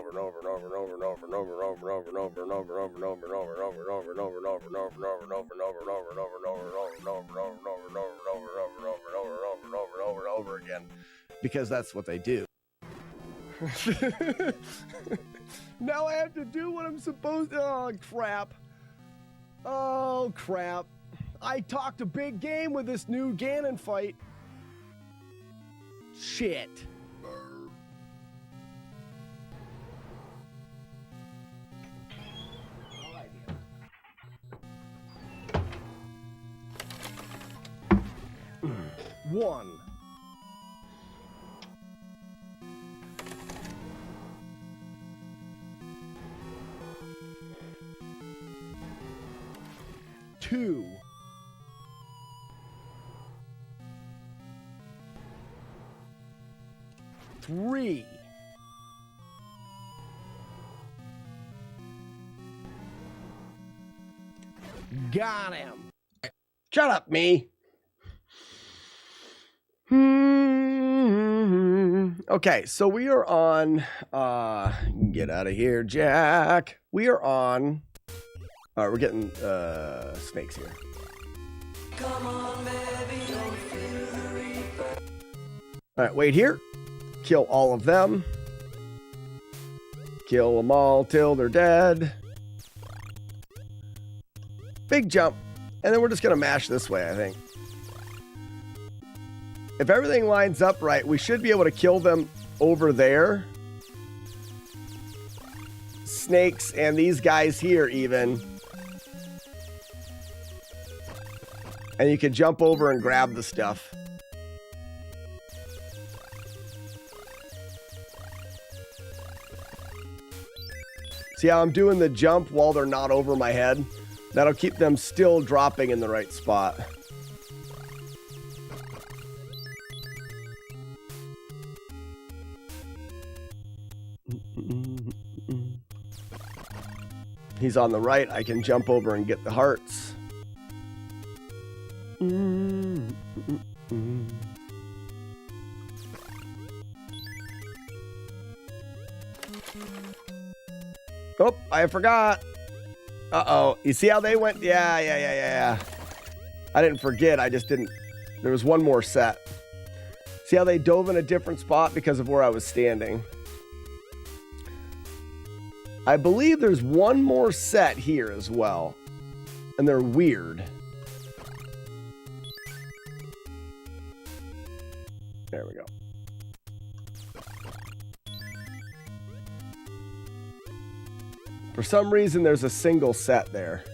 again, because that's what they do. Now I have to do what I'm supposed to. Oh, crap. Oh, crap. I talked a big game with this new Ganon fight. Shit. One. Two. Three. Got him. Shut up, me. Okay, so we are on, get out of here, Jack. We are on, we're getting, snakes here. Come on, baby, don't feel the reaper. All right, wait here. Kill all of them. Kill them all till they're dead. Big jump. And then we're just going to mash this way, I think. If everything lines up right, we should be able to kill them over there. Snakes and these guys here even. And you can jump over and grab the stuff. See how I'm doing the jump while they're not over my head? That'll keep them still dropping in the right spot. He's on the right. I can jump over and get the hearts. Oh, I forgot. Uh-oh. You see how they went? Yeah. I didn't forget. I just didn't. There was one more set. See how they dove in a different spot because of where I was standing? I believe there's one more set here as well. And they're weird. There we go. For some reason, there's a single set there.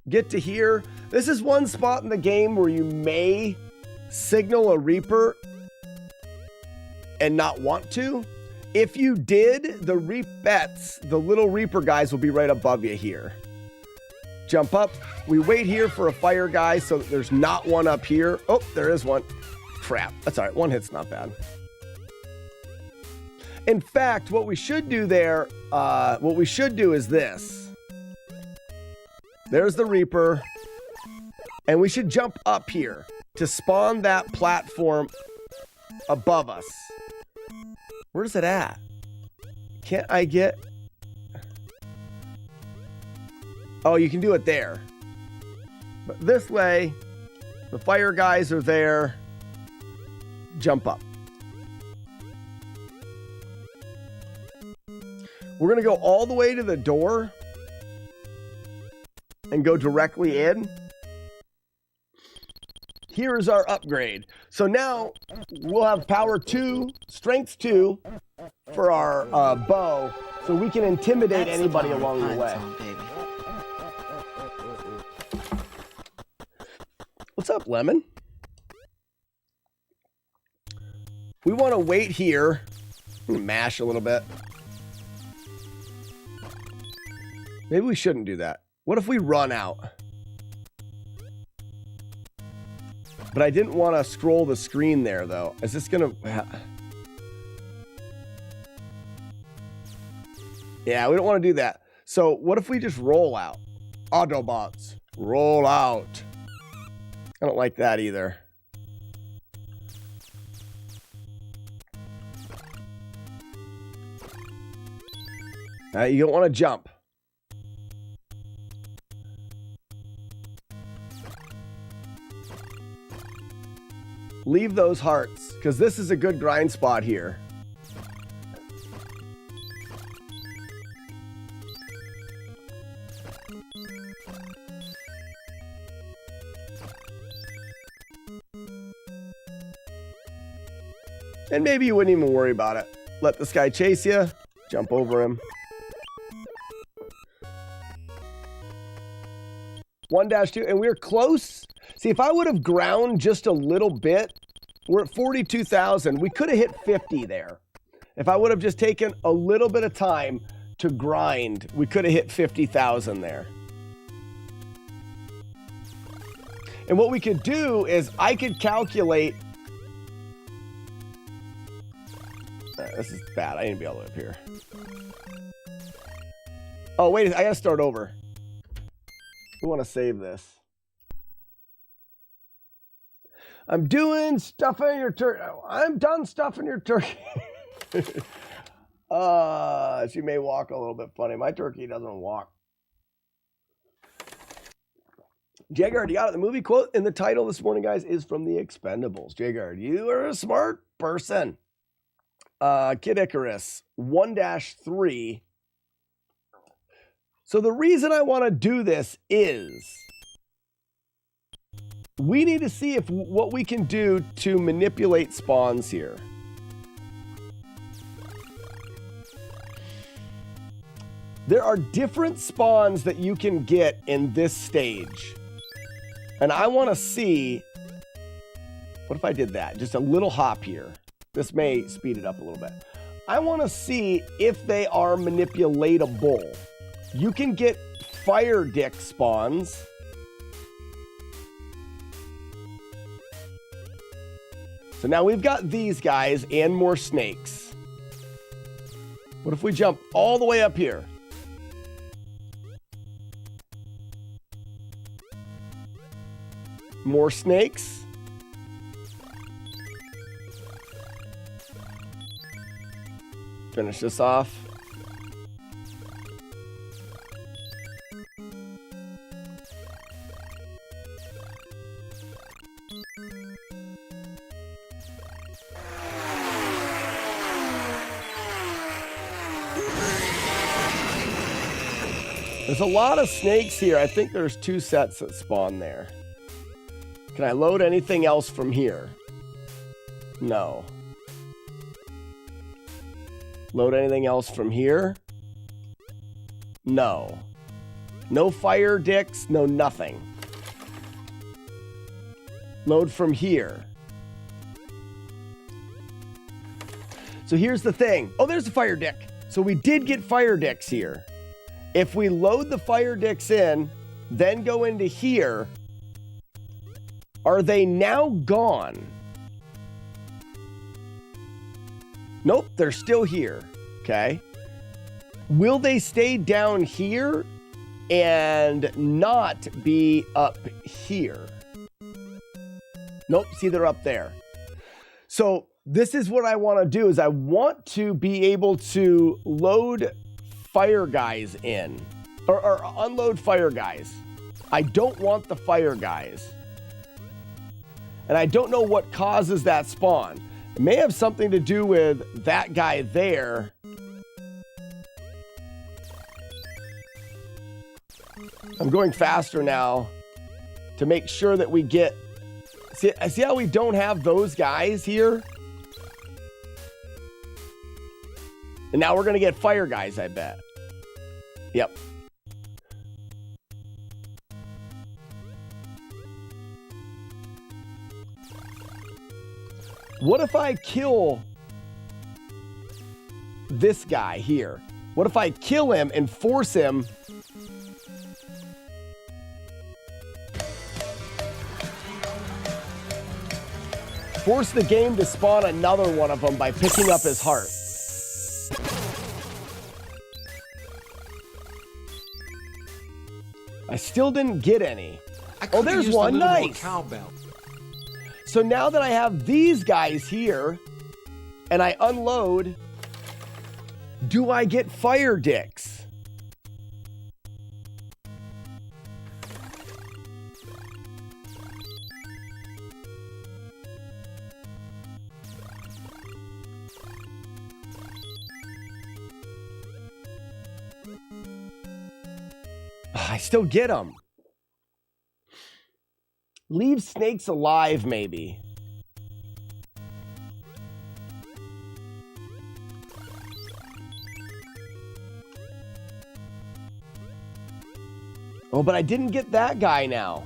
Get to here. This is one spot in the game where you may signal a Reaper and not want to. If you did, the Reapets, the little Reaper guys, will be right above you here. Jump up. We wait here for a fire guy so that there's not one up here. Oh, there is one. Crap. That's all right. One hit's not bad. In fact, what we should do there, is this. There's the Reaper. And we should jump up here to spawn that platform above us. Where's it at? Can't I get... Oh, you can do it there. But this way, the fire guys are there. Jump up. We're going to go all the way to the door and go directly in. Here is our upgrade. So now we'll have power 2, strength 2 for our bow, so we can intimidate anybody along the way. What's up, Lemon? We want to wait here. I'm gonna mash a little bit. Maybe we shouldn't do that. What if we run out? But I didn't want to scroll the screen there, though. Is this going to... Yeah, we don't want to do that. So what if we just roll out? Autobots, roll out. I don't like that either. You don't want to jump. Leave those hearts, because this is a good grind spot here. And maybe you wouldn't even worry about it. Let this guy chase you. Jump over him. 1-2, and we're close. See, if I would have ground just a little bit, we're at 42,000. We could have hit 50 there. If I would have just taken a little bit of time to grind, we could have hit 50,000 there. And what we could do is I could calculate. This is bad. I need to be all the way up here. Oh, wait. I got to start over. We want to save this. I'm doing stuffing your turkey. I'm done stuffing your turkey. She may walk a little bit funny. My turkey doesn't walk. Jagard, you got it. The movie quote in the title this morning, guys, is from The Expendables. Jagard, you are a smart person. Kid Icarus, 1-3. So the reason I want to do this is we need to see if what we can do to manipulate spawns here. There are different spawns that you can get in this stage. And I want to see, what if I did that? Just a little hop here. This may speed it up a little bit. I want to see if they are manipulatable. You can get fire dick spawns. So now we've got these guys and more snakes. What if we jump all the way up here? More snakes. Finish this off. There's a lot of snakes here. I think there's 2 sets that spawn there. Can I load anything else from here? No. Load anything else from here? No. No fire dicks, no nothing. Load from here. So here's the thing. Oh, there's a fire dick. So we did get fire dicks here. If we load the fire dicks in, then go into here, are they now gone? Nope, they're still here. Okay. Will they stay down here and not be up here? Nope, see, they're up there. So this is what I want to do is I want to be able to load fire guys in or unload fire guys. I don't want the fire guys. And I don't know what causes that spawn. It may have something to do with that guy there. I'm going faster now to make sure that we get... See how we don't have those guys here? And now we're going to get fire guys, I bet. Yep. What if I kill this guy here? What if I kill him and force him... Force the game to spawn another one of them by picking up his heart. I still didn't get any. Oh, there's one. Nice. So now that I have these guys here and I unload, do I get fire dicks? I still get them. Leave snakes alive, maybe. Oh, but I didn't get that guy now.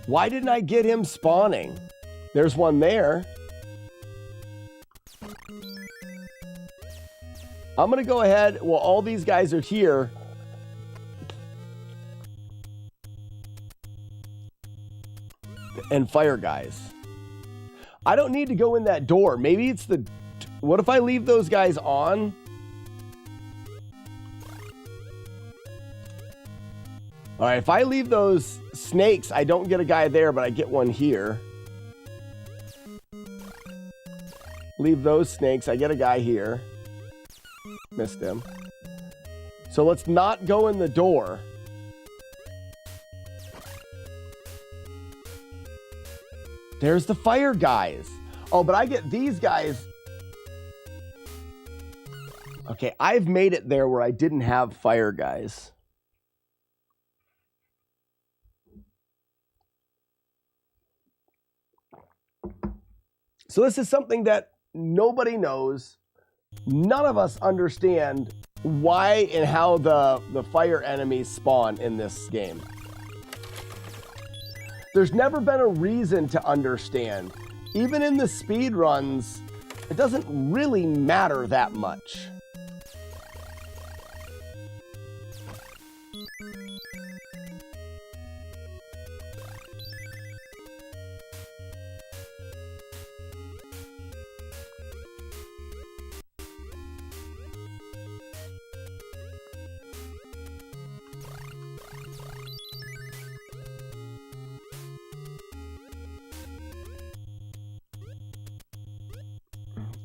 Why didn't I get him spawning? There's one there. I'm going to go ahead. Well, all these guys are here. And fire guys. I don't need to go in that door. Maybe it's the... What if I leave those guys on? All right, if I leave those snakes, I don't get a guy there, but I get one here. Leave those snakes, I get a guy here. Missed him. So let's not go in the door. There's the fire guys. Oh, but I get these guys. Okay, I've made it there where I didn't have fire guys. So this is something that nobody knows. None of us understand why and how the fire enemies spawn in this game. There's never been a reason to understand. Even in the speed runs, it doesn't really matter that much.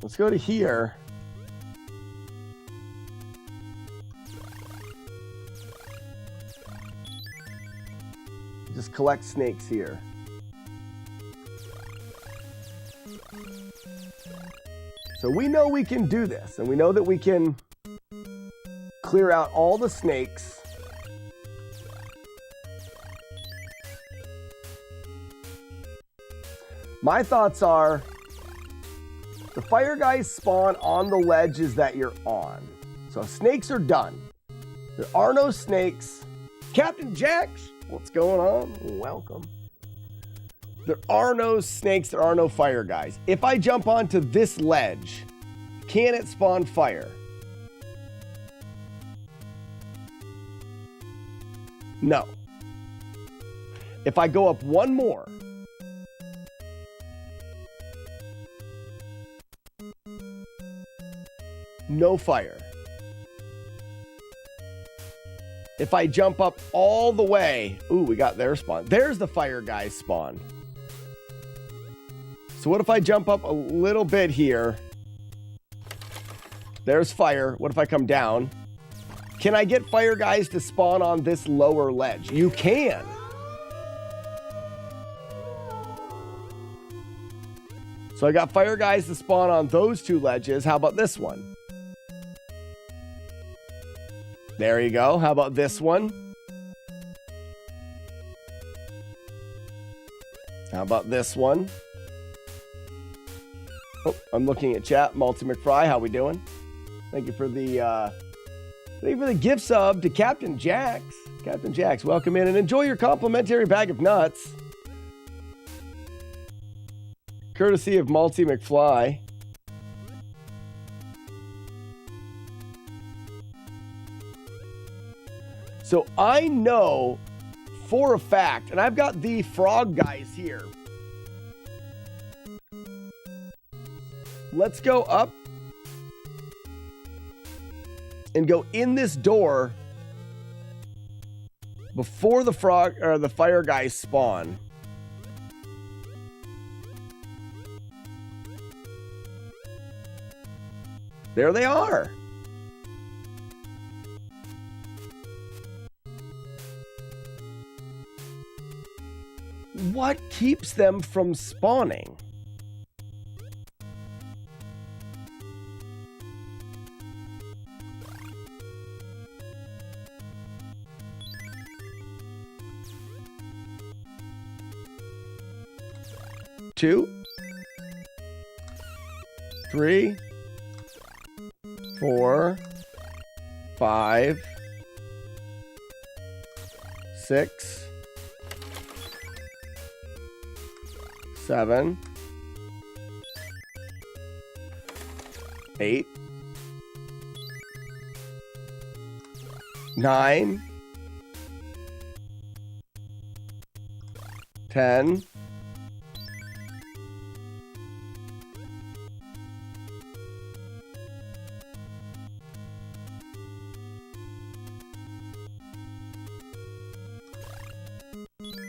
Let's go to here. Just collect snakes here. So we know we can do this, and we know that we can clear out all the snakes. My thoughts are, the fire guys spawn on the ledges that you're on. So snakes are done. There are no snakes. Captain Jax, what's going on? Welcome. There are no snakes. There are no fire guys. If I jump onto this ledge, can it spawn fire? No. If I go up one more, no fire. If I jump up all the way, ooh, we got their spawn. There's the fire guys spawn. So what if I jump up a little bit here? There's fire. What if I come down? Can I get fire guys to spawn on this lower ledge? You can. So I got fire guys to spawn on those two ledges. How about this one? There you go. How about this one? How about this one? Oh, I'm looking at chat. Multi McFry, how we doing? Thank you for the gift sub to Captain Jax. Captain Jax, welcome in and enjoy your complimentary bag of nuts. Courtesy of Multi McFly. So I know for a fact, and I've got the frog guys here. Let's go up and go in this door before the frog or the fire guys spawn. There they are. What keeps them from spawning? Two, 3, 4, 5, 6, 7, 8, 9, 10,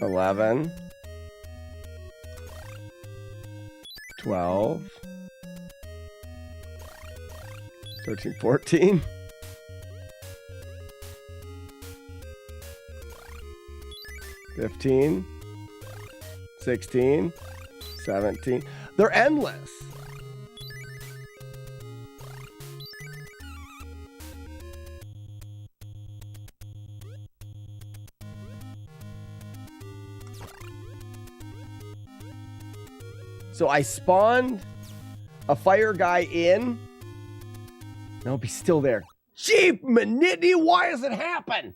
11, 12, 13, 14, 15, 16, 17. They're endless. So I spawned a fire guy in. No, be still there. Gee, Manitty, why does it happen?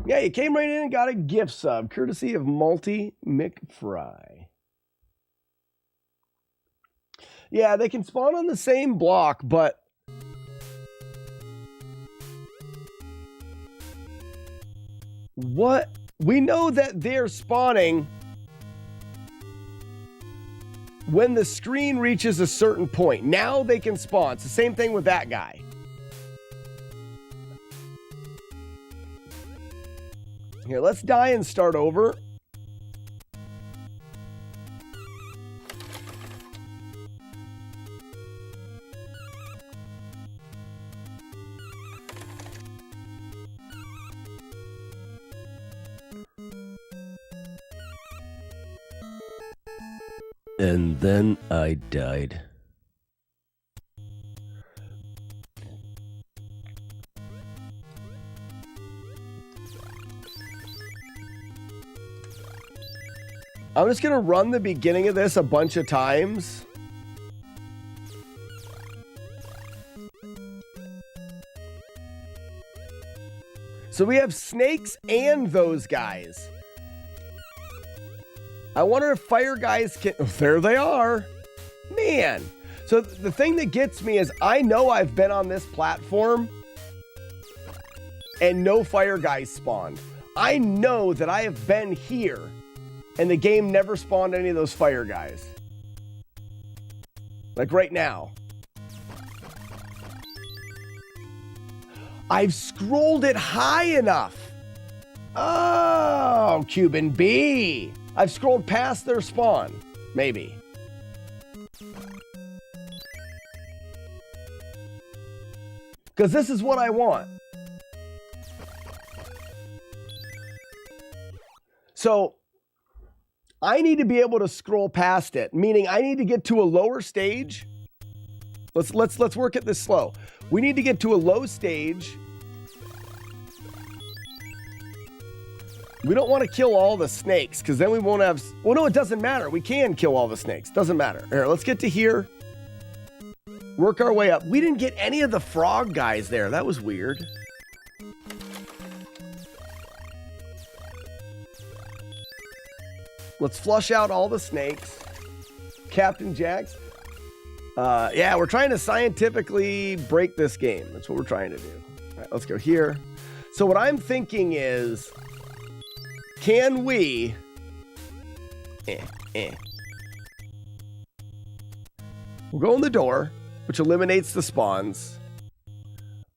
Yeah, you came right in and got a gift sub, courtesy of Multi McFry. Yeah, they can spawn on the same block, but what? We know that they're spawning when the screen reaches a certain point. Now they can spawn. It's the same thing with that guy. Here, let's die and start over. And then I died. I'm just going to run the beginning of this a bunch of times. So we have snakes and those guys. I wonder if fire guys can... Oh, there they are. Man. So the thing that gets me is I know I've been on this platform and no fire guys spawned. I know that I have been here and the game never spawned any of those fire guys. Like right now. I've scrolled it high enough. Oh, Cuban B. I've scrolled past their spawn. Maybe. Because this is what I want. So I need to be able to scroll past it, meaning I need to get to a lower stage. Let's work at this slow. We need to get to a low stage. We don't want to kill all the snakes because then we won't have... Well, no, it doesn't matter. We can kill all the snakes. Doesn't matter. Here, let's get to here. Work our way up. We didn't get any of the frog guys there. That was weird. Let's flush out all the snakes. Captain Jax. Yeah, we're trying to scientifically break this game. That's what we're trying to do. All right, let's go here. So what I'm thinking is, can we... We'll go in the door, which eliminates the spawns.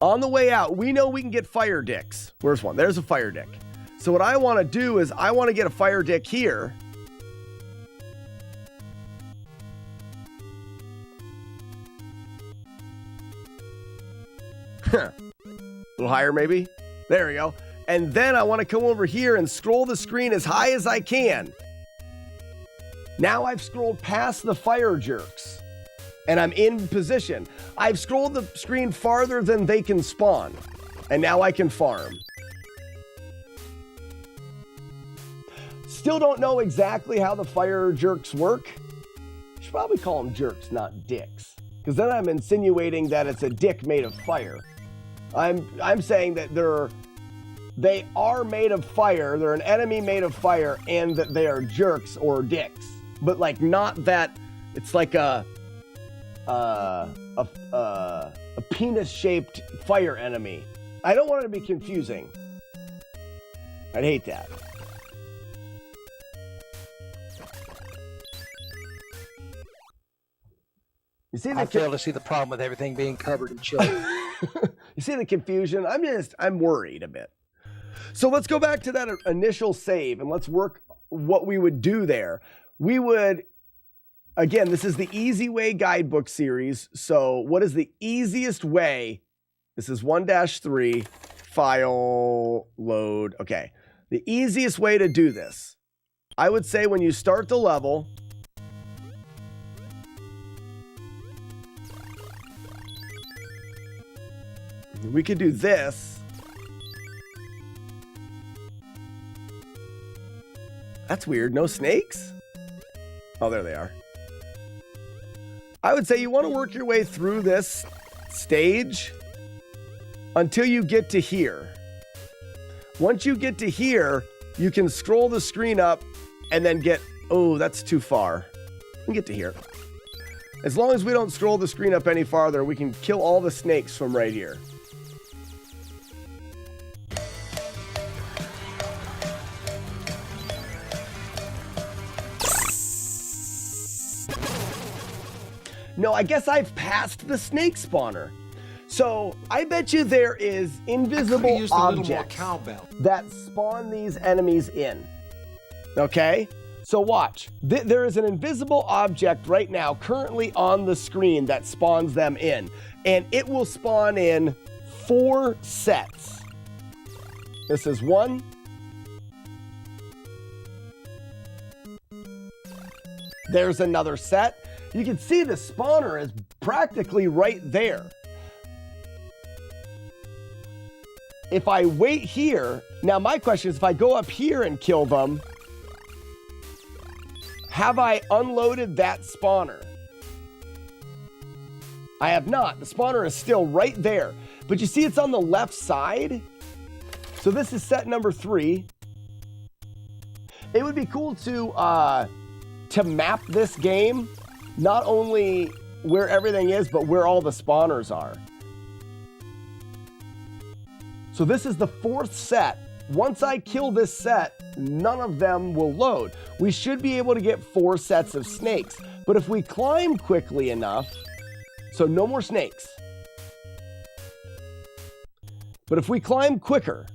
On the way out, we know we can get fire dicks. Where's one? There's a fire dick. So what I want to do is I want to get a fire dick here. A little higher maybe. There we go. And then I want to come over here and scroll the screen as high as I can. Now I've scrolled past the fire jerks and I'm in position. I've scrolled the screen farther than they can spawn. And now I can farm. Still don't know exactly how the fire jerks work. You should probably call them jerks, not dicks. Because then I'm insinuating that it's a dick made of fire. I'm saying that they are made of fire, they're an enemy made of fire, and that they are jerks or dicks. But like not that it's like a penis-shaped fire enemy. I don't want it to be confusing. I'd hate that. You see I fail to see the problem with everything being covered in chili. You see the confusion? I'm worried a bit. So let's go back to that initial save and let's work what we would do there. We would, again, this is the Easy Way guidebook series. So what is the easiest way? This is 1-3, file, load. Okay. The easiest way to do this, I would say when you start the level, we could do this. That's weird. No snakes? Oh, there they are. I would say you want to work your way through this stage until you get to here. Once you get to here, you can scroll the screen up and then get, oh, that's too far. We can get to here. As long as we don't scroll the screen up any farther, we can kill all the snakes from right here. No, I guess I've passed the snake spawner. So I bet you there is invisible objects that spawn these enemies in. Okay? So watch. There is an invisible object right now currently on the screen that spawns them in. And it will spawn in 4 sets. This is 1. There's another set. You can see the spawner is practically right there. If I wait here, now my question is if I go up here and kill them, have I unloaded that spawner? I have not. The spawner is still right there. But you see it's on the left side? So this is set number 3. It would be cool to map this game, not only where everything is, but where all the spawners are. So this is the 4th set. Once I kill this set, none of them will load. We should be able to get 4 sets of snakes. But if we climb quickly enough, so no more snakes. But if we climb quicker,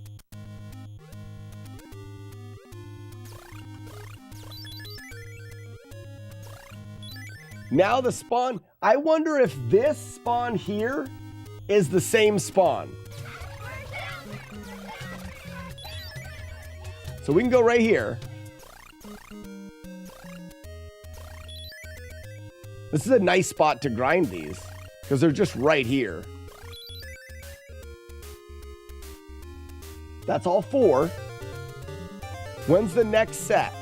now the spawn, I wonder if this spawn here is the same spawn. So we can go right here. This is a nice spot to grind these because they're just right here. That's all 4. When's the next set?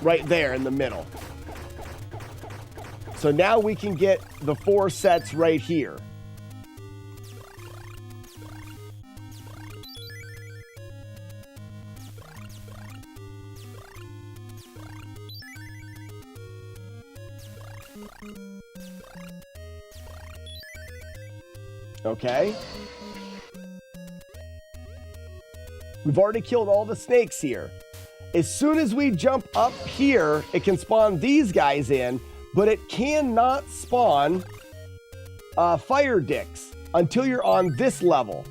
Right there in the middle. So now we can get the 4 sets right here. Okay. We've already killed all the snakes here. As soon as we jump up here, it can spawn these guys in, but it cannot spawn fire dicks until you're on this level.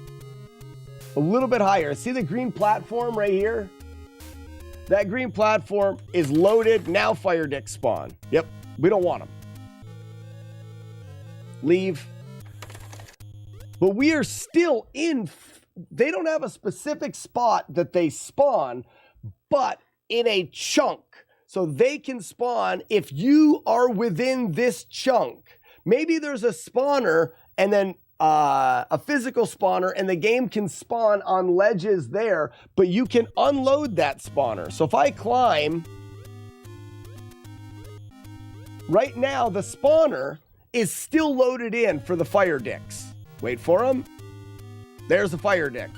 A little bit higher. See the green platform right here? That green platform is loaded. Now fire dicks spawn. Yep, we don't want them. Leave. But we are still in, they don't have a specific spot that they spawn, but in a chunk. So they can spawn if you are within this chunk. Maybe there's a spawner and then a physical spawner and the game can spawn on ledges there, but you can unload that spawner. So if I climb, right now the spawner is still loaded in for the fire dicks. Wait for him. There's a fire dick.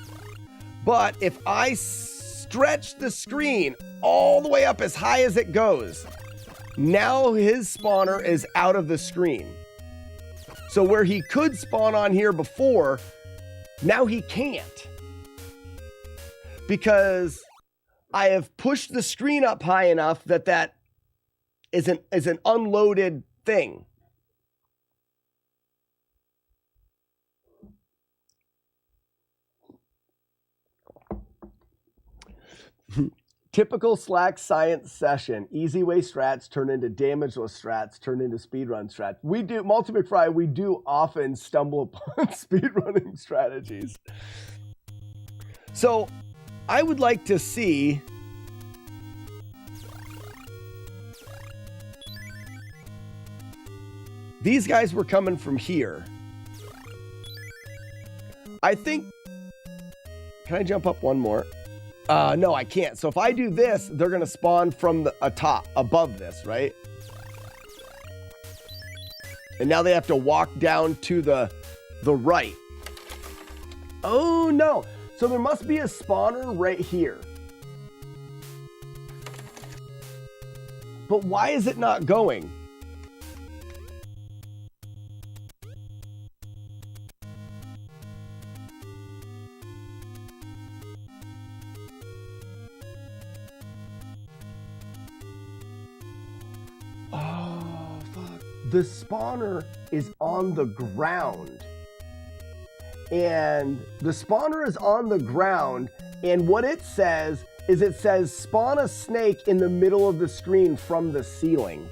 But if I stretch the screen all the way up as high as it goes, now his spawner is out of the screen. So where he could spawn on here before, now he can't. Because I have pushed the screen up high enough that that is an unloaded thing. Typical Slack science session. Easy way strats turn into damageless strats, turn into speedrun strats. We do, Multi McFry, we do often stumble upon speedrunning strategies. So I would like to see these guys were coming from here. I think, can I jump up one more? No, I can't. So if I do this, they're going to spawn from the top, above this, right? And now they have to walk down to the right. Oh, no. So there must be a spawner right here. But why is it not going? Oh, fuck. The spawner is on the ground. And the spawner is on the ground, and what it says is it says spawn a snake in the middle of the screen from the ceiling.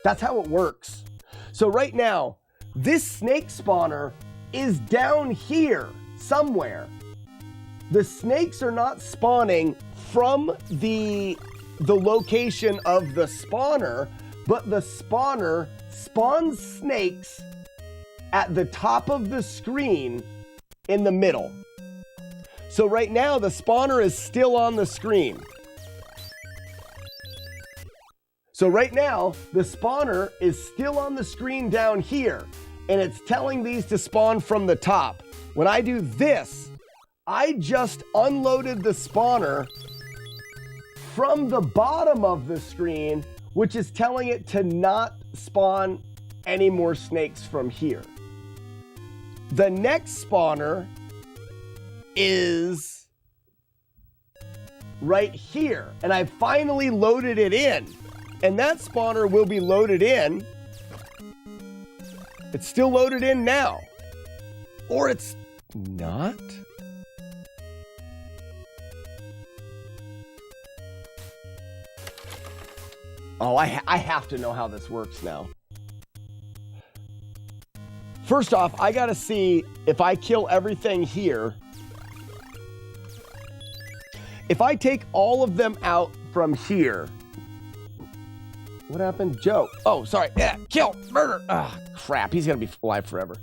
That's how it works. So right now, this snake spawner is down here somewhere. The snakes are not spawning from the location of the spawner, but the spawner spawns snakes at the top of the screen in the middle. So right now, the spawner is still on the screen. So right now, the spawner is still on the screen down here, and it's telling these to spawn from the top. When I do this, I just unloaded the spawner from the bottom of the screen, which is telling it to not spawn any more snakes from here. The next spawner is right here, and I finally loaded it in, and that spawner will be loaded in. It's still loaded in now, or it's not. Oh, I have to know how this works now. First off, I gotta see if I kill everything here. If I take all of them out from here. What happened? Joe. Oh, sorry. Yeah, kill, murder. Ah, crap. He's gonna be alive forever.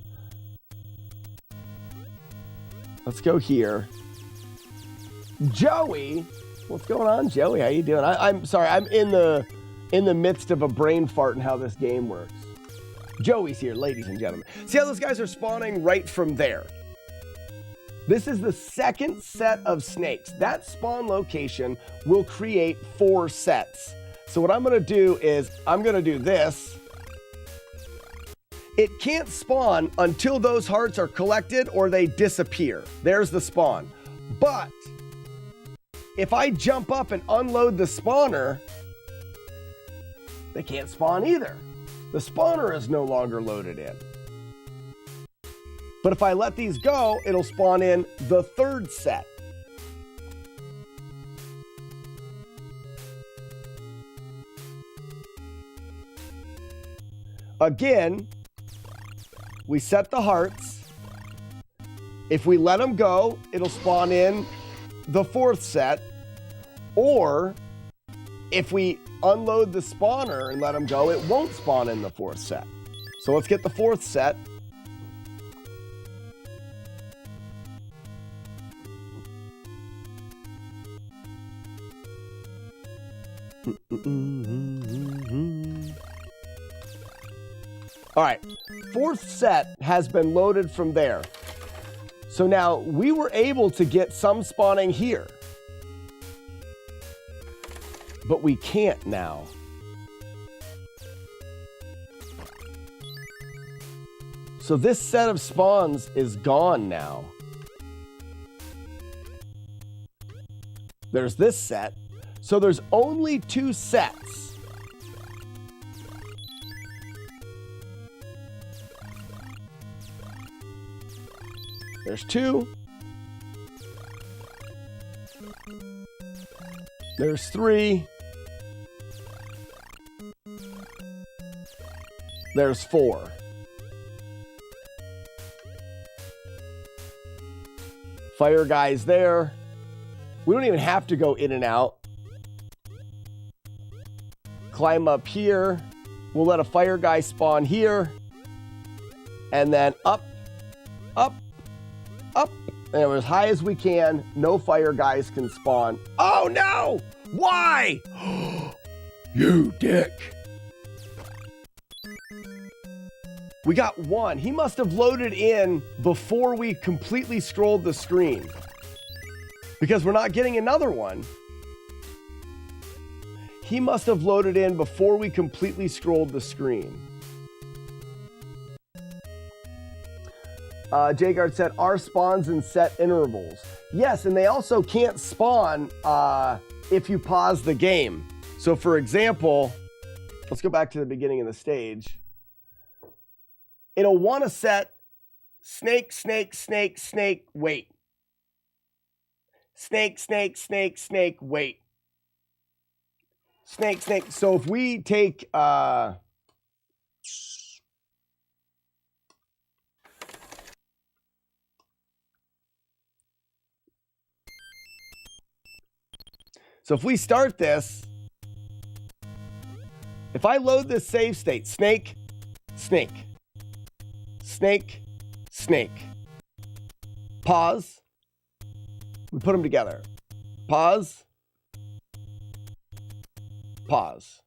Let's go here. Joey. What's going on, Joey? How you doing? I'm sorry. I'm in the midst of a brain fart and how this game works. Joey's here, ladies and gentlemen. See how those guys are spawning right from there? This is the second set of snakes. That spawn location will create 4 sets. So what I'm gonna do is, I'm gonna do this. It can't spawn until those hearts are collected or they disappear. There's the spawn. But if I jump up and unload the spawner, they can't spawn either. The spawner is no longer loaded in. But if I let these go, it'll spawn in the 3rd set. Again, we set the hearts. If we let them go, it'll spawn in the 4th set. Or if we unload the spawner and let them go, it won't spawn in the 4th set. So let's get the 4th set. All right, 4th set has been loaded from there. So now we were able to get some spawning here. But we can't now. So this set of spawns is gone now. There's this set. So there's only 2 sets. There's 2. There's 3. There's 4. Fire guy's there. We don't even have to go in and out. Climb up here. We'll let a fire guy spawn here. And then up, up, up. And as high as we can. No fire guys can spawn. Oh no! Why? You dick. We got one. He must have loaded in before we completely scrolled the screen, because we're not getting another one. He must have loaded in before we completely scrolled the screen. Jagard said, "Are spawns in set intervals?" Yes, and they also can't spawn if you pause the game. So for example, let's go back to the beginning of the stage. It'll want to set snake, snake, snake, snake, wait. Snake, snake, snake, snake, wait. Snake, snake. So if we take... So if we start this, if I load this save state, snake, snake, snake, snake, pause, we put them together, pause, pause.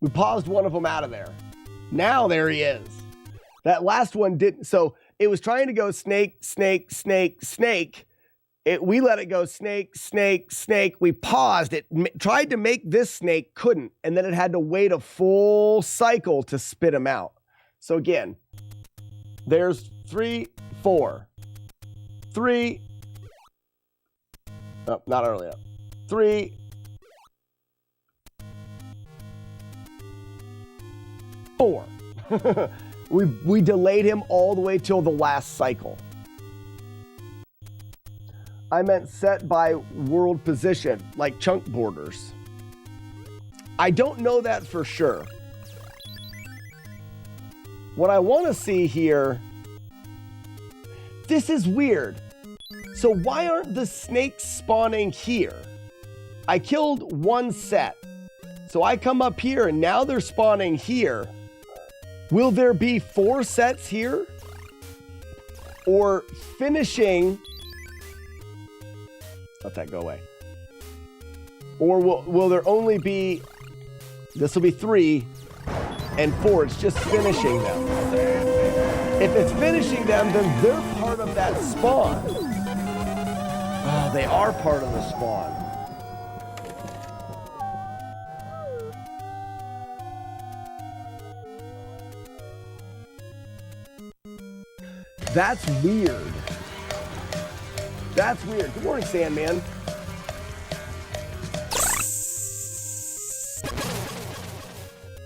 We paused one of them out of there. Now there he is. That last one didn't, so it was trying to go snake, snake, snake, snake. We let it go snake, snake, snake. We paused. It tried to make this snake, couldn't. And then it had to wait a full cycle to spit him out. So again, there's 3, 4. 3. Oh, not early enough. 3. 4. we delayed him all the way till the last cycle. I meant set by world position, like chunk borders. I don't know that for sure. What I want to see here, this is weird. So why aren't the snakes spawning here? I killed one set. So I come up here and now they're spawning here. Will there be 4 sets here? Or finishing... Let that go away. Or will there only be, this will be 3 and 4. It's just finishing them. If it's finishing them, then they're part of that spawn. Oh, they are part of the spawn. That's weird. That's weird. Good morning, Sandman.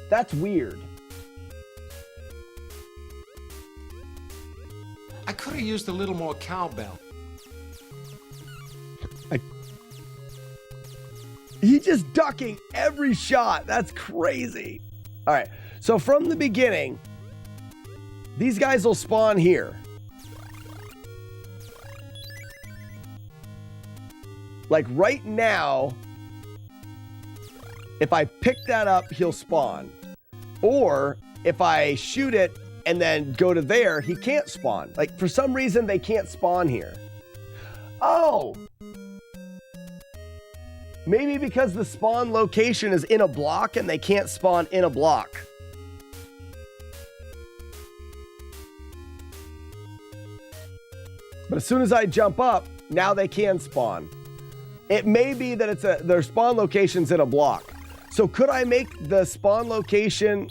That's weird. I could have used a little more cowbell. He's just ducking every shot. That's crazy. All right. So from the beginning, these guys will spawn here. Like right now, if I pick that up, he'll spawn. Or if I shoot it and then go to there, he can't spawn. Like for some reason, they can't spawn here. Oh! Maybe because the spawn location is in a block and they can't spawn in a block. But as soon as I jump up, now they can spawn. It may be that their spawn location's in a block. So could I make the spawn location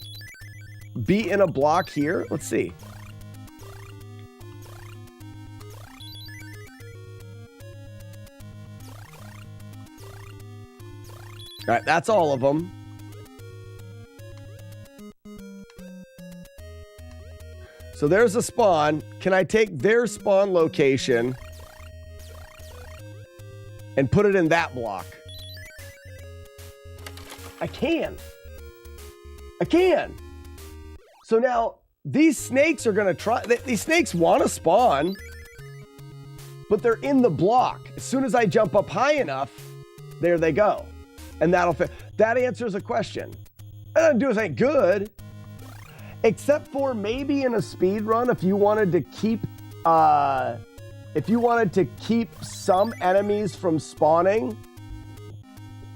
be in a block here? Let's see. All right, that's all of them. So there's a spawn. Can I take their spawn location and put it in that block? I can. I can. So now these snakes are going to try. These snakes want to spawn, but they're in the block. As soon as I jump up high enough, there they go. And that'll fit. That answers a question. That doesn't do us any good. Except for maybe in a speed run, if you wanted to keep some enemies from spawning,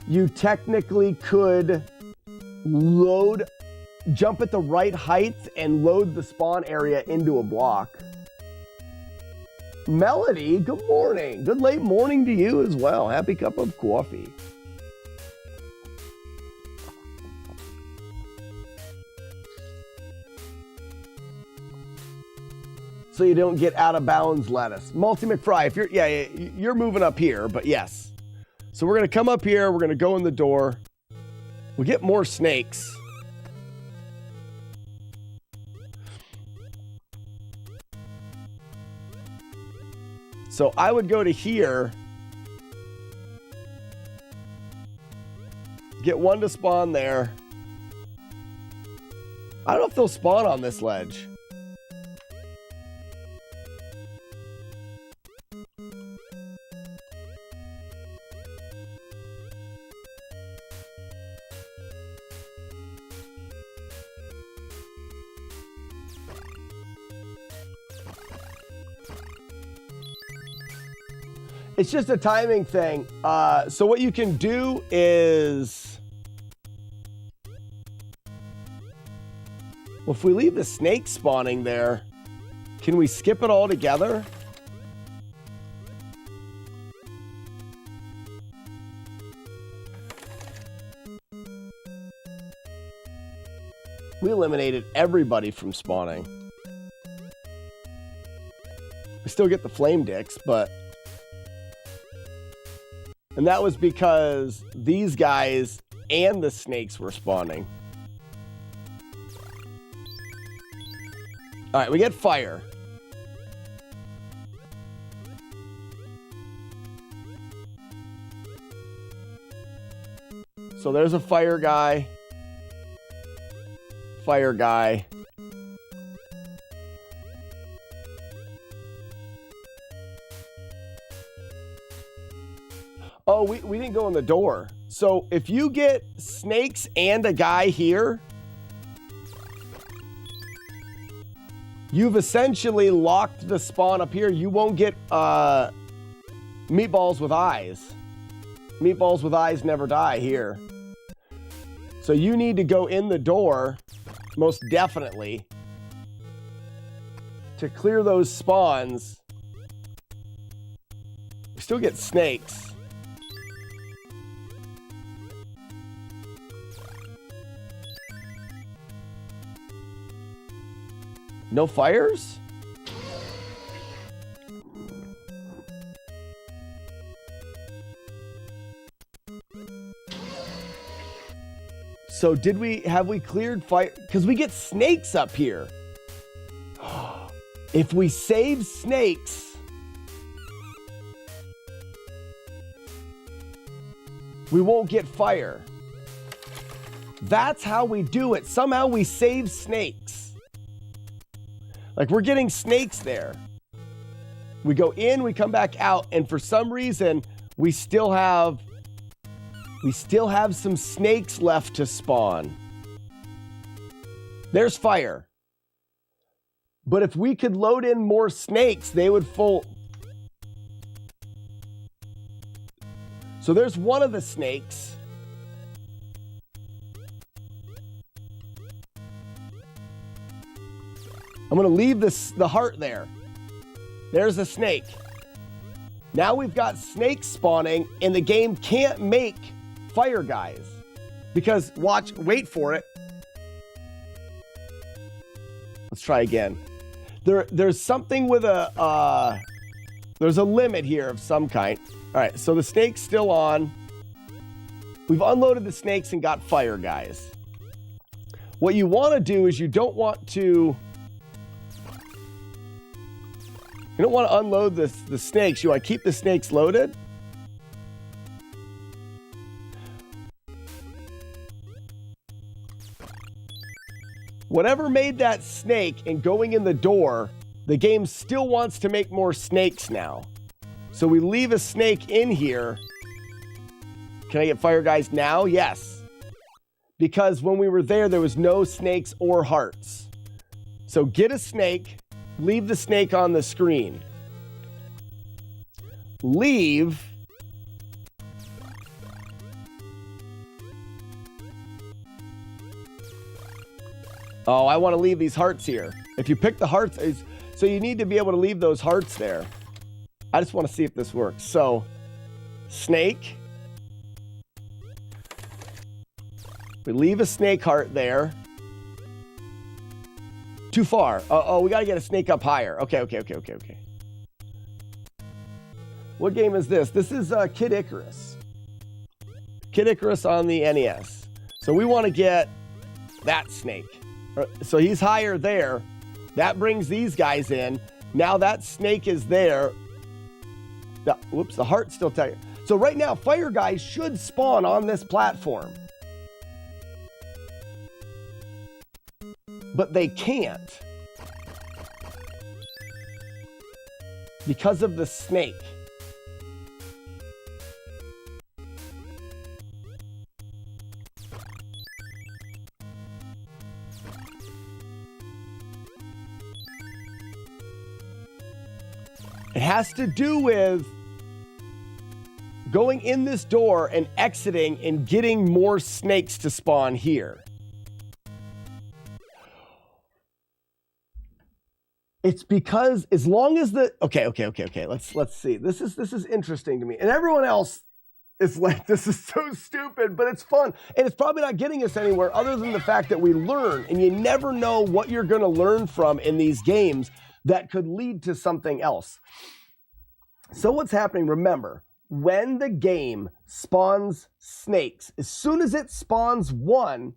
you technically could load jump at the right height and load the spawn area into a block. Melody, good morning. Good late morning to you as well. Happy cup of coffee. So you don't get out of bounds lettuce. Multi McFry, if you're moving up here, but yes. So we're gonna come up here, we're gonna go in the door. We'll get more snakes. So I would go to here. Get one to spawn there. I don't know if they'll spawn on this ledge. It's just a timing thing. So what you can do is, well, if we leave the snake spawning there, can we skip it all together? We eliminated everybody from spawning. We still get the flame dicks, but... And that was because these guys and the snakes were spawning. All right, we get fire. So there's a fire guy. Fire guy. Oh, we didn't go in the door. So if you get snakes and a guy here, you've essentially locked the spawn up here. You won't get meatballs with eyes. Meatballs with eyes never die here. So you need to go in the door, most definitely, to clear those spawns. We still get snakes. No fires? So have we cleared fire? Because we get snakes up here. If we save snakes, we won't get fire. That's how we do it. Somehow we save snakes. Like, we're getting snakes there. We go in, we come back out, and for some reason, we still have some snakes left to spawn. There's fire. But if we could load in more snakes, they would full. So there's one of the snakes. I'm going to leave the heart there. There's a snake. Now we've got snakes spawning, and the game can't make fire guys. Because, wait for it. Let's try again. There's something with there's a limit here of some kind. All right, so the snake's still on. We've unloaded the snakes and got fire guys. What you want to do is you don't want to unload the snakes. You want to keep the snakes loaded. Whatever made that snake and going in the door, the game still wants to make more snakes now. So we leave a snake in here. Can I get fire guys now? Yes. Because when we were there was no snakes or hearts. So get a snake. Leave the snake on the screen. Leave. Oh, I want to leave these hearts here. If you pick the hearts, so you need to be able to leave those hearts there. I just want to see if this works. So, snake. We leave a snake heart there. Too far. Oh, we got to get a snake up higher. Okay. What game is this? This is Kid Icarus. Kid Icarus on the NES. So we want to get that snake. So he's higher there. That brings these guys in. Now that snake is there. Whoops, the heart's still tight. So right now, fire guys should spawn on this platform. But they can't. Because of the snake. It has to do with going in this door and exiting and getting more snakes to spawn here. It's because as long as the okay. Let's see. This is interesting to me. And everyone else is like, this is so stupid, but it's fun. And it's probably not getting us anywhere other than the fact that we learn. And you never know what you're going to learn from in these games that could lead to something else. So what's happening, remember, when the game spawns snakes, as soon as it spawns one,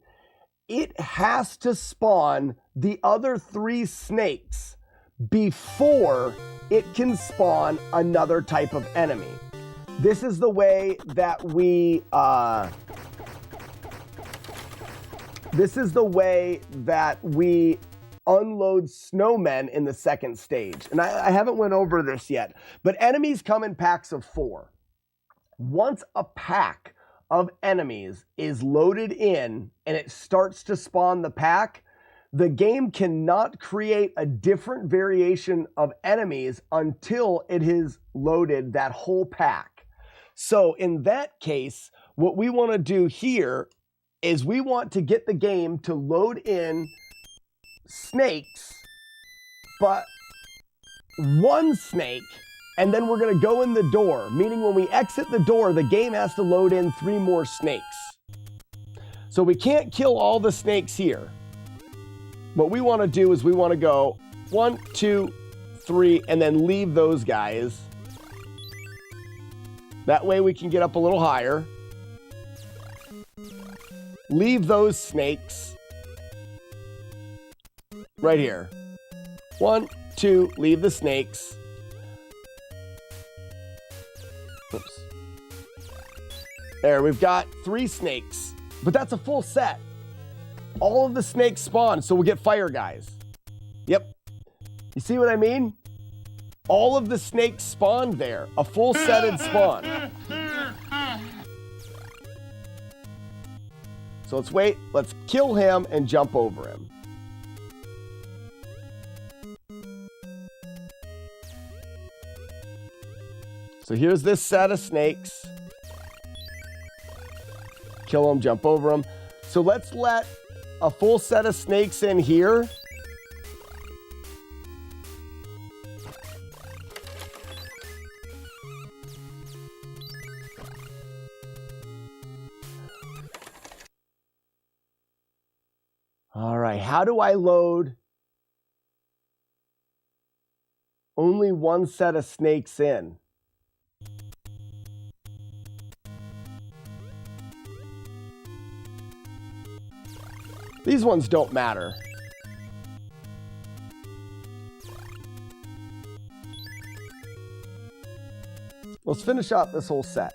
it has to spawn the other 3 snakes before it can spawn another type of enemy. This is the way that we unload snowmen in the second stage. And I haven't went over this yet, but enemies come in packs of 4. Once a pack of enemies is loaded in and it starts to spawn the pack, the game cannot create a different variation of enemies until it has loaded that whole pack. So in that case, what we want to do here is we want to get the game to load in snakes, but 1 snake, and then we're going to go in the door, meaning when we exit the door, the game has to load in 3 more snakes. So we can't kill all the snakes here. What we want to do is we want to go 1, 2, 3, and then leave those guys. That way we can get up a little higher. Leave those snakes right here. 1, 2, leave the snakes. Oops. There, we've got 3 snakes, but that's a full set. All of the snakes spawn, so we'll get fire guys. Yep. You see what I mean? All of the snakes spawned there. A full setted spawn. So let's wait. Let's kill him and jump over him. So here's this set of snakes. Kill them, jump over them. So let's let a full set of snakes in here. All right, how do I load only 1 set of snakes in? These ones don't matter. Let's finish up this whole set.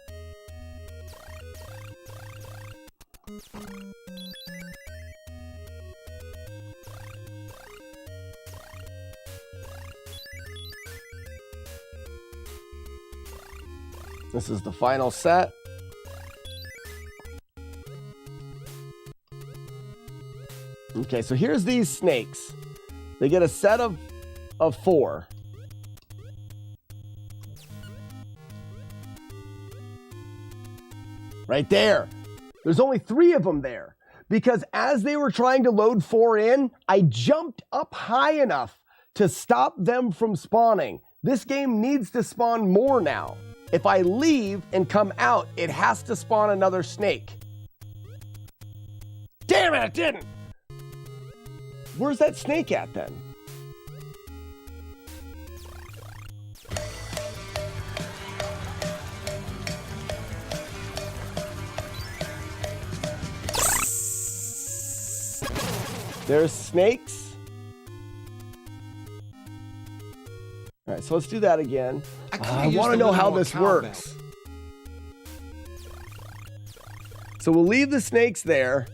This is the final set. Okay, so here's these snakes. They get a set of 4. Right there. There's only 3 of them there. because as they were trying to load 4 in, I jumped up high enough to stop them from spawning. This game needs to spawn more now. If I leave and come out, it has to spawn another snake. Damn it, it didn't! Where's that snake at then? There's snakes. All right, so let's do that again. I want to know how this works. So we'll leave the snakes there.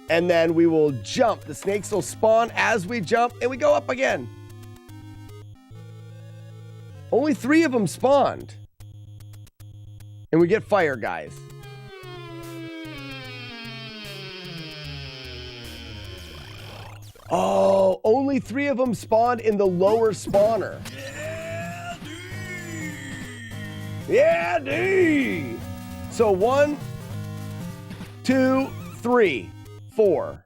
And then we will jump. The snakes will spawn as we jump, and we go up again. Only 3 of them spawned. And we get fire guys. Oh, only 3 of them spawned in the lower spawner. Yeah, D. So 1, 2, 3, 4.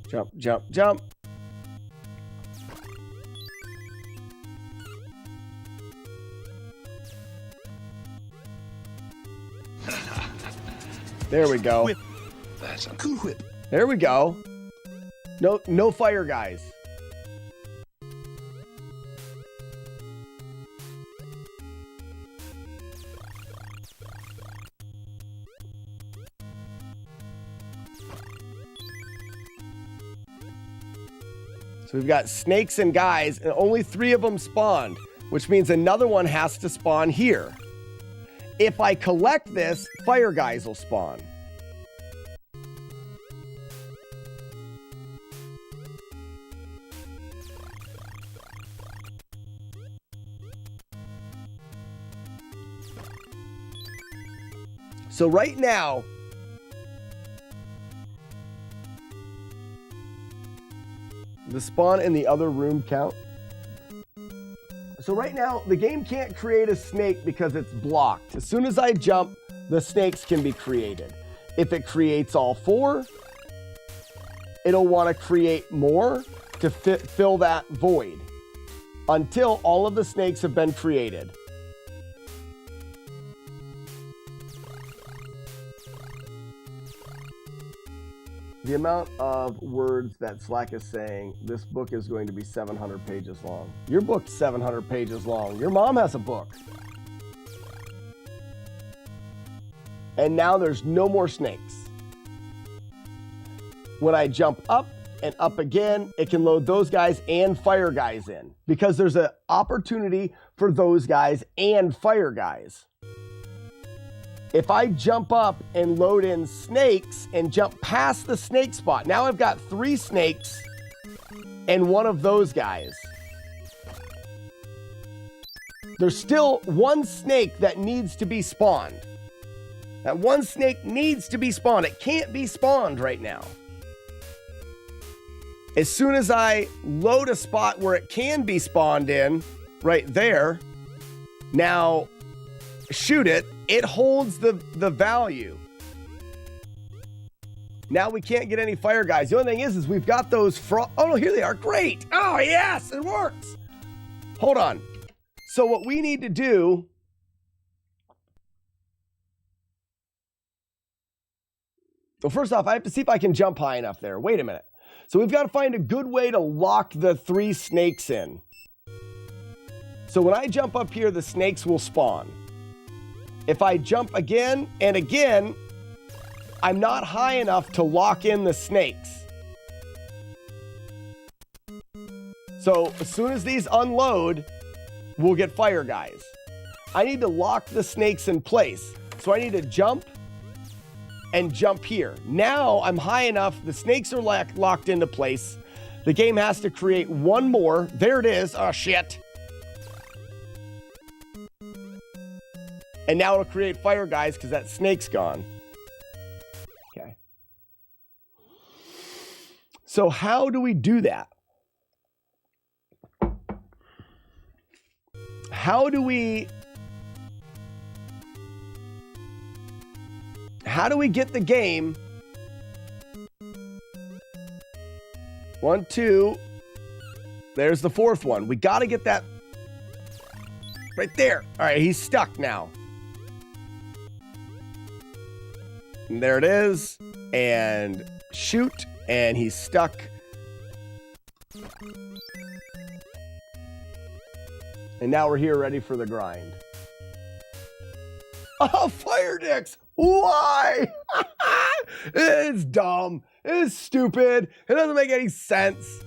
Jump, jump, jump. There we go. Whip. That's a cool whip. There we go. No fire guys. So we've got snakes and guys, and only 3 of them spawned, which means another one has to spawn here. If I collect this, fire guys will spawn. So right now, the spawn in the other room count. So right now, the game can't create a snake because it's blocked. As soon as I jump, the snakes can be created. If it creates all 4, it'll want to create more to fill that void until all of the snakes have been created. The amount of words that Slack is saying, this book is going to be 700 pages long. Your book's 700 pages long. Your mom has a book. And now there's no more snakes. When I jump up and up again, it can load those guys and fire guys in because there's an opportunity for those guys and fire guys. If I jump up and load in snakes and jump past the snake spot, now I've got 3 snakes and 1 of those guys. There's still 1 snake that needs to be spawned. That 1 snake needs to be spawned. It can't be spawned right now. As soon as I load a spot where it can be spawned in, right there, now shoot it, it holds the value. Now we can't get any fire guys. The only thing is we've got those oh no, here they are. Great. Oh yes, it works. Hold on. So what we need to do well, first off, I have to see if I can jump high enough there. Wait a minute. So we've got to find a good way to lock the 3 snakes in. So when I jump up here, the snakes will spawn. If I jump again and again, I'm not high enough to lock in the snakes. So as soon as these unload, we'll get fire guys. I need to lock the snakes in place. So I need to jump and jump here. Now I'm high enough. The snakes are locked into place. The game has to create 1 more. There it is. Oh, shit. And now it'll create fire guys because that snake's gone. Okay. So how do we do that? How do we get the game? 1, 2. There's the fourth one. We got to get that right there. All right, he's stuck now. And there it is. And shoot. And he's stuck. And now we're here ready for the grind. Oh, fire dicks! Why? It's dumb. It's stupid. It doesn't make any sense.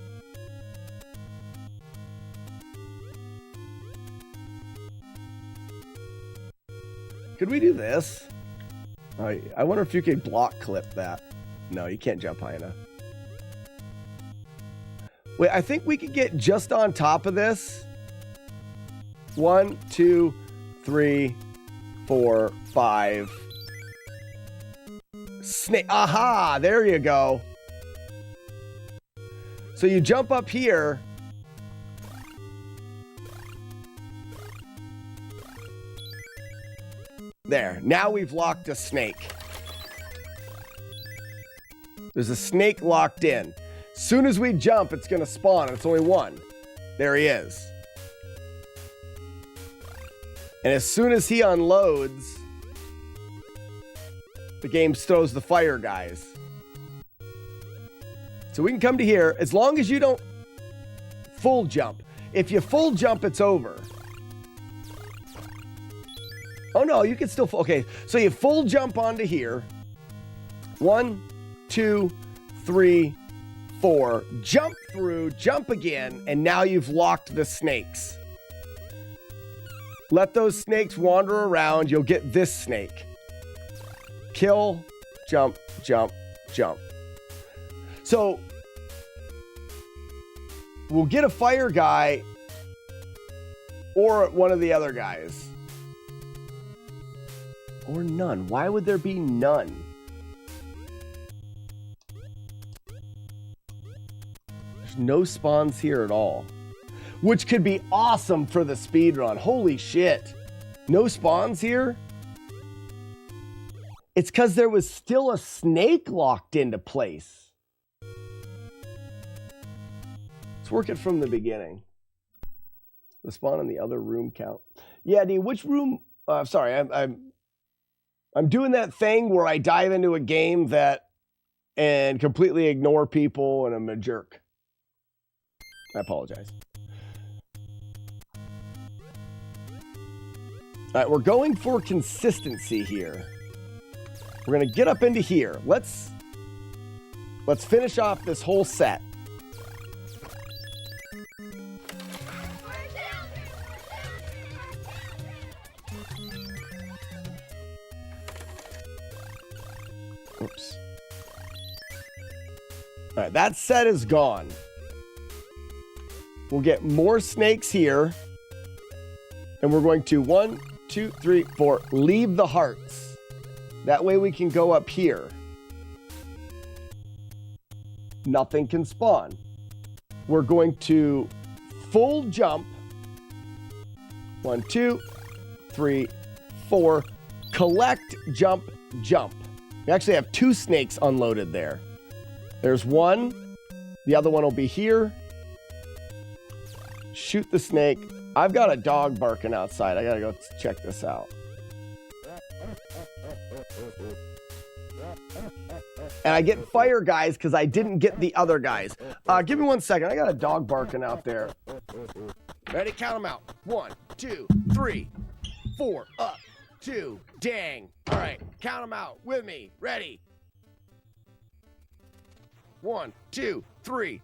Could we do this? Oh, I wonder if you could block clip that. No, you can't jump high enough. Wait, I think we could get just on top of this. 1, 2, 3, 4, 5. Snake. Aha! There you go. So you jump up here. There. Now we've locked a snake. There's a snake locked in. Soon as we jump, it's going to spawn. It's only one. There he is. And as soon as he unloads, the game throws the fire guys. So we can come to here as long as you don't full jump. If you full jump, it's over. Oh no, you can still, okay. So you full jump onto here. 1, 2, 3, 4. Jump through, jump again, and now you've locked the snakes. Let those snakes wander around. You'll get this snake. Kill, jump, jump, jump. So we'll get a fire guy or one of the other guys. Or none. Why would there be none? There's no spawns here at all. Which could be awesome for the speedrun. Holy shit. No spawns here? It's because there was still a snake locked into place. Let's work it from the beginning. The spawn in the other room count. Yeah, D, which room? Sorry, I'm doing that thing where I dive into a game and completely ignore people and I'm a jerk. I apologize. All right, we're going for consistency here. We're gonna get up into here. Let's finish off this whole set. Oops. All right, that set is gone. We'll get more snakes here. And we're going to 1, 2, 3, 4, leave the hearts. That way we can go up here. Nothing can spawn. We're going to full jump. 1, 2, 3, 4. Collect, jump, jump. We actually have 2 snakes unloaded there. There's one. The other one will be here. Shoot the snake. I've got a dog barking outside. I gotta go check this out. And I get fire guys because I didn't get the other guys. Give me 1 second. I got a dog barking out there. Ready? Count them out. 1, 2, 3, 4, up, 2, dang. All right, count them out with me. Ready? 1, 2, 3,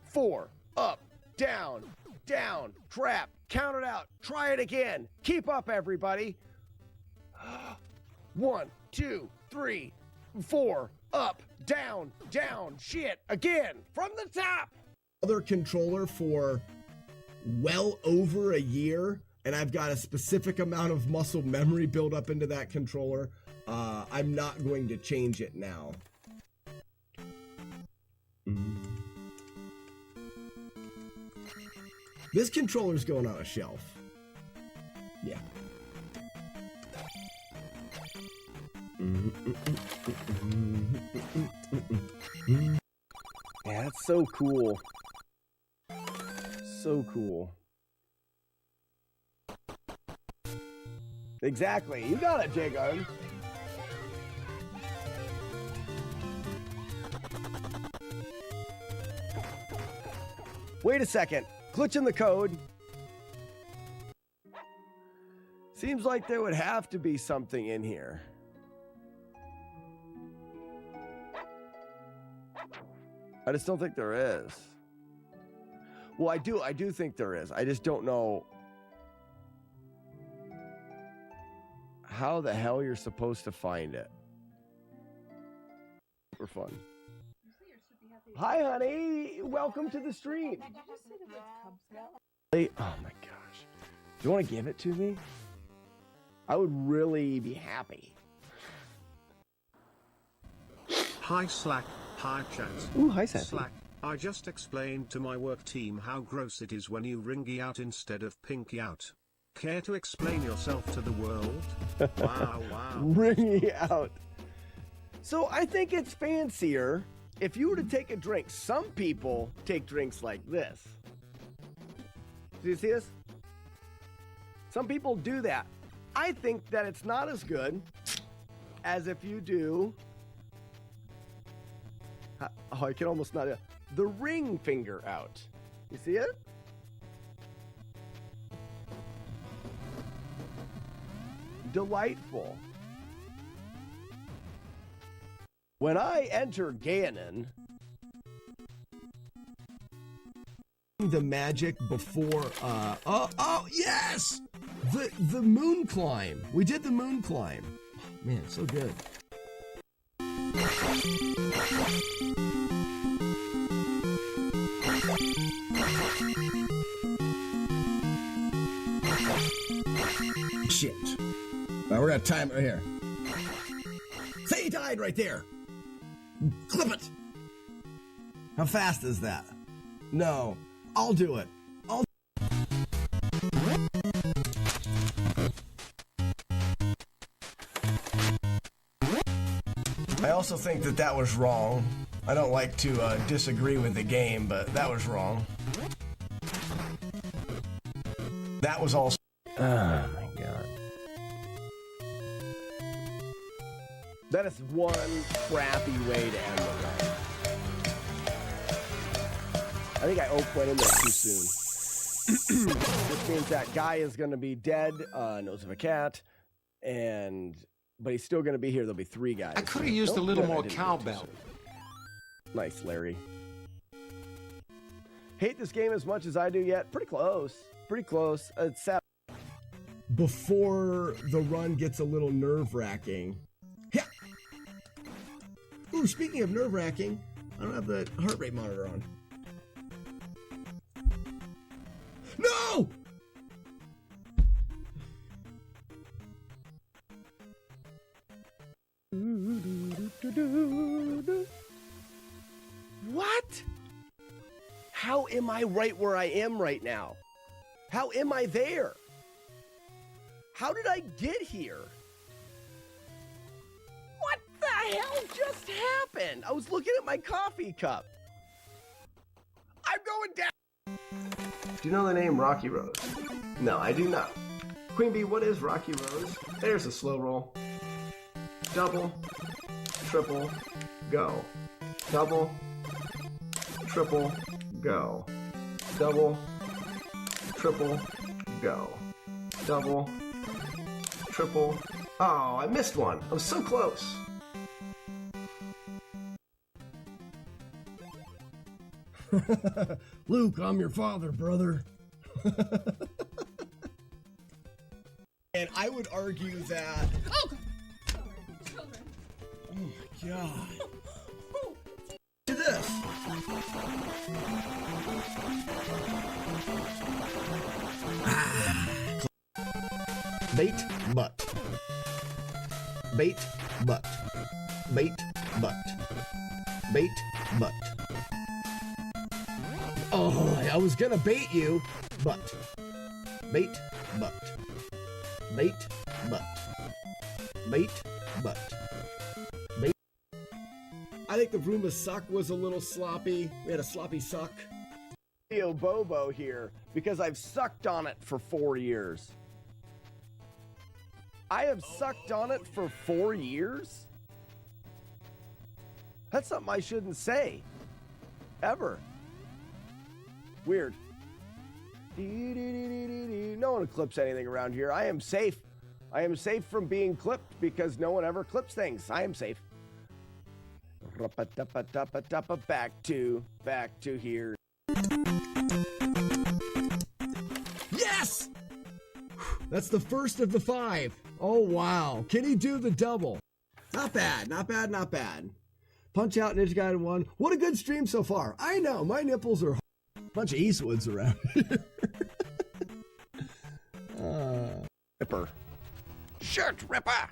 4, up, down, down, crap. Count it out. Try it again. Keep up, everybody. 1, 2, 3, 4, up, down, down, shit, again, from the top. Other controller for well over a year, and I've got a specific amount of muscle memory built up into that controller. I'm not going to change it now. This controller's going on a shelf. Yeah, that's so cool. So cool. Exactly. You got it, Jacob. Wait a second. Glitch in the code. Seems like there would have to be something in here. I just don't think there is. Well, I do think there is. I just don't know how the hell you're supposed to find it. For fun. Hi, honey. Welcome to the stream. Did you just say the word Cub Scout? Oh my gosh. Do you want to give it to me? I would really be happy. Hi Slack, hi chat. Ooh, hi Sassy. Slack, I just explained to my work team how gross it is when you ringy out instead of pinky out. Care to explain yourself to the world? Wow, wow. Ringy out. So I think it's fancier if you were to take a drink. Some people take drinks like this. Do you see this? Some people do that. I think that it's not as good as if you do. Oh, I can almost not. The ring finger out. You see it? Delightful. When I enter Ganon, the magic before oh yes! The moon climb. We did the moon climb. Man, so good. Shit. We're gonna time it right here. Say he died right there. Clip it. How fast is that? No, I'll do it. I also think that was wrong. I don't like to disagree with the game, but that was wrong. That was also. Oh my god. That is one crappy way to end the run. I think I went in there too soon. Which means that guy is going to be dead, nose of a cat, but he's still going to be here. There'll be 3 guys. I could have used a little more cowbell. Nice, Larry. Hate this game as much as I do yet. Pretty close. Pretty close. It's sad. Before the run gets a little nerve-wracking. Yeah. Ooh, speaking of nerve-wracking, I don't have the heart rate monitor on. No! What? How am I right where I am right now? How am I there? How did I get here? What the hell just happened? I was looking at my coffee cup. I'm going down. Do you know the name Rocky Rose? No, I do not. Queen Bee, what is Rocky Rose? There's a slow roll. Double, triple, go. Double, triple, go. Double, triple, go. Double, triple. Oh, I missed one. I was so close. Luke, I'm your father, brother. And I would argue that. Oh, oh my god. To this. Bait butt. Bait butt. Bait butt. Bait butt. Oh, I was gonna bait you, but bait butt. Bait butt. Bait butt. Bait. I think the Roomba suck was a little sloppy. We had a sloppy suck. Theo Bobo here because I've sucked on it for 4 years. I have sucked on it for 4 years? That's something I shouldn't say. Ever. Weird. No one clips anything around here. I am safe. I am safe from being clipped because no one ever clips things. I am safe. Back to here. Yes! That's the first of the 5. Oh, wow. Can he do the double? Not bad, not bad, not bad. Punch Out, Ninja Gaiden 1. What a good stream so far. I know, my nipples are a bunch of Eastwoods around here. Ripper. Shirt Ripper!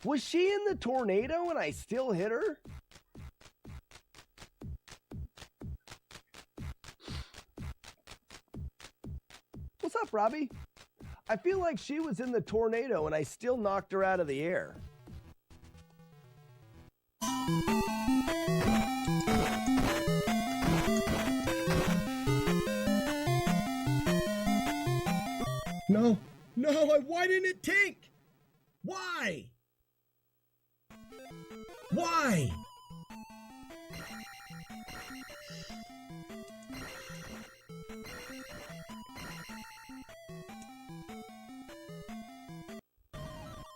Was she in the tornado and I still hit her? What's up, Robbie? I feel like she was in the tornado and I still knocked her out of the air. No, why didn't it take? Why? Why?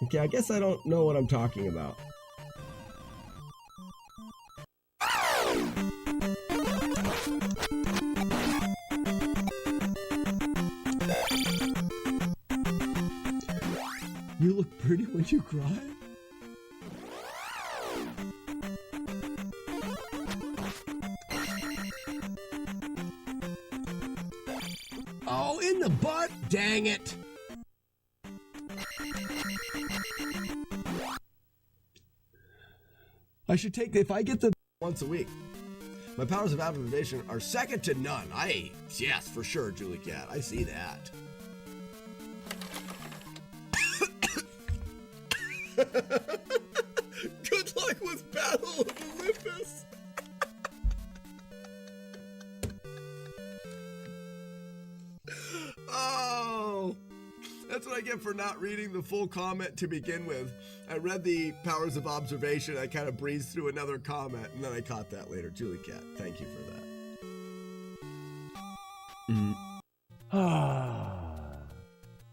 Okay, I guess I don't know what I'm talking about. You look pretty when you cry? Oh, in the butt? Dang it. I should take, if I get the once a week, my powers of observation are second to none. Yes, for sure, Julie Cat. I see that. Good luck with Battle of Olympus. Oh, that's what I get for not reading the full comment to begin with. I read the powers of observation. I kind of breezed through another comment, and then I caught that later. Julie Cat, thank you for that.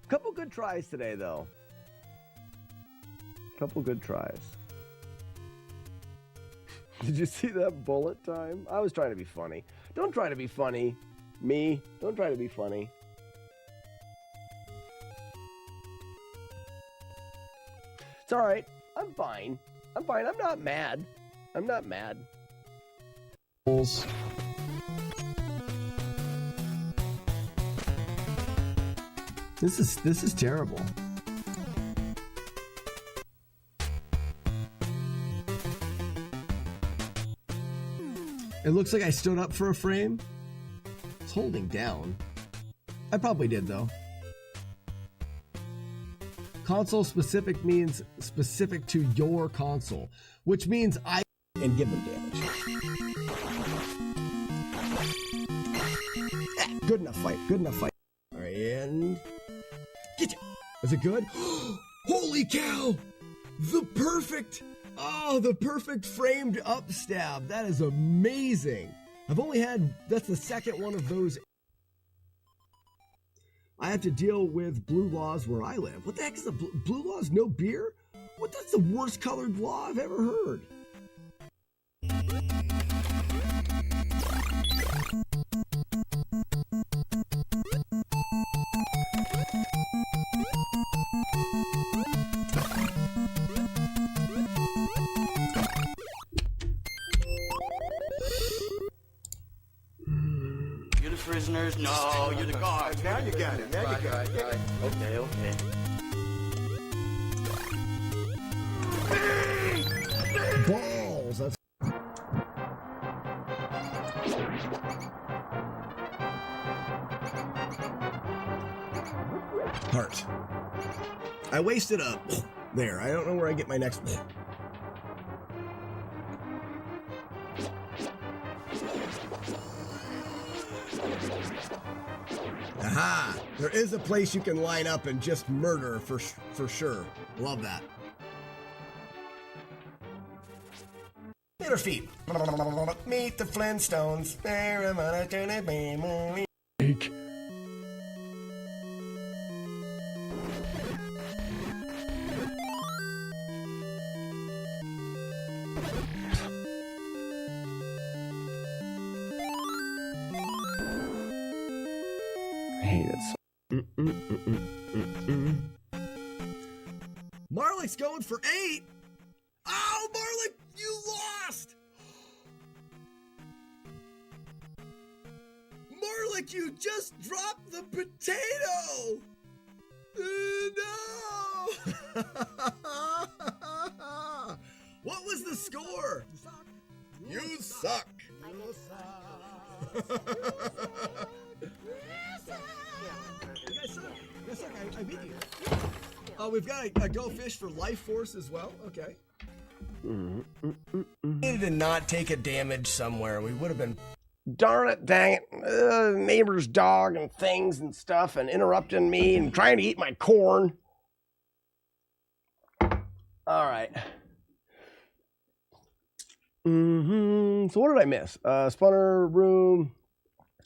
Couple good tries today, though. Couple good tries. Did you see that bullet time? I was trying to be funny. Don't try to be funny. Me, don't try to be funny. It's all right. I'm fine. I'm fine. I'm not mad. I'm not mad. This is terrible. It looks like I stood up for a frame. It's holding down. I probably did, though. Console specific means specific to your console, which means I and give them damage. Good enough fight. Good enough fight. All right, and get you. Is it good? Holy cow! The perfect framed up stab. That is amazing. I've only had, that's the second one of those. I have to deal with blue laws where I live. What the heck is the blue laws? No beer? What? That's the worst colored law I've ever heard. You're the prisoners? No, you're the guards. Now you got it. Now you got it. Okay. Balls. That's heart. I wasted a there. I don't know where I get my next. Aha! There is a place you can line up and just murder for sure. Love that. Hit her feet. Meet the Flintstones. Marlick's going for 8. Oh, Marlick, you lost. Marlick, you just dropped the potato. No. What was the score? You suck. You suck. You guys suck. I beat you. Oh, we've got a Go Fish for Life Force as well. Okay. Needed to not take a damage somewhere. We would have been. Darn it, dang it. Neighbor's dog and things and stuff and interrupting me and trying to eat my corn. All right. So what did I miss? Spawner room.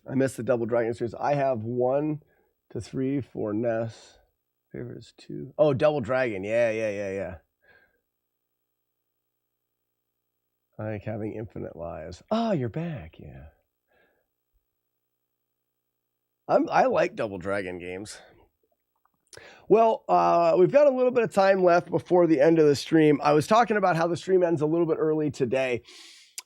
I missed the Double Dragon series. I have 1 to 3 for Ness. Favorite is 2. Oh, Double Dragon. Yeah. I like having infinite lives. Oh, you're back. Yeah. I like Double Dragon games. Well, we've got a little bit of time left before the end of the stream. I was talking about how the stream ends a little bit early today.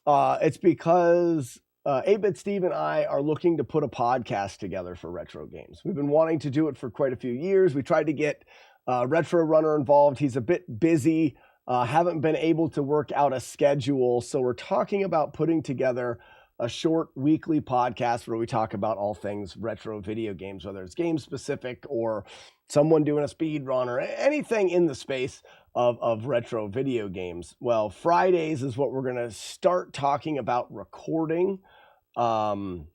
It's because 8-Bit Steve and I are looking to put a podcast together for retro games. We've been wanting to do it for quite a few years. We tried to get Retro Runner involved. He's a bit busy, haven't been able to work out a schedule. So we're talking about putting together a short weekly podcast where we talk about all things retro video games, whether it's game specific or someone doing a speed run or anything in the space of retro video games. Well, Fridays is what we're going to start talking about recording. So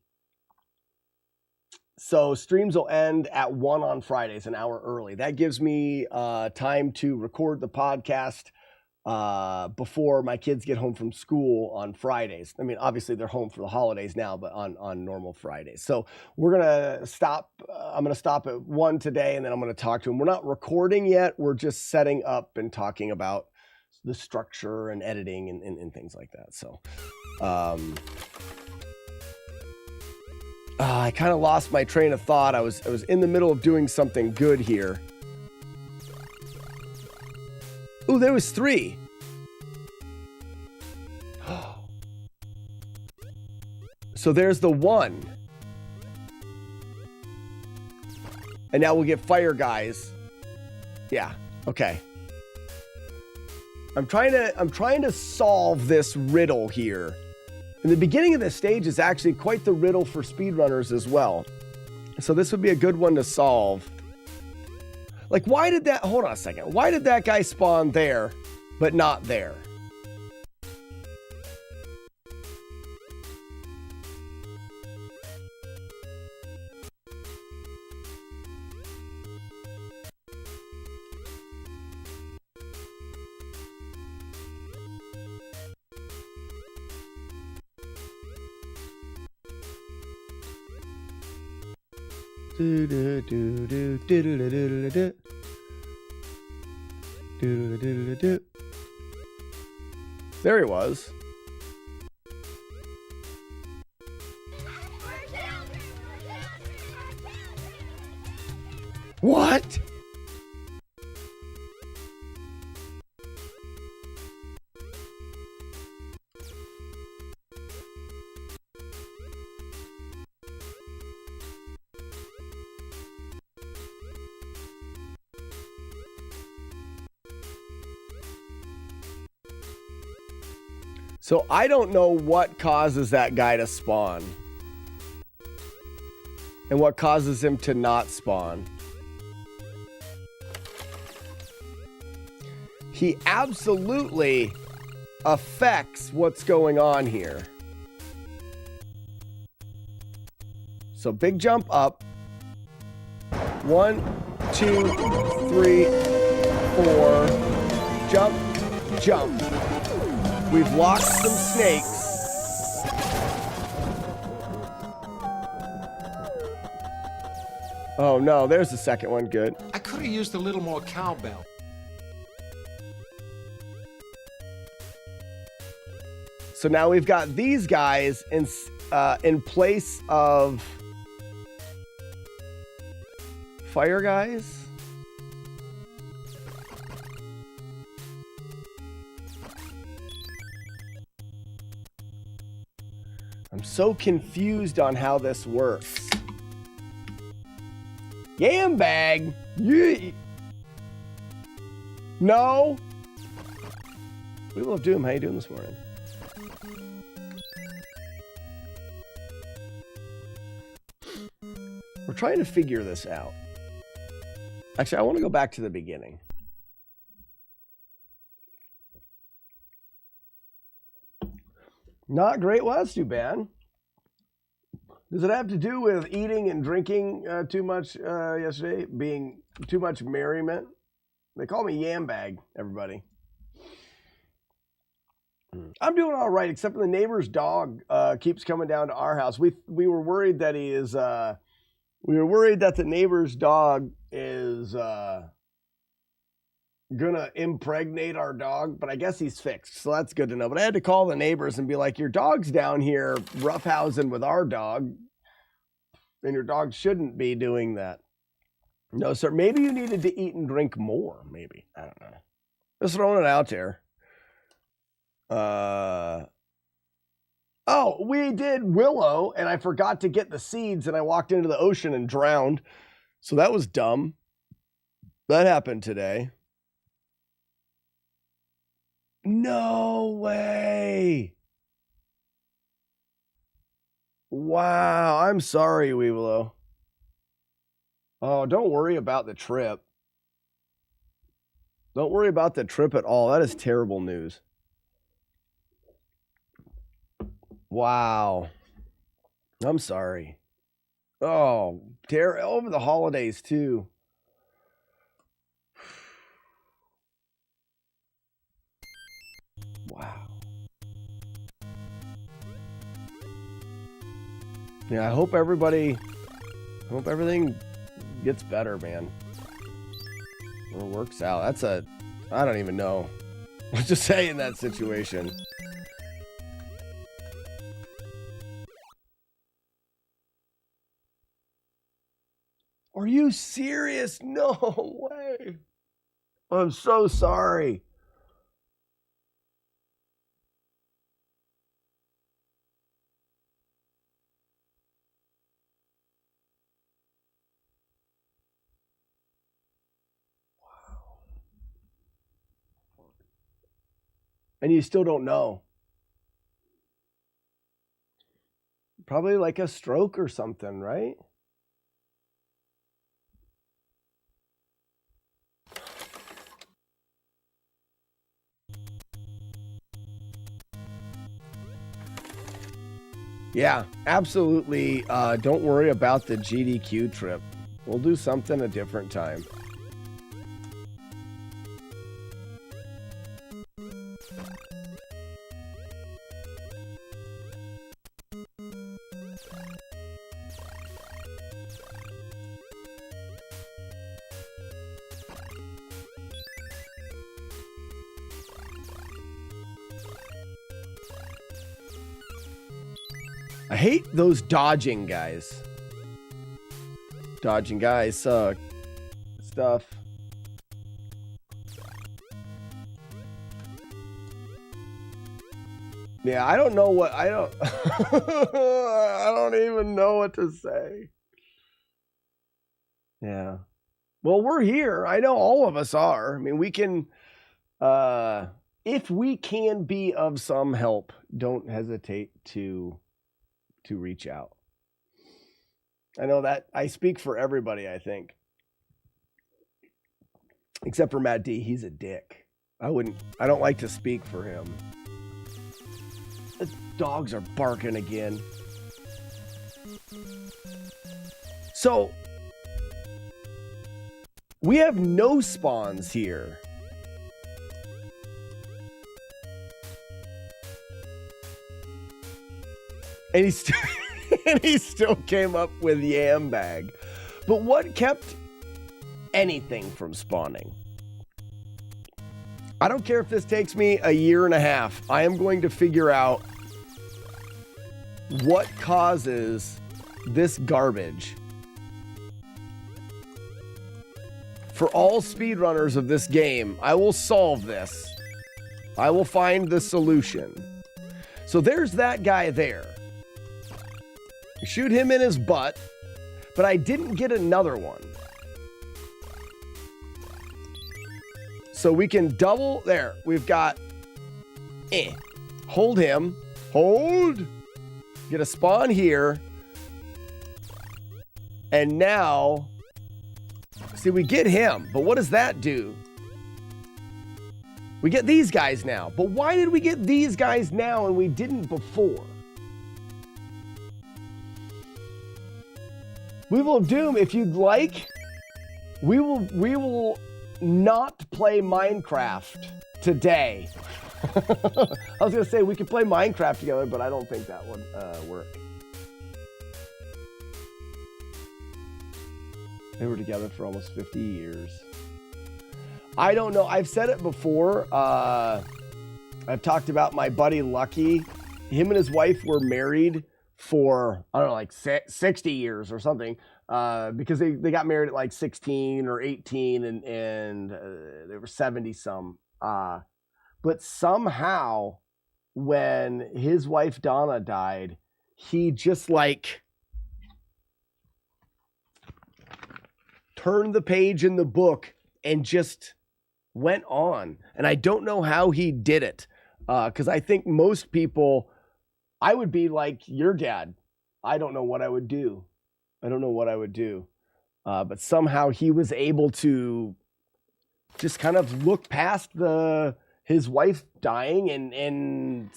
streams will end at 1 on Fridays, an hour early. That gives me time to record the podcast before my kids get home from school on Fridays. I mean, obviously they're home for the holidays now, but on normal Fridays. So we're going to stop. I'm going to stop at 1 today, and then I'm going to talk to them. We're not recording yet. We're just setting up and talking about the structure and editing and things like that. So, I kind of lost my train of thought. I was in the middle of doing something good here. Ooh, there was 3. So there's the 1. And now we'll get Fire Guys. Yeah, okay. I'm trying to solve this riddle here. And the beginning of this stage is actually quite the riddle for speedrunners as well. So this would be a good one to solve. Like, why did that, hold on a second. Why did that guy spawn there, but not there? There he was. What? So I don't know what causes that guy to spawn and what causes him to not spawn. he absolutely affects what's going on here. So big jump up. 1, 2, 3, 4. Jump, jump. We've locked some snakes. Oh no, there's the second one. Good. I could have used a little more cowbell. So now we've got these guys in place of fire guys. I'm so confused on how this works. Yam bag. Yeah. No. We love Doom. How you doing this morning? We're trying to figure this out. Actually, I want to go back to the beginning. Not great. Well, that's too bad. Does it have to do with eating and drinking too much yesterday? Being too much merriment? They call me Yam Bag, everybody. I'm doing all right, except for the neighbor's dog keeps coming down to our house. We were worried that he is... we were worried that the neighbor's dog is gonna impregnate our dog, but I guess he's fixed, so that's good to know. But I had to call the neighbors and be like, your dog's down here roughhousing with our dog, and your dog shouldn't be doing that. No, sir. Maybe you needed to eat and drink more, maybe. I don't know. Just throwing it out there. Oh, we did Willow, and I forgot to get the seeds, and I walked into the ocean and drowned. So that was dumb. That happened today. No way. Wow, I'm sorry, Weevilo. Oh, don't worry about the trip. Don't worry about the trip at all. That is terrible news. Wow. I'm sorry. Oh, over the holidays too. Wow. Yeah, I hope everything gets better, man. Or works out. I don't even know what to say in that situation. Are you serious? No way. I'm so sorry. Wow. And you still don't know. Probably like a stroke or something, right? Yeah, absolutely. Don't worry about the GDQ trip. We'll do something a different time. I hate those dodging guys. Dodging guys suck. Stuff. Yeah, I don't know what I don't I don't even know what to say. Yeah. Well, we're here. I know all of us are. I mean, we can if we can be of some help, don't hesitate to reach out. I know that I speak for everybody, I think. Except for Matt D. He's a dick. I don't like to speak for him. The dogs are barking again. So, we have no spawns here. And he still came up with yam bag. But what kept anything from spawning? I don't care if this takes me a year and a half. I am going to figure out what causes this garbage. For all speedrunners of this game, I will solve this. I will find the solution. So there's that guy there. Shoot him in his butt, but I didn't get another one. So we can double there. We've got hold him. Hold. Get a spawn here. And now, see, we get him, but what does that do? We get these guys now. But why did we get these guys now and we didn't before? Weevil of Doom, if you'd like, we will not play Minecraft today. I was gonna say we could play Minecraft together, but I don't think that would work. They were together for almost 50 years. I don't know. I've said it before. I've talked about my buddy Lucky. Him and his wife were married for, I don't know, like 60 years or something, because they got married at like 16 or 18 and they were 70 some. But somehow when his wife Donna died, he just like turned the page in the book and just went on. And I don't know how he did it, because I think most people, I would be like your dad. I don't know what I would do. But somehow he was able to just kind of look past his wife dying and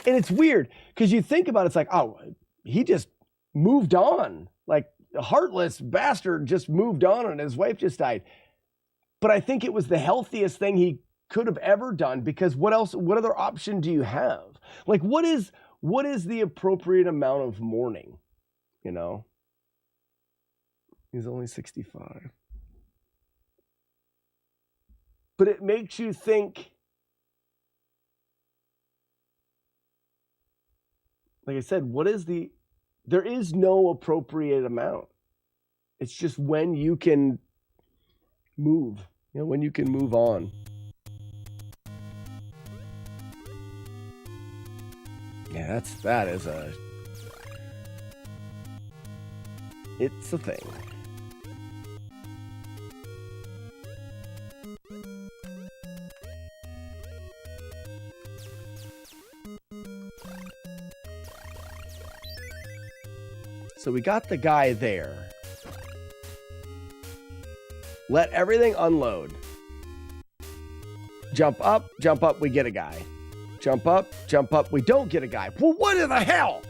it's weird because you think about it, it's like, oh, he just moved on. Like a heartless bastard just moved on and his wife just died. But I think it was the healthiest thing he could have ever done, because what other option do you have? Like, what is the appropriate amount of mourning? You know? He's only 65. But it makes you think, like I said, there is no appropriate amount. It's just when you can move, when you can move on. Yeah, it's a thing. So we got the guy there. Let everything unload. Jump up, we get a guy. Jump up, we don't get a guy. Well, what in the hell?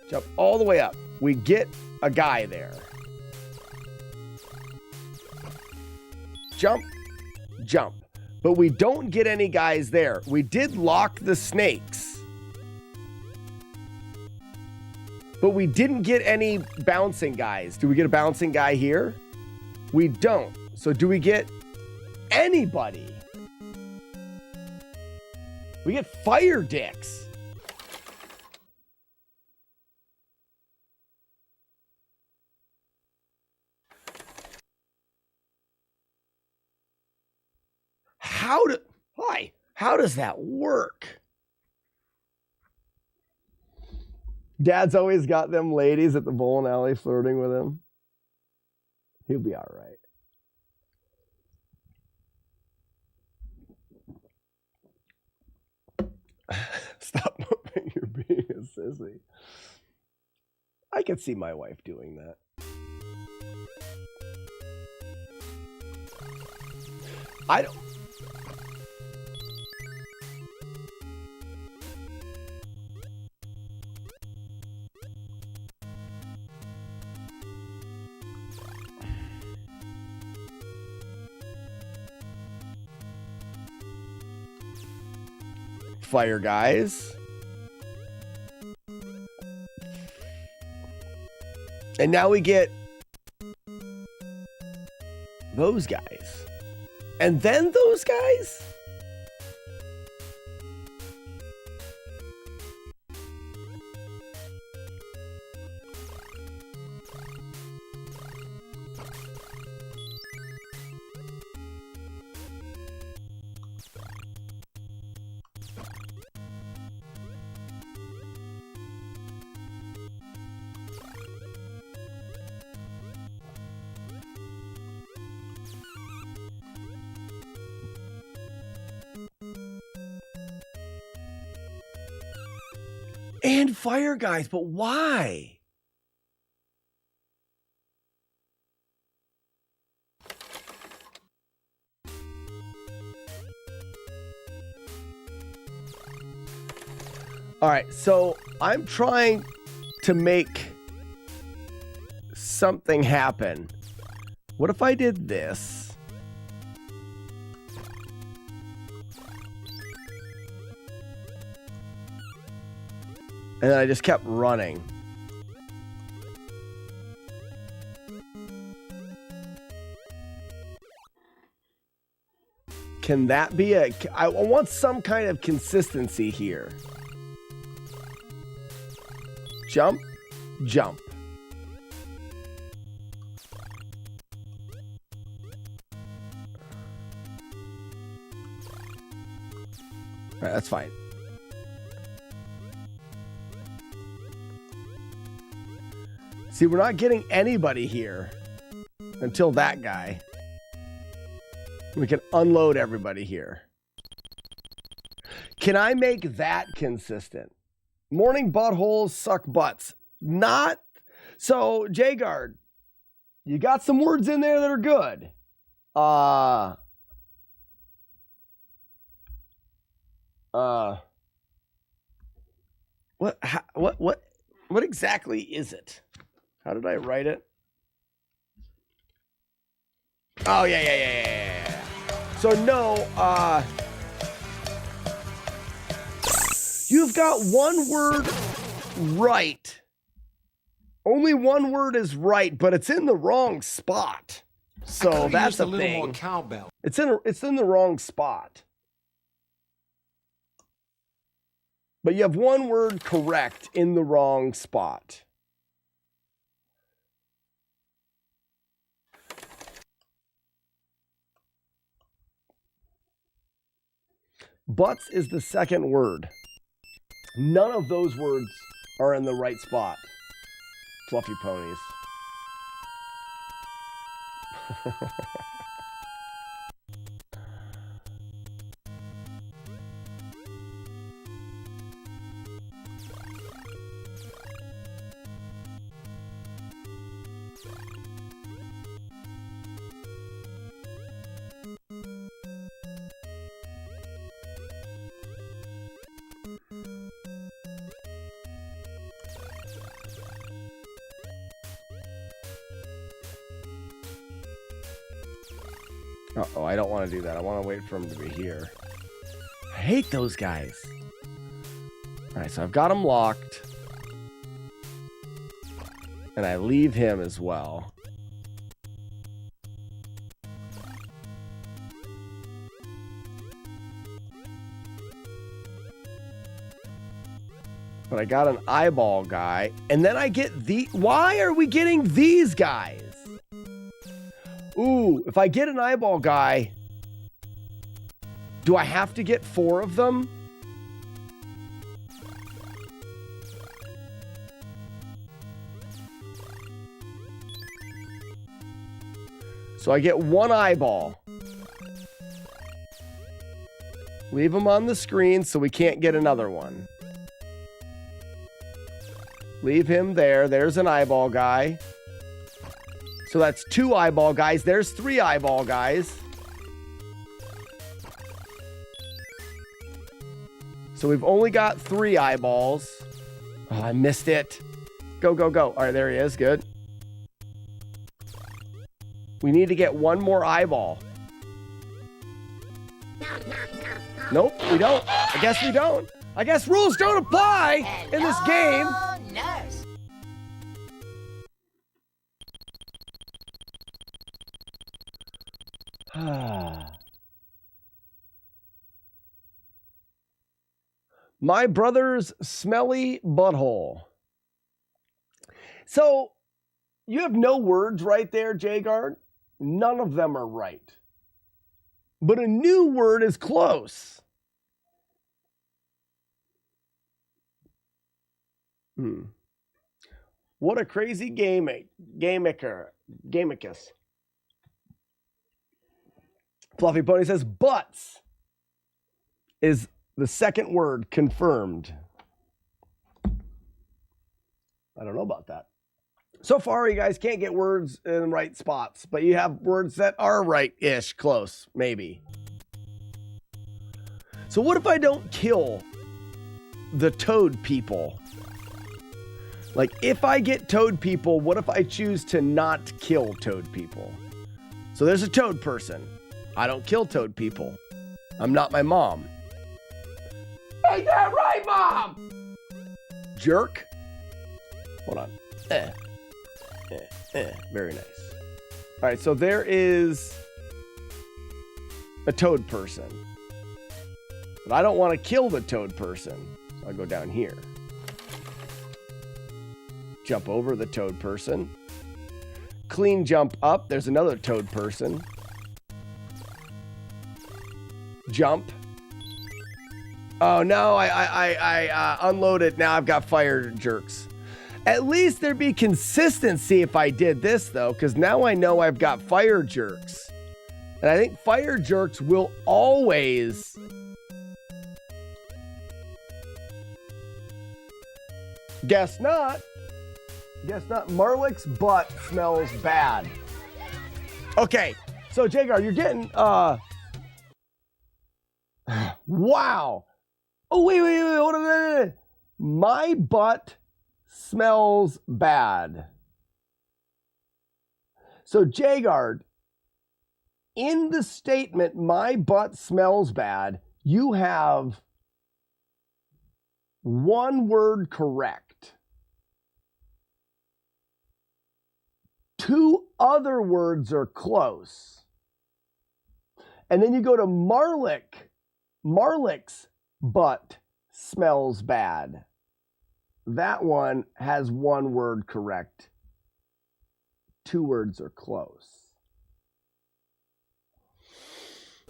Jump all the way up. We get a guy there. Jump. But we don't get any guys there. We did lock the snakes. But we didn't get any bouncing guys. Do we get a bouncing guy here? We don't. So do we get anybody? We get fire dicks. How does that work? Dad's always got them ladies at the bowling alley flirting with him. He'll be all right. Stop moving. You're being a sissy. I could see my wife doing that. I don't. Fire guys. And now we get those guys. And then those guys? And fire guys, but why? All right, so I'm trying to make something happen. What if I did this? And then I just kept running. Can that be a... I want some kind of consistency here. Jump, jump. All right, that's fine. See, we're not getting anybody here until that guy. We can unload everybody here. Can I make that consistent? Morning buttholes suck butts. Not. So, J-Guard, you got some words in there that are good. What exactly is it? How did I write it? Oh, yeah. So, no, you've got one word right. Only one word is right, but it's in the wrong spot. So that's a thing. More cowbell. It's in the wrong spot. But you have one word correct in the wrong spot. Butts is the second word. None of those words are in the right spot. Fluffy ponies. Uh-oh, I don't want to do that. I want to wait for him to be here. I hate those guys. All right, so I've got him locked. And I leave him as well. But I got an eyeball guy. And then I get the... Why are we getting these guys? Ooh, if I get an eyeball guy, do I have to get 4 of them? So I get 1 eyeball. Leave him on the screen so we can't get another one. Leave him there. There's an eyeball guy. So that's 2 eyeball guys. There's 3 eyeball guys. So we've only got 3 eyeballs. Oh, I missed it. Go, go, go. All right, there he is. Good. We need to get 1 more eyeball. Nope, we don't. I guess we don't. I guess rules don't apply in this game. My brother's smelly butthole. So, you have no words right there, Jagard. None of them are right. But a new word is close. What a crazy gamicus. Fluffy Pony says butts is the second word confirmed. I don't know about that. So far, you guys can't get words in the right spots, but you have words that are right-ish, close, maybe. So what if I don't kill the toad people? Like, if I get toad people, what if I choose to not kill toad people? So there's a toad person. I don't kill toad people. I'm not my mom. Ain't that right, Mom? Jerk. Hold on. Very nice. All right, so there is a toad person. But I don't want to kill the toad person. So I'll go down here. Jump over the toad person. Clean jump up. There's another toad person. Jump. Oh, no, I unloaded. Now I've got fire jerks. At least there'd be consistency if I did this, though, because now I know I've got fire jerks. And I think fire jerks will always... Guess not. Guess not. Marlick's butt smells bad. Okay, so Jagar, you're getting... Wow. Oh, wait. Hold on. My butt smells bad. So, Jagard, in the statement, my butt smells bad, you have 1 word correct. 2 other words are close. And then you go to Marlick. Marlick's butt smells bad. That one has 1 word correct. 2 words are close.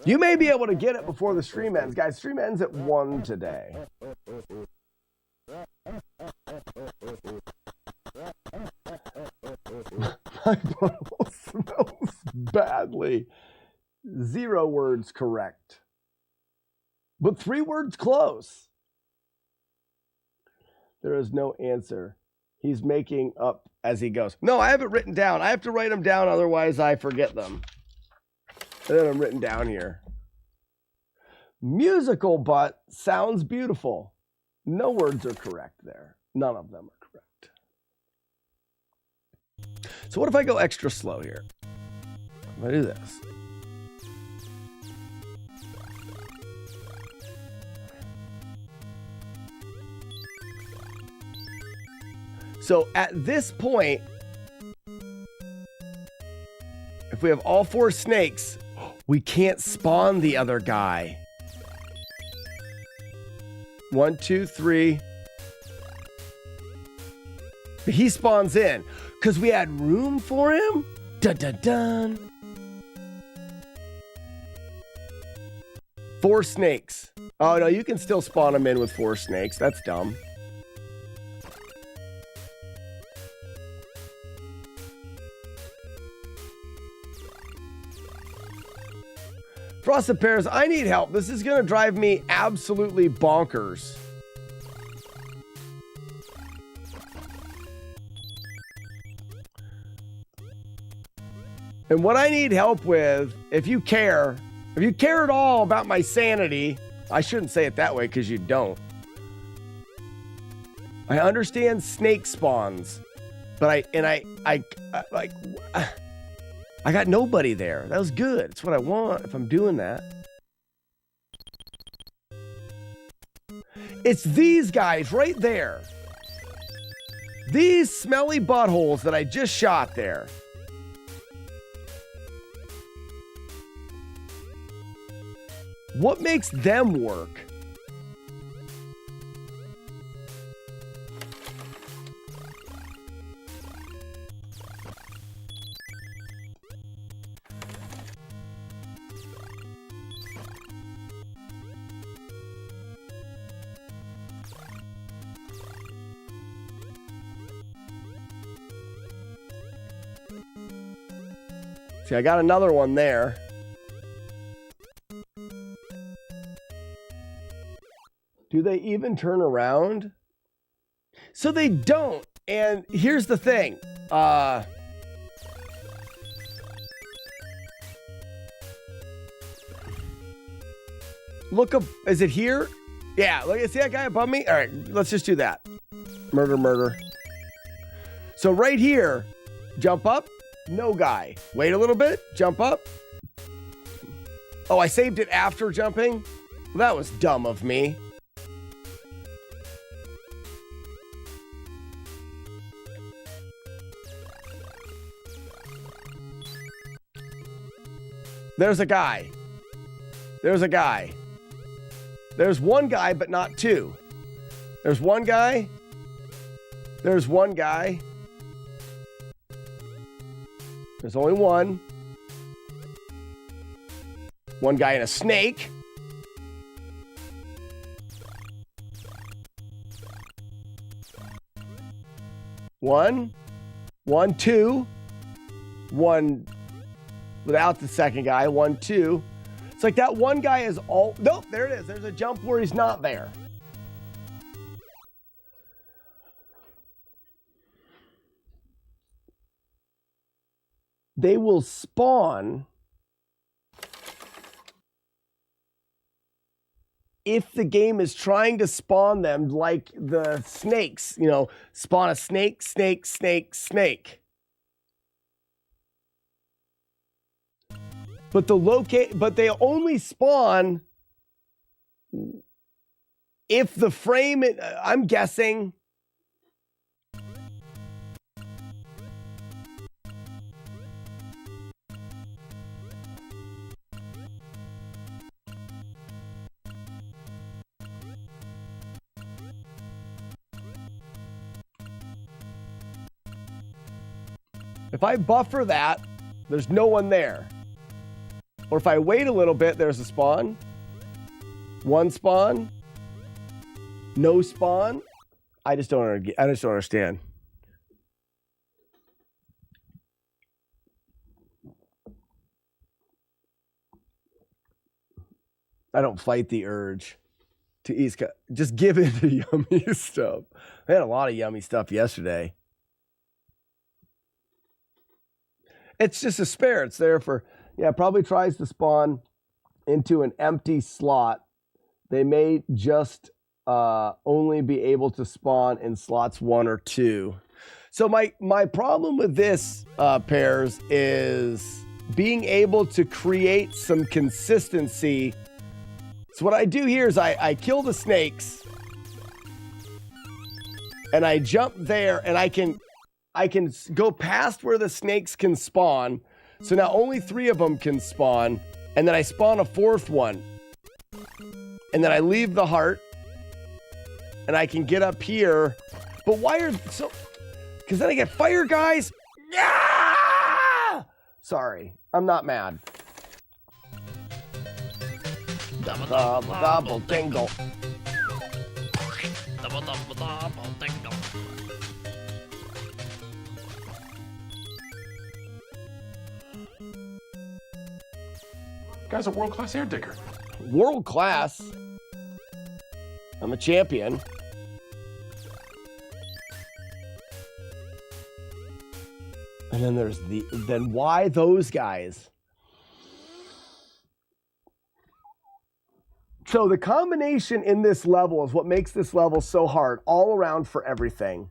You may be able to get it before the stream ends. Guys, stream ends at 1 today. My bottle smells badly. 0 words correct. But 3 words close. There is no answer. He's making up as he goes. No, I have it written down. I have to write them down, otherwise I forget them. And then I'm written down here. Musical butt sounds beautiful. No words are correct there. None of them are correct. So what if I go extra slow here? I'm going to do this. So at this point, if we have all 4 snakes, we can't spawn the other guy. 1, 2, 3. But he spawns in because we had room for him. Dun dun dun. 4 snakes. Oh no, you can still spawn them in with 4 snakes. That's dumb. Frosted Pears, I need help. This is going to drive me absolutely bonkers. And what I need help with, if you care at all about my sanity, I shouldn't say it that way because you don't. I understand snake spawns, but I got nobody there. That was good. It's what I want if I'm doing that. It's these guys right there. These smelly buttholes that I just shot there. What makes them work? See, I got another one there. Do they even turn around? So they don't. And here's the thing. Look up. Is it here? Yeah. Look, see that guy above me? All right. Let's just do that. Murder, murder. So right here, jump up. No guy. Wait a little bit. Jump up. Oh, I saved it after jumping? That was dumb of me. There's a guy. There's a guy. There's one guy, but not two. There's one guy. There's one guy. There's only one. One guy and a snake. One, two. One without the second guy. 1, 2. It's like that one guy is all... Nope, there it is. There's a jump where he's not there. They will spawn if the game is trying to spawn them like the snakes, you know, spawn a snake, snake, snake, snake. But they only spawn if the frame, I'm guessing. If I buffer that, there's no one there. Or if I wait a little bit, there's a spawn. One spawn. No spawn. I just don't understand. I don't fight the urge to eat. Just give in to yummy stuff. I had a lot of yummy stuff yesterday. It's just a spare. It's there for, yeah, probably tries to spawn into an empty slot. They may just only be able to spawn in slots 1 or 2. So my problem with this, pairs, is being able to create some consistency. So what I do here is I kill the snakes and I jump there and I can go past where the snakes can spawn. So now only 3 of them can spawn. And then I spawn a 4th one. And then I leave the heart. And I can get up here. But why are so... Because then I get fire guys. Yeah! Sorry. I'm not mad. Double, double, double, dingle. Double, double, double, dingle. Guy's a world-class air digger. World class? I'm a champion. And then there's then why those guys? So the combination in this level is what makes this level so hard all around for everything.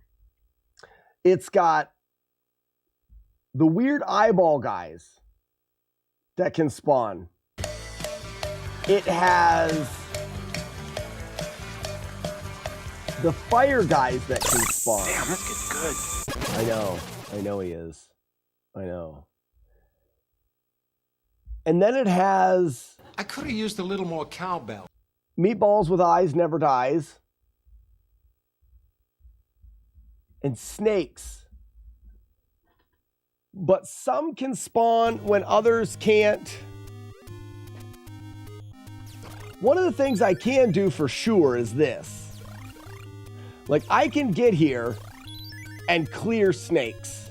It's got the weird eyeball guys that can spawn. It has the fire guys that can spawn. Damn, that's good. I know he is. I know. And then it has... I could have used a little more cowbell. Meatballs with eyes never dies. And snakes. But some can spawn when others can't. One of the things I can do for sure is this. Like, I can get here and clear snakes.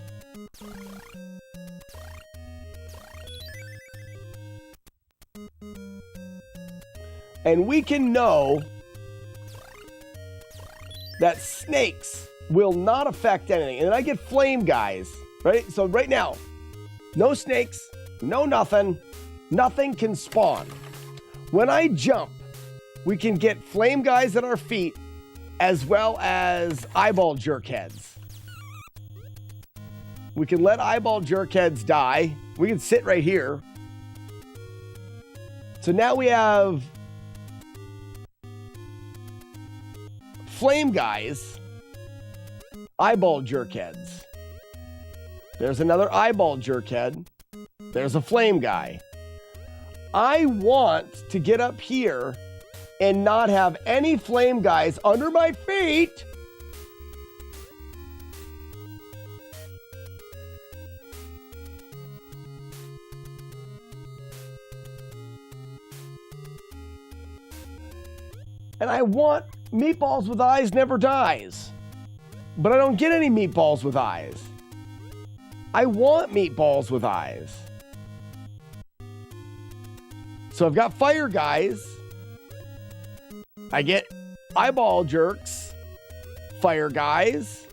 And we can know that snakes will not affect anything. And then I get flame guys, right? So right now, no snakes, no nothing. Nothing can spawn. When I jump, we can get flame guys at our feet as well as eyeball jerkheads. We can let eyeball jerkheads die. We can sit right here. So now we have flame guys, eyeball jerkheads. There's another eyeball jerkhead. There's a flame guy. I want to get up here and not have any flame guys under my feet. And I want meatballs with eyes never dies. But I don't get any meatballs with eyes. I want meatballs with eyes. So I've got fire guys. I get eyeball jerks. Fire guys.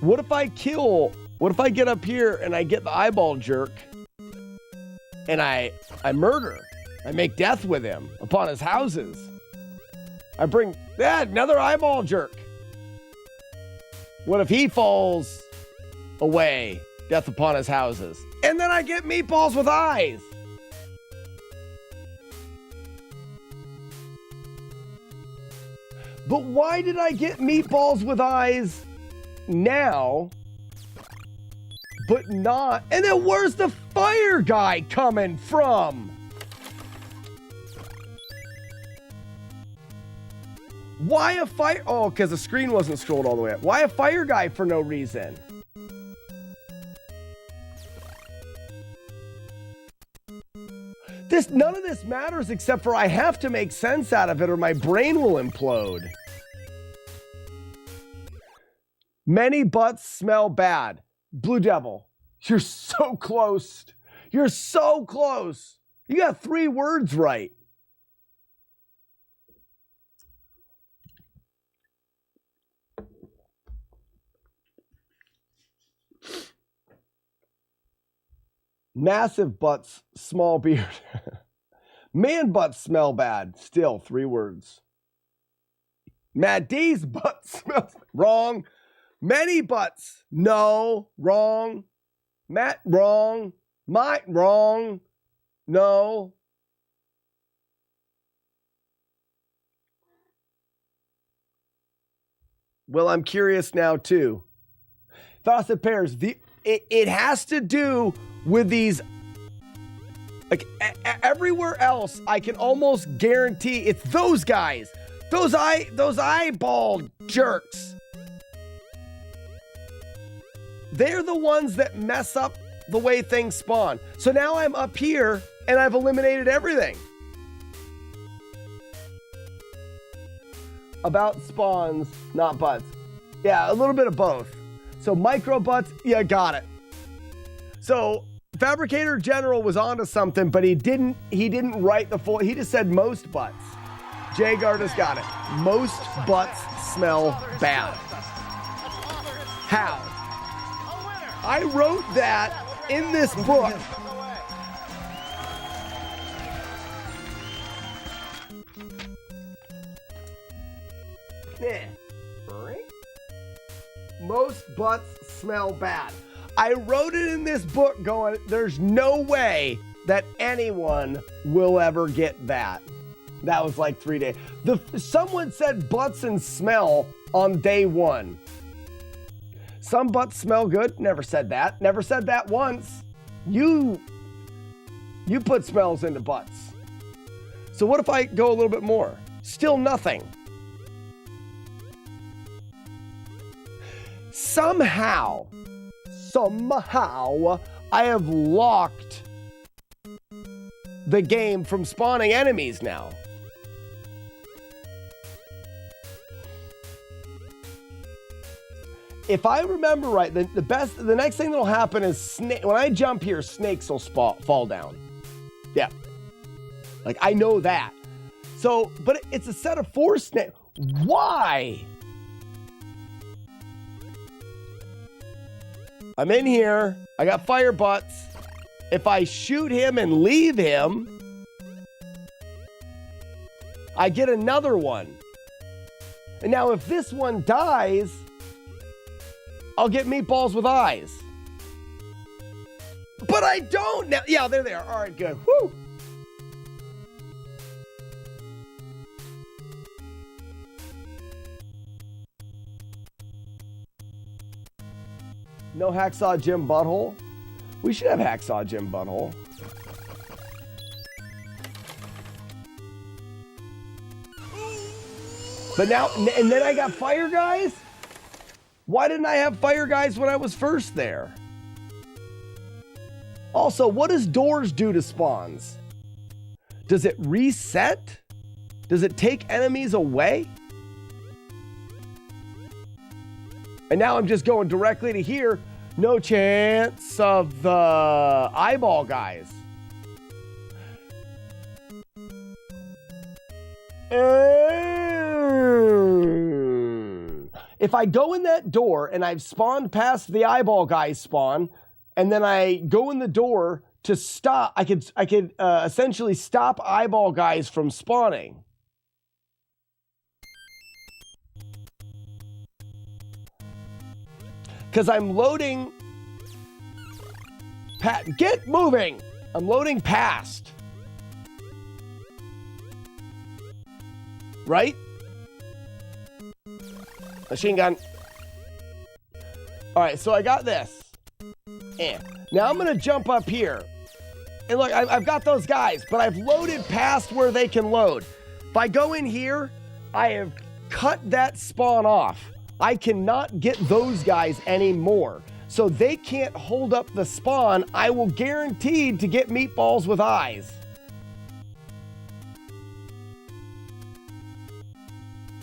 What if I get up here and I get the eyeball jerk and I murder? I make death with him upon his houses. I bring another eyeball jerk. What if he falls away? Death upon his houses. And then I get meatballs with eyes. But why did I get meatballs with eyes now, but not? And then where's the fire guy coming from? Why a fire? Oh, because the screen wasn't scrolled all the way up. Why a fire guy for no reason? None of this matters except for I have to make sense out of it or my brain will implode. Many butts smell bad. Blue Devil, you're so close. You're so close. You got 3 words right. Massive butts, small beard. Man butts smell bad. Still 3 words. Matt D's butt smells wrong. Many butts. No. Wrong. Matt wrong. Mike wrong. No. Well, I'm curious now too. Faucet pairs. It has to do with these, like everywhere else, I can almost guarantee it's those guys, those eyeball jerks. They're the ones that mess up the way things spawn. So now I'm up here and I've eliminated everything. About spawns, not butts. Yeah, a little bit of both. So micro butts, yeah, got it. So Fabricator General was onto something, but he didn't write the full, he just said most butts. Jay Gardner's got it. Most butts smell bad. How? I wrote that in this book. Yeah. Most butts smell bad. I wrote it in this book going, there's no way that anyone will ever get that. That was like 3 days. Someone said butts and smell on day 1. Some butts smell good. Never said that. Never said that once. You put smells into butts. So what if I go a little bit more? Still nothing. Somehow, I have locked the game from spawning enemies now. If I remember right, the next thing that'll happen is when I jump here, snakes will fall down. Yeah. Like, I know that. So, but it's a set of 4 snakes. Why? I'm in here. I got fire butts. If I shoot him and leave him, I get another one. And now if this one dies, I'll get meatballs with eyes. But I don't now. Yeah, there they are. All right, good. Woo! No Hacksaw Jim Butthole? We should have Hacksaw Jim Butthole. But now, and then I got Fire Guys? Why didn't I have Fire Guys when I was first there? Also, what does doors do to spawns? Does it reset? Does it take enemies away? And now I'm just going directly to here. No chance of the eyeball guys. If I go in that door and I've spawned past the eyeball guys spawn, and then I go in the door to stop, I could essentially stop eyeball guys from spawning. Because I'm loading, get moving. I'm loading past. Right? Machine gun. All right, so I got this. Now I'm gonna jump up here. And look, I've got those guys, but I've loaded past where they can load. If I go in here, I have cut that spawn off. I cannot get those guys anymore. So they can't hold up the spawn. I will guaranteed to get meatballs with eyes.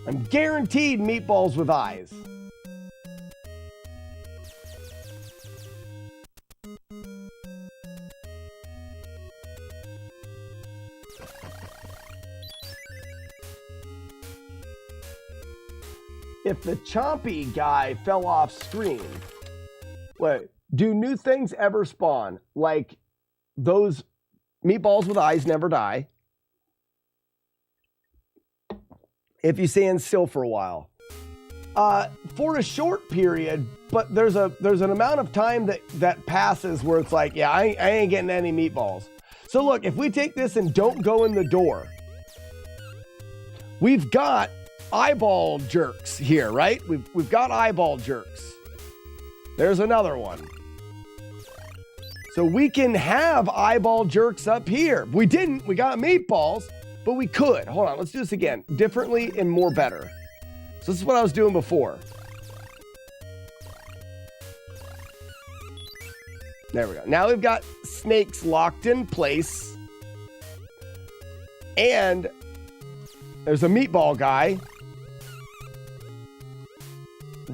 I'm guaranteed meatballs with eyes. If the chompy guy fell off screen, wait, do new things ever spawn? Like those meatballs with eyes never die. If you stand still for a while. For a short period, but there's an amount of time that passes where it's like, yeah, I ain't getting any meatballs. So look, if we take this and don't go in the door, we've got eyeball jerks here, right? We've got eyeball jerks. There's another one. So we can have eyeball jerks up here. We didn't, we got meatballs, but we could. Hold on, let's do this again. Differently and more better. So this is what I was doing before. There we go. Now we've got snakes locked in place. And there's a meatball guy.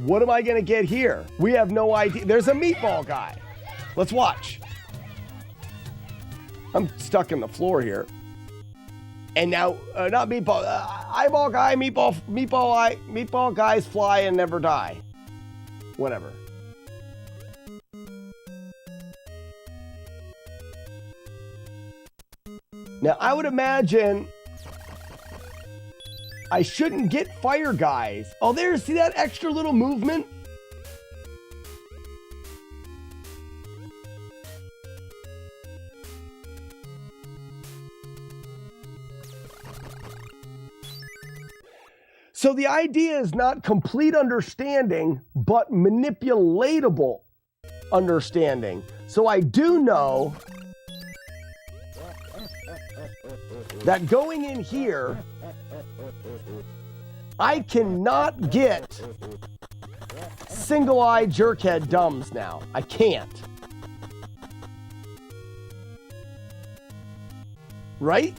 What am I going to get here? We have no idea. There's a meatball guy. Let's watch. I'm stuck in the floor here. And now, not meatball, eyeball guy, meatball guys fly and never die. Whatever. Now, I would imagine I shouldn't get fire guys. Oh, there, see that extra little movement? So the idea is not complete understanding, but manipulatable understanding. So I do know that going in here, I cannot get single-eye jerkhead dumbs now. I can't. Right?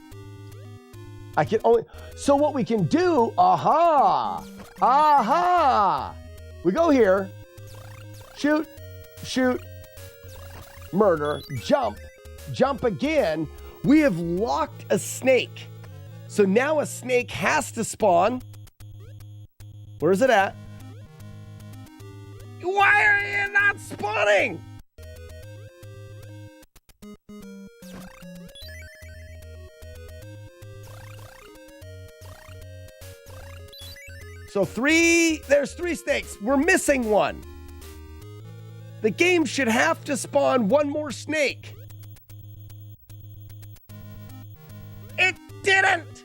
I can only... So what we can do, aha! We go here, shoot, murder, jump again. We have locked a snake. So now a snake has to spawn. Where is it at? Why are you not spawning? So there's 3 snakes. We're missing one. The game should have to spawn one more snake. It didn't.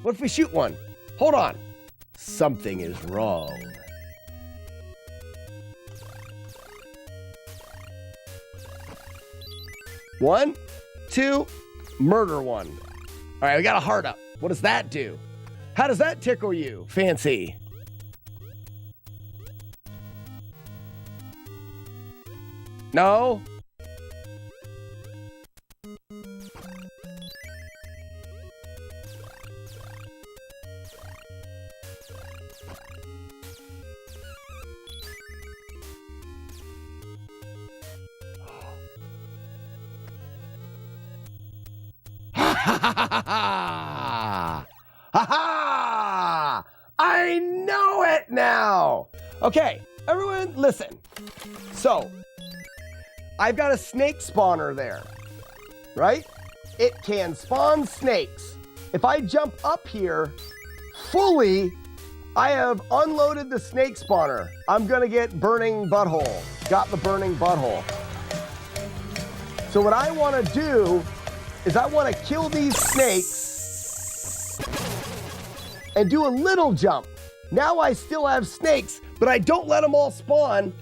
What if we shoot one? Hold on. Something is wrong. One, two, murder one. All right, we got a heart up. What does that do? How does that tickle you, Fancy? No? Ha-ha! I know it now! Okay, everyone listen. So, I've got a snake spawner there, right? It can spawn snakes. If I jump up here fully, I have unloaded the snake spawner. I'm gonna get burning butthole. Got the burning butthole. So what I wanna do is I wanna kill these snakes and do a little jump. Now I still have snakes, but I don't let them all spawn.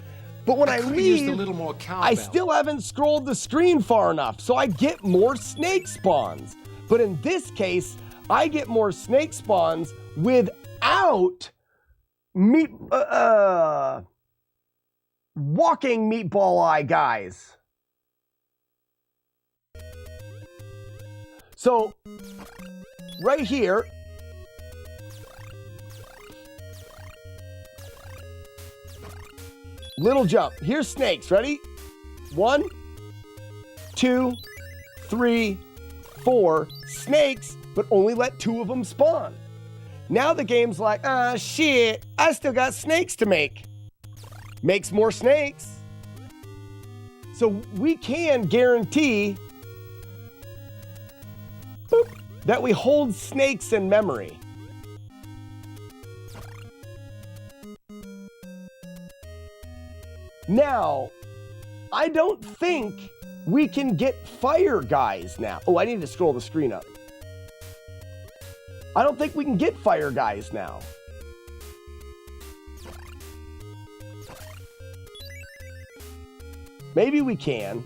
But when I leave, a little more cowbell. I still haven't scrolled the screen far enough, so I get more snake spawns. But in this case, I get more snake spawns without walking meatball eye guys. So, right here, little jump. Here's snakes. Ready? 1, 2, 3, 4. Snakes, but only let 2 of them spawn. Now the game's like, shit, I still got snakes to make. Makes more snakes. So we can guarantee that we hold snakes in memory. Now, I don't think we can get fire guys now. Oh, I need to scroll the screen up. I don't think we can get fire guys now. Maybe we can.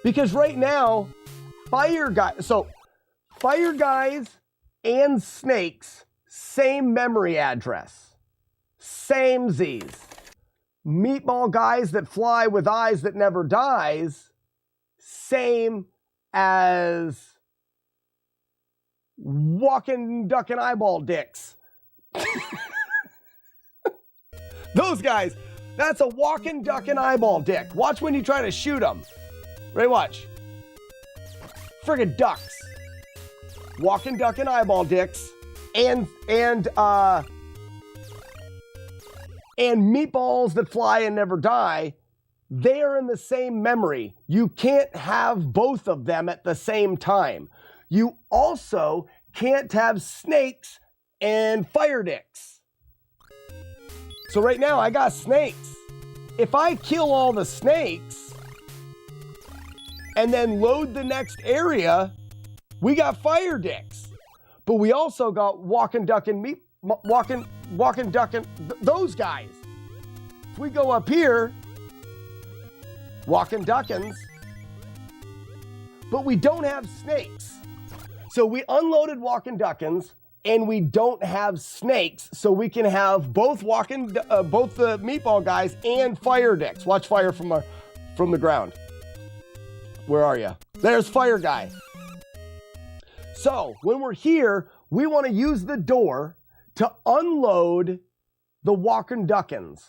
Because right now, fire guys and snakes, same memory address. Same Z's. Meatball guys that fly with eyes that never dies, same as walking, ducking eyeball dicks. Those guys, that's a walking, ducking eyeball dick. Watch when you try to shoot them. Ready, watch. Friggin' ducks. Walking, ducking eyeball dicks. And meatballs that fly and never die, they are in the same memory. You can't have both of them at the same time. You also can't have snakes and fire dicks. So right now I got snakes. If I kill all the snakes and then load the next area, we got fire dicks. But we also got walking, ducking, those guys. If we go up here, walking duckins, but we don't have snakes. So we unloaded walking duckins and we don't have snakes, so we can have both both the meatball guys and fire dicks. Watch fire from the ground. Where are you? There's fire guy. So when we're here, we want to use the door to unload the walking duckins.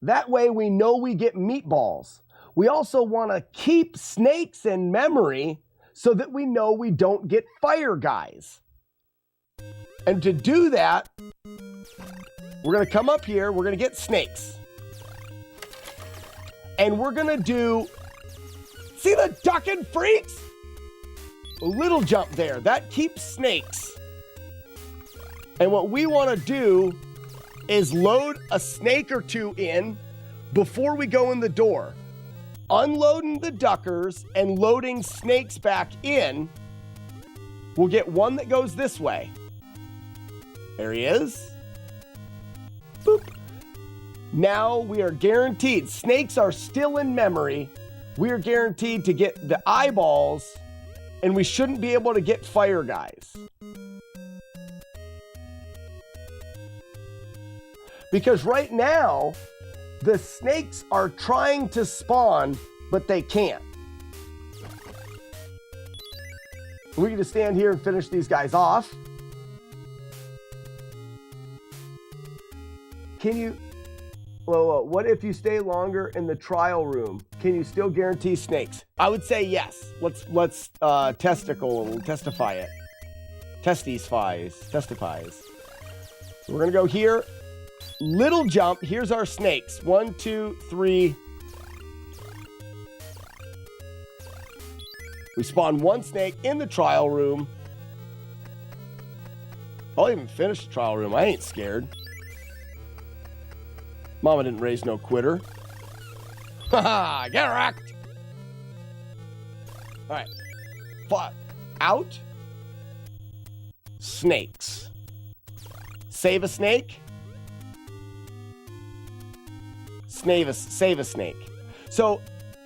That way we know we get meatballs. We also want to keep snakes in memory so that we know we don't get fire guys. And to do that, we're going to come up here, we're going to get snakes. And we're going to do, see the ducking freaks? A little jump there, that keeps snakes. And what we want to do is load a snake or two in before we go in the door. Unloading the duckers and loading snakes back in, we'll get one that goes this way. There he is. Boop. Now we are guaranteed, snakes are still in memory. We are guaranteed to get the eyeballs, and we shouldn't be able to get fire guys. Because right now, the snakes are trying to spawn, but they can't. We can just stand here and finish these guys off. Can you, whoa, what if you stay longer in the trial room? Can you still guarantee snakes? I would say yes. Let's testify it. Testifies. So we're gonna go here. Little jump, here's our snakes. 1, 2, 3. We spawn one snake in the trial room. I'll even finish the trial room. I ain't scared. Mama didn't raise no quitter. Haha, get wrecked. All right. Out. Snakes. Save a snake. Save a snake. So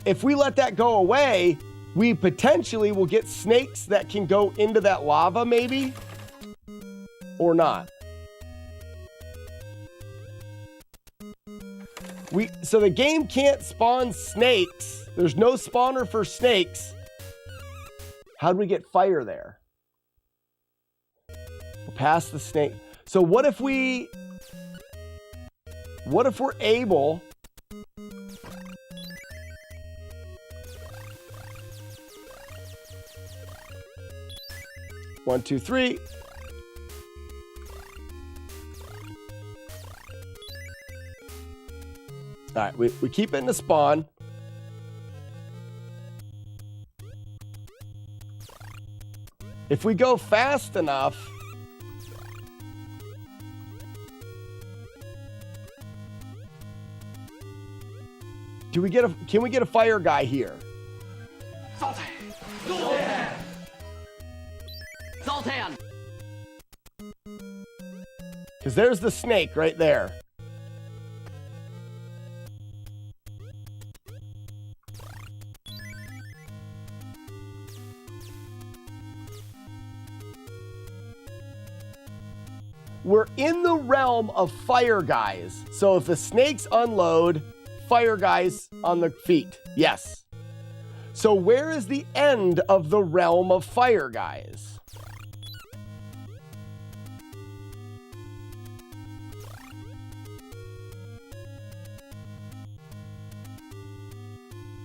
if we let that go away, we potentially will get snakes that can go into that lava maybe, or not. So the game can't spawn snakes. There's no spawner for snakes. How do we get fire there? We'll pass the snake. So what if we're able One, two, three. All right, we keep it in the spawn. If we go fast enough, can we get a fire guy here? Zoltan! Zoltan! Zoltan! Because there's the snake right there. We're in the realm of fire guys. So if the snakes unload, fire guys on the feet. Yes. So where is the end of the realm of fire guys?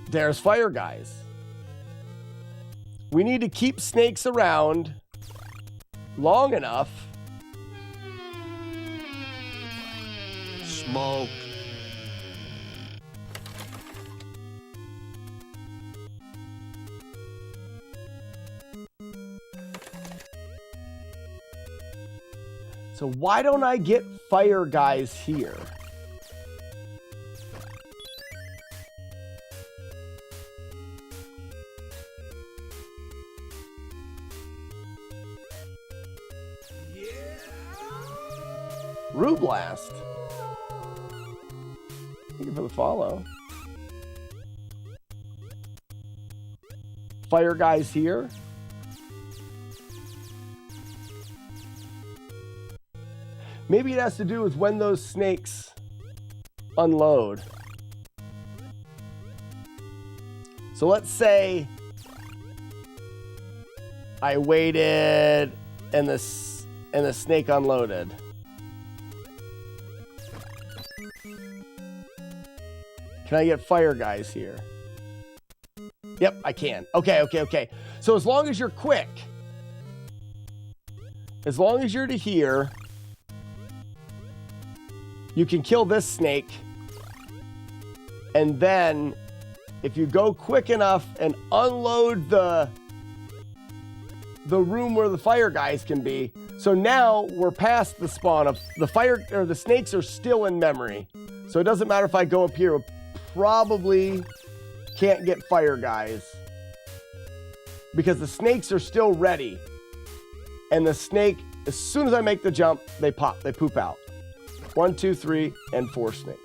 There's fire guys. We need to keep snakes around long enough. Smoke. So why don't I get fire guys here? Rublast. Thank you for the follow. Fire guys here. Maybe it has to do with when those snakes unload. So let's say I waited and the snake unloaded. Can I get fire guys here? Yep, I can. Okay. So as long as you're quick, as long as you're to here, you can kill this snake. And then if you go quick enough and unload the room where the fire guys can be. So now we're past the spawn of the fire, or the snakes are still in memory. So it doesn't matter if I go up here, we'll probably can't get fire guys because the snakes are still ready. And the snake, as soon as I make the jump, they pop, they poop out. 1, 2, 3, and 4 snakes.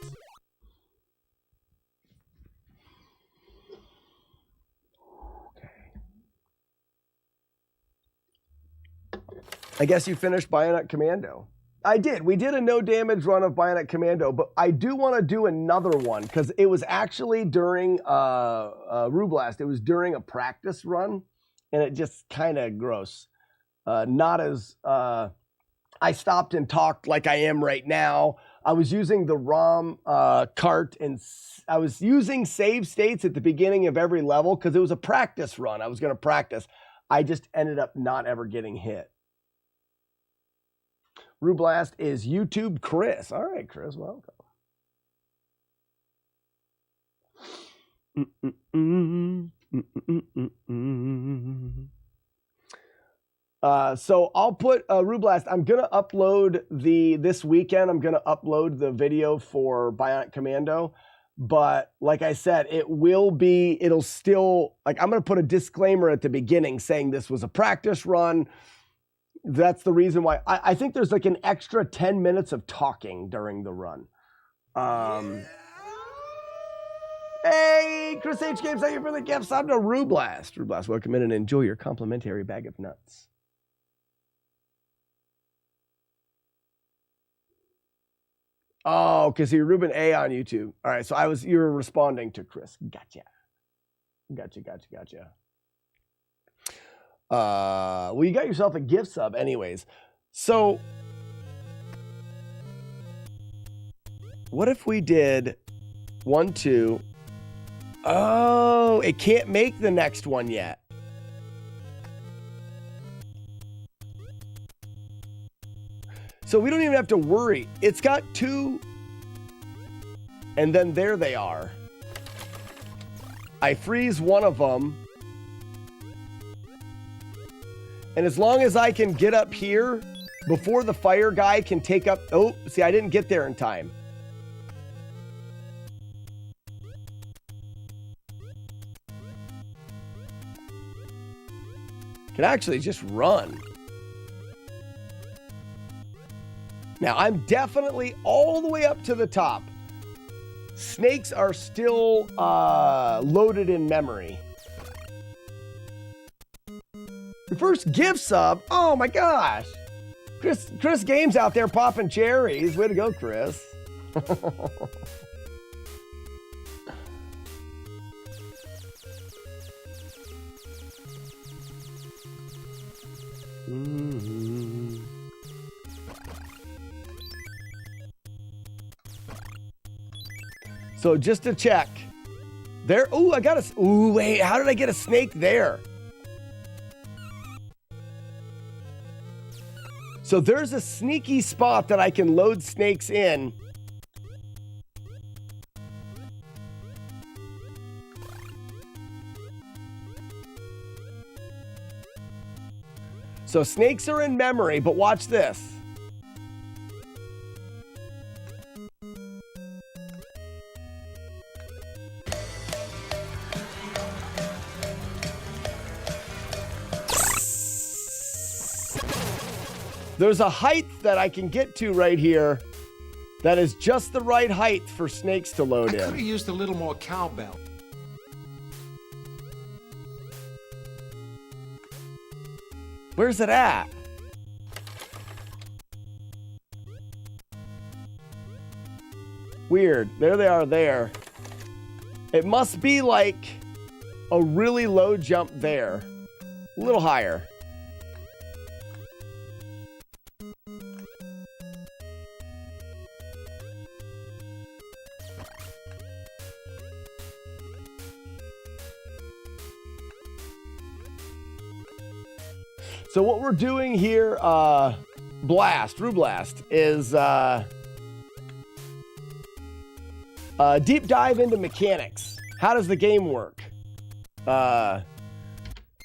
I guess you finished Bionic Commando. I did. We did a no damage run of Bionic Commando, but I do want to do another one because it was actually during Rublast. It was during a practice run, and it just kind of gross. Not as I stopped and talked like I am right now. I was using the ROM cart, and I was using save states at the beginning of every level because it was a practice run. I was going to practice. I just ended up not ever getting hit. Rublast is YouTube Chris. All right, Chris, welcome. So I'll put Rublast. I'm gonna upload this weekend. I'm gonna upload the video for Bionic Commando. But like I said, it'll still, like, I'm gonna put a disclaimer at the beginning saying this was a practice run. That's the reason why I think there's like an extra 10 minutes of talking during the run. Hey, Chris H. Games, thank you for the gifts. I'm to Rublast. Rublast, welcome in and enjoy your complimentary bag of nuts. Oh, because you're Ruben A on YouTube. All right, so you were responding to Chris. Gotcha. Well, you got yourself a gift sub anyways. So what if we did 1, 2? Oh, it can't make the next one yet. So we don't even have to worry. It's got 2, and then there they are. I freeze one of them. And as long as I can get up here before the fire guy can take up... Oh, see, I didn't get there in time. Can actually just run. Now, I'm definitely all the way up to the top. Snakes are still loaded in memory. The first gift sub. Oh my gosh. Chris Games out there popping cherries. Way to go, Chris. So just to check. There. Oh, I got a... Ooh, wait. How did I get a snake there? So there's a sneaky spot that I can load snakes in. So snakes are in memory, but watch this. There's a height that I can get to right here that is just the right height for snakes to load I could in. have used a little more cowbell. Where's it at? Weird. There they are there. It must be like a really low jump there. A little higher. So what we're doing here, Blast, is deep dive into mechanics. How does the game work?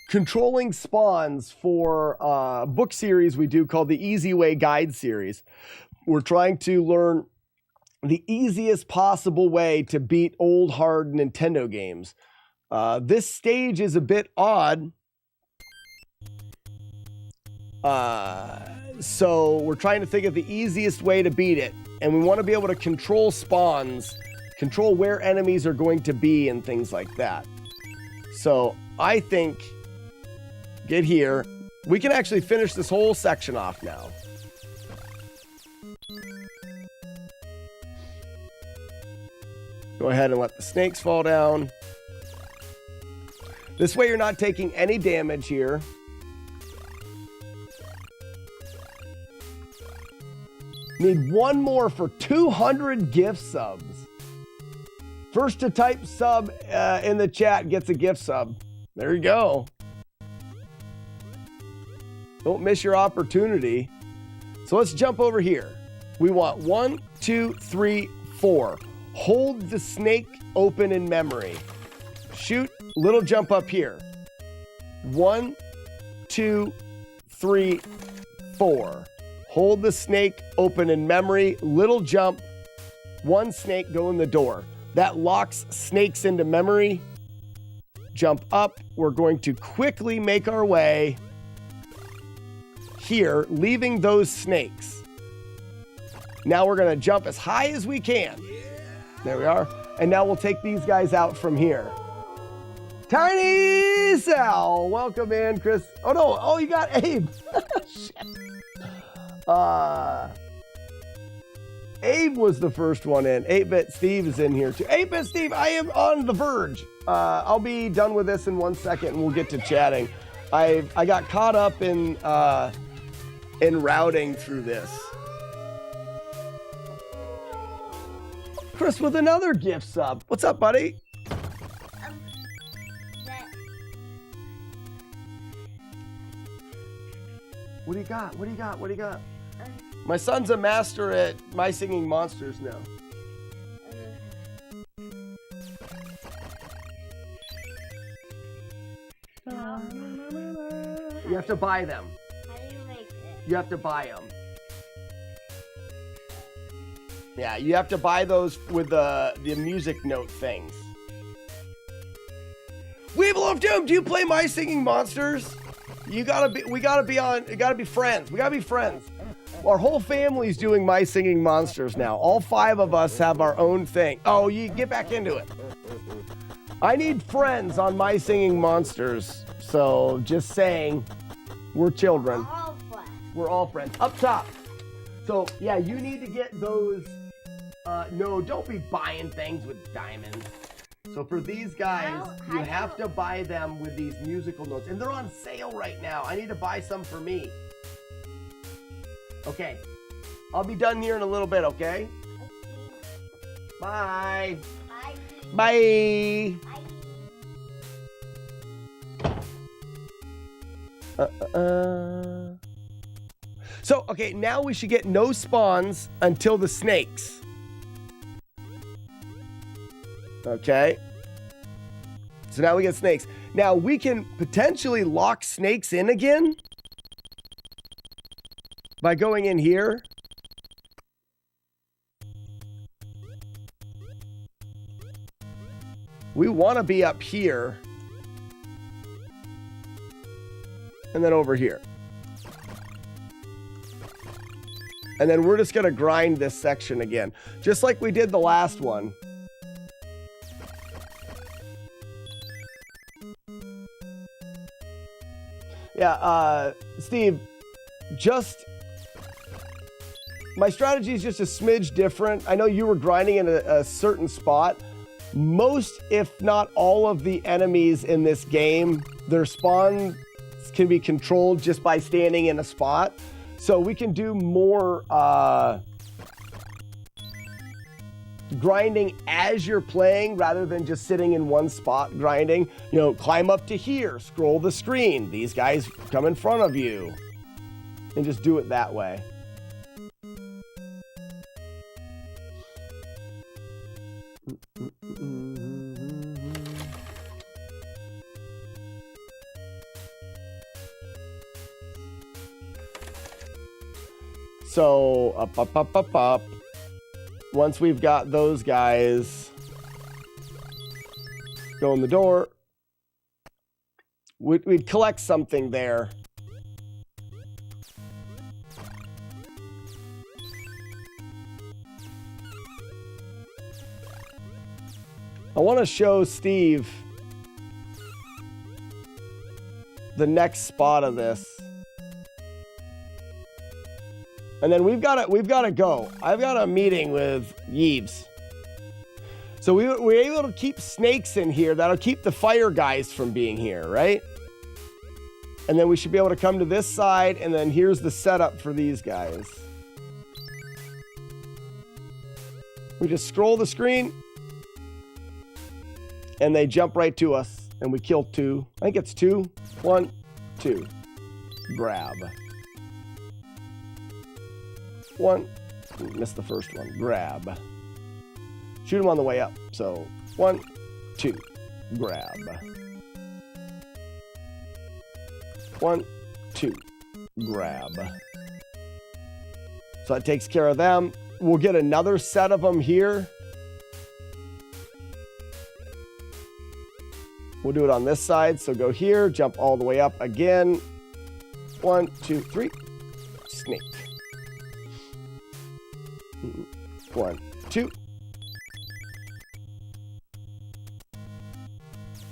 Controlling spawns for a book series we do called the Easy Way Guide series. We're trying to learn the easiest possible way to beat old hard Nintendo games. This stage is a bit odd. So we're trying to think of the easiest way to beat it. And we want to be able to control spawns, control where enemies are going to be and things like that. So I think, get here. We can actually finish this whole section off now. Go ahead and let the snakes fall down. This way you're not taking any damage here. Need one more for 200 gift subs. First to type sub in the chat gets a gift sub. There you go. Don't miss your opportunity. So let's jump over here. We want 1, 2, 3, 4. Hold the snake open in memory. Shoot, little jump up here. 1, 2, 3, 4. Hold the snake open in memory, little jump, one snake go in the door. That locks snakes into memory. Jump up. We're going to quickly make our way here, leaving those snakes. Now we're going to jump as high as we can. There we are. And now we'll take these guys out from here. Tiny Sal, welcome in, Chris. Oh no, oh, you got Abe. Shit. Abe was the first one in. 8-Bit Steve is in here too. 8-Bit Steve, I am on the verge. I'll be done with this in 1 second and we'll get to chatting. I got caught up in routing through this. Chris with another gift sub. What's up, buddy? What do you got? What do you got? What do you got? My son's a master at My Singing Monsters now. You have to buy them. How do you make it? You have to buy them. Yeah, you have to buy those with the music note things. Weevil of Doom, do you play My Singing Monsters? We gotta be friends. We gotta be friends. Our whole family's doing My Singing Monsters now. All 5 of us have our own thing. Oh, you get back into it. I need friends on My Singing Monsters. So just saying, we're children. We're all friends. Up top. So yeah, you need to get those. No, don't be buying things with diamonds. So for these guys, you have to buy them with these musical notes. And they're on sale right now. I need to buy some for me. Okay. I'll be done here in a little bit, okay? Bye. Bye. So, okay, now we should get no spawns until the snakes. Okay. So now we get snakes. Now we can potentially lock snakes in again by going in here. We want to be up here. And then over here. And then we're just going to grind this section again, just like we did the last one. Yeah, Steve, my strategy is just a smidge different. I know you were grinding in a certain spot. Most, if not all of the enemies in this game, their spawn can be controlled just by standing in a spot. So we can do more grinding as you're playing rather than just sitting in one spot grinding. You know, climb up to here, scroll the screen. These guys come in front of you. And just do it that way. So, up. Once we've got those guys, go in the door. We'd collect something there. I want to show Steve the next spot of this. And then we've got to go. I've got a meeting with Yeebs. So we're able to keep snakes in here. That'll keep the fire guys from being here, right? And then we should be able to come to this side, and then here's the setup for these guys. We just scroll the screen, and they jump right to us, and we kill 2. I think it's 2. 1, 2. Grab. 1. Missed the first one. Grab. Shoot him on the way up. So 1, 2. Grab. 1, 2. Grab. So that takes care of them. We'll get another set of them here. We'll do it on this side. So go here, jump all the way up again. 1, 2, 3. Snake. 1, 2.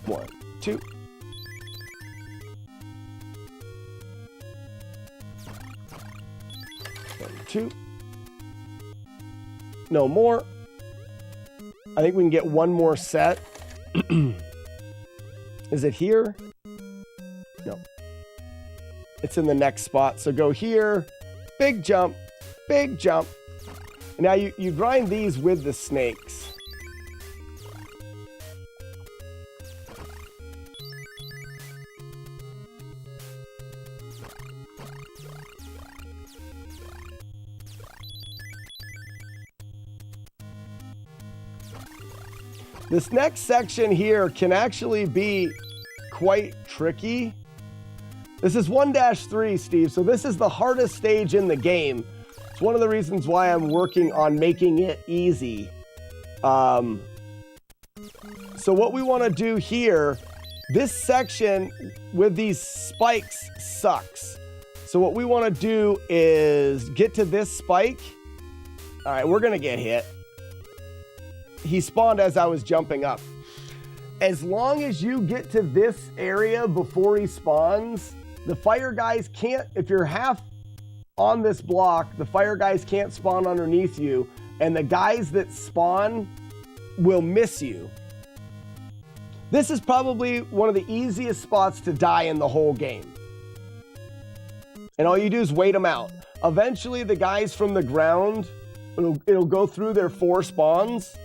1, 2. 1, 2. No more. I think we can get one more set. Is it here? No. It's in the next spot. So go here. Big jump. Big jump. Now you grind these with the snakes. This next section here can actually be quite tricky. This is 1-3, Steve, so this is the hardest stage in the game. It's one of the reasons why I'm working on making it easy. So what we want to do here, this section with these spikes sucks. So what we want to do is get to this spike. All right, we're going to get hit. He spawned as I was jumping up. As long as you get to this area before he spawns, the fire guys can't, if you're half on this block, the fire guys can't spawn underneath you, and the guys that spawn will miss you. This is probably one of the easiest spots to die in the whole game. And all you do is wait them out. Eventually, the guys from the ground, it'll go through their 4 spawns.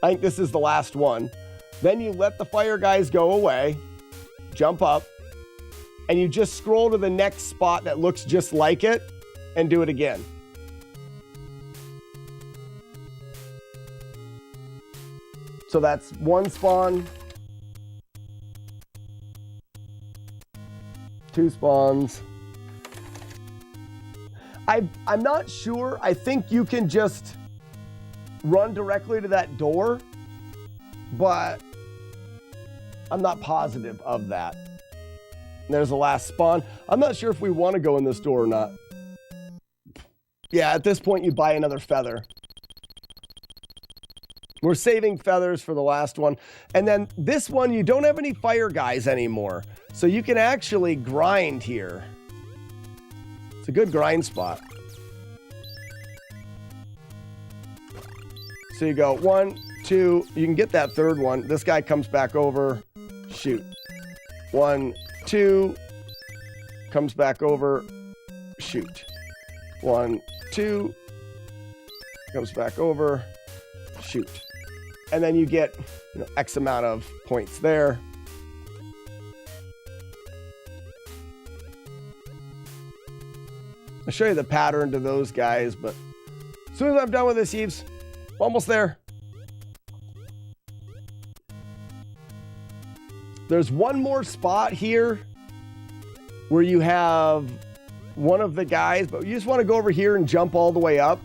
I think this is the last one. Then you let the fire guys go away, jump up, and you just scroll to the next spot that looks just like it and do it again. So that's 1 spawn, 2 spawns. I'm not sure. I think you can just run directly to that door, but I'm not positive of that. There's the last spawn. I'm not sure if we want to go in this door or not. Yeah, at this point, you buy another feather. We're saving feathers for the last one. And then this one, you don't have any fire guys anymore. So you can actually grind here. It's a good grind spot. So you go 1, 2, you can get that third one. This guy comes back over, shoot. 1, 2, comes back over, shoot. 1, 2, comes back over, shoot. And then you get, X amount of points there. I'll show you the pattern to those guys, but as soon as I'm done with this, Eves, almost there. There's one more spot here where you have one of the guys, but you just want to go over here and jump all the way up.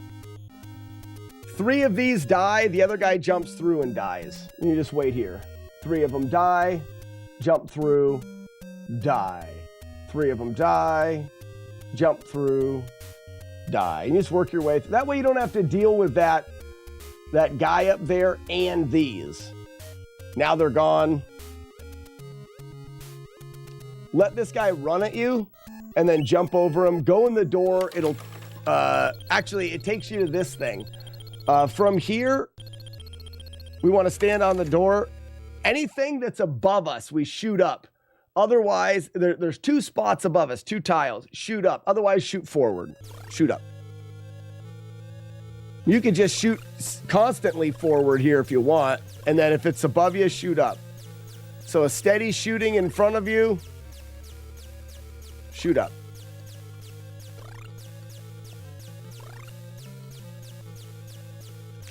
3 of these die, the other guy jumps through and dies. You just wait here. 3 of them die, jump through, die. 3 of them die, jump through, die. You just work your way through. That way you don't have to deal with that guy up there and these. Now they're gone. Let this guy run at you and then jump over him. Go in the door. It'll actually, it takes you to this thing. From here, we want to stand on the door. Anything that's above us, we shoot up. Otherwise, there's 2 spots above us, 2 tiles. Shoot up. Otherwise, shoot forward. Shoot up. You can just shoot constantly forward here if you want. And then if it's above you, shoot up. So a steady shooting in front of you. Shoot up.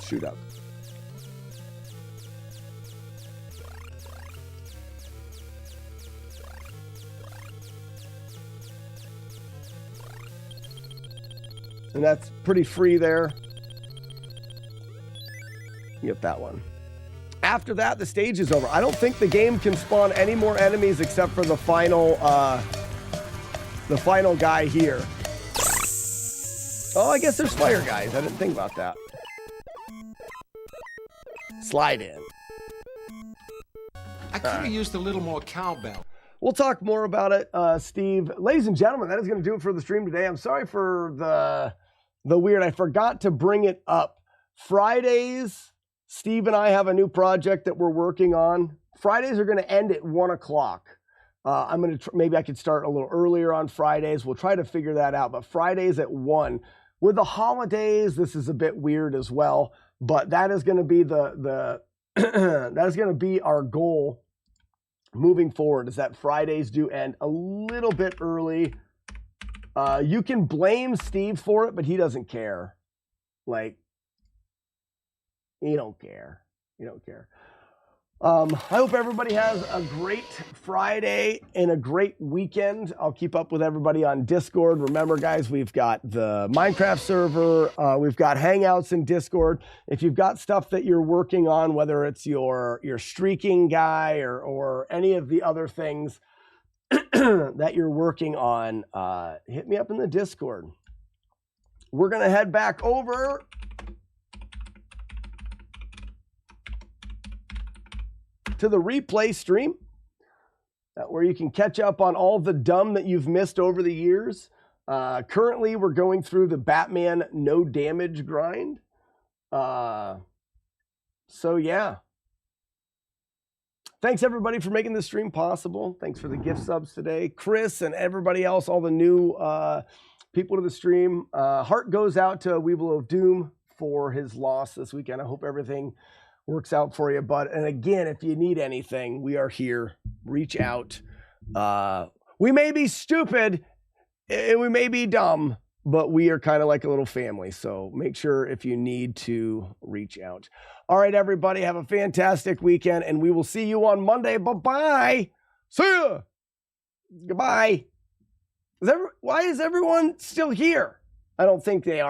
Shoot up. And that's pretty free there. You get that one. After that, the stage is over. I don't think the game can spawn any more enemies except for the final guy here. Oh, I guess there's fire guys. I didn't think about that. Slide in. I could have used a little more cowbell. We'll talk more about it, Steve. Ladies and gentlemen, that is going to do it for the stream today. I'm sorry for the weird. I forgot to bring it up. Fridays, Steve and I have a new project that we're working on. Fridays are going to end at 1 o'clock. I'm going to maybe I could start a little earlier on Fridays. We'll try to figure that out. But Fridays at 1. With the holidays, this is a bit weird as well. But that is going to be that is going to be our goal moving forward, is that Fridays do end a little bit early. You can blame Steve for it, but he doesn't care. Like, he don't care. You don't care. I hope everybody has a great Friday and a great weekend. I'll keep up with everybody on Discord. Remember, guys, we've got the Minecraft server. We've got Hangouts in Discord. If you've got stuff that you're working on, whether it's your streaking guy or any of the other things that you're working on, hit me up in the Discord. We're going to head back over to the replay stream, where you can catch up on all the dumb that you've missed over the years. Currently, we're going through the Batman no damage grind. So yeah. Thanks everybody for making this stream possible. Thanks for the gift subs today. Chris and everybody else, all the new people to the stream. Heart goes out to Weevil of Doom for his loss this weekend. I hope everything works out for you, bud. And again, if you need anything, we are here. Reach out. We may be stupid and we may be dumb, but we are kind of like a little family. So make sure if you need to reach out. All right, everybody, have a fantastic weekend, and we will see you on Monday. Bye-bye. See ya. Goodbye. Why is everyone still here? I don't think they are.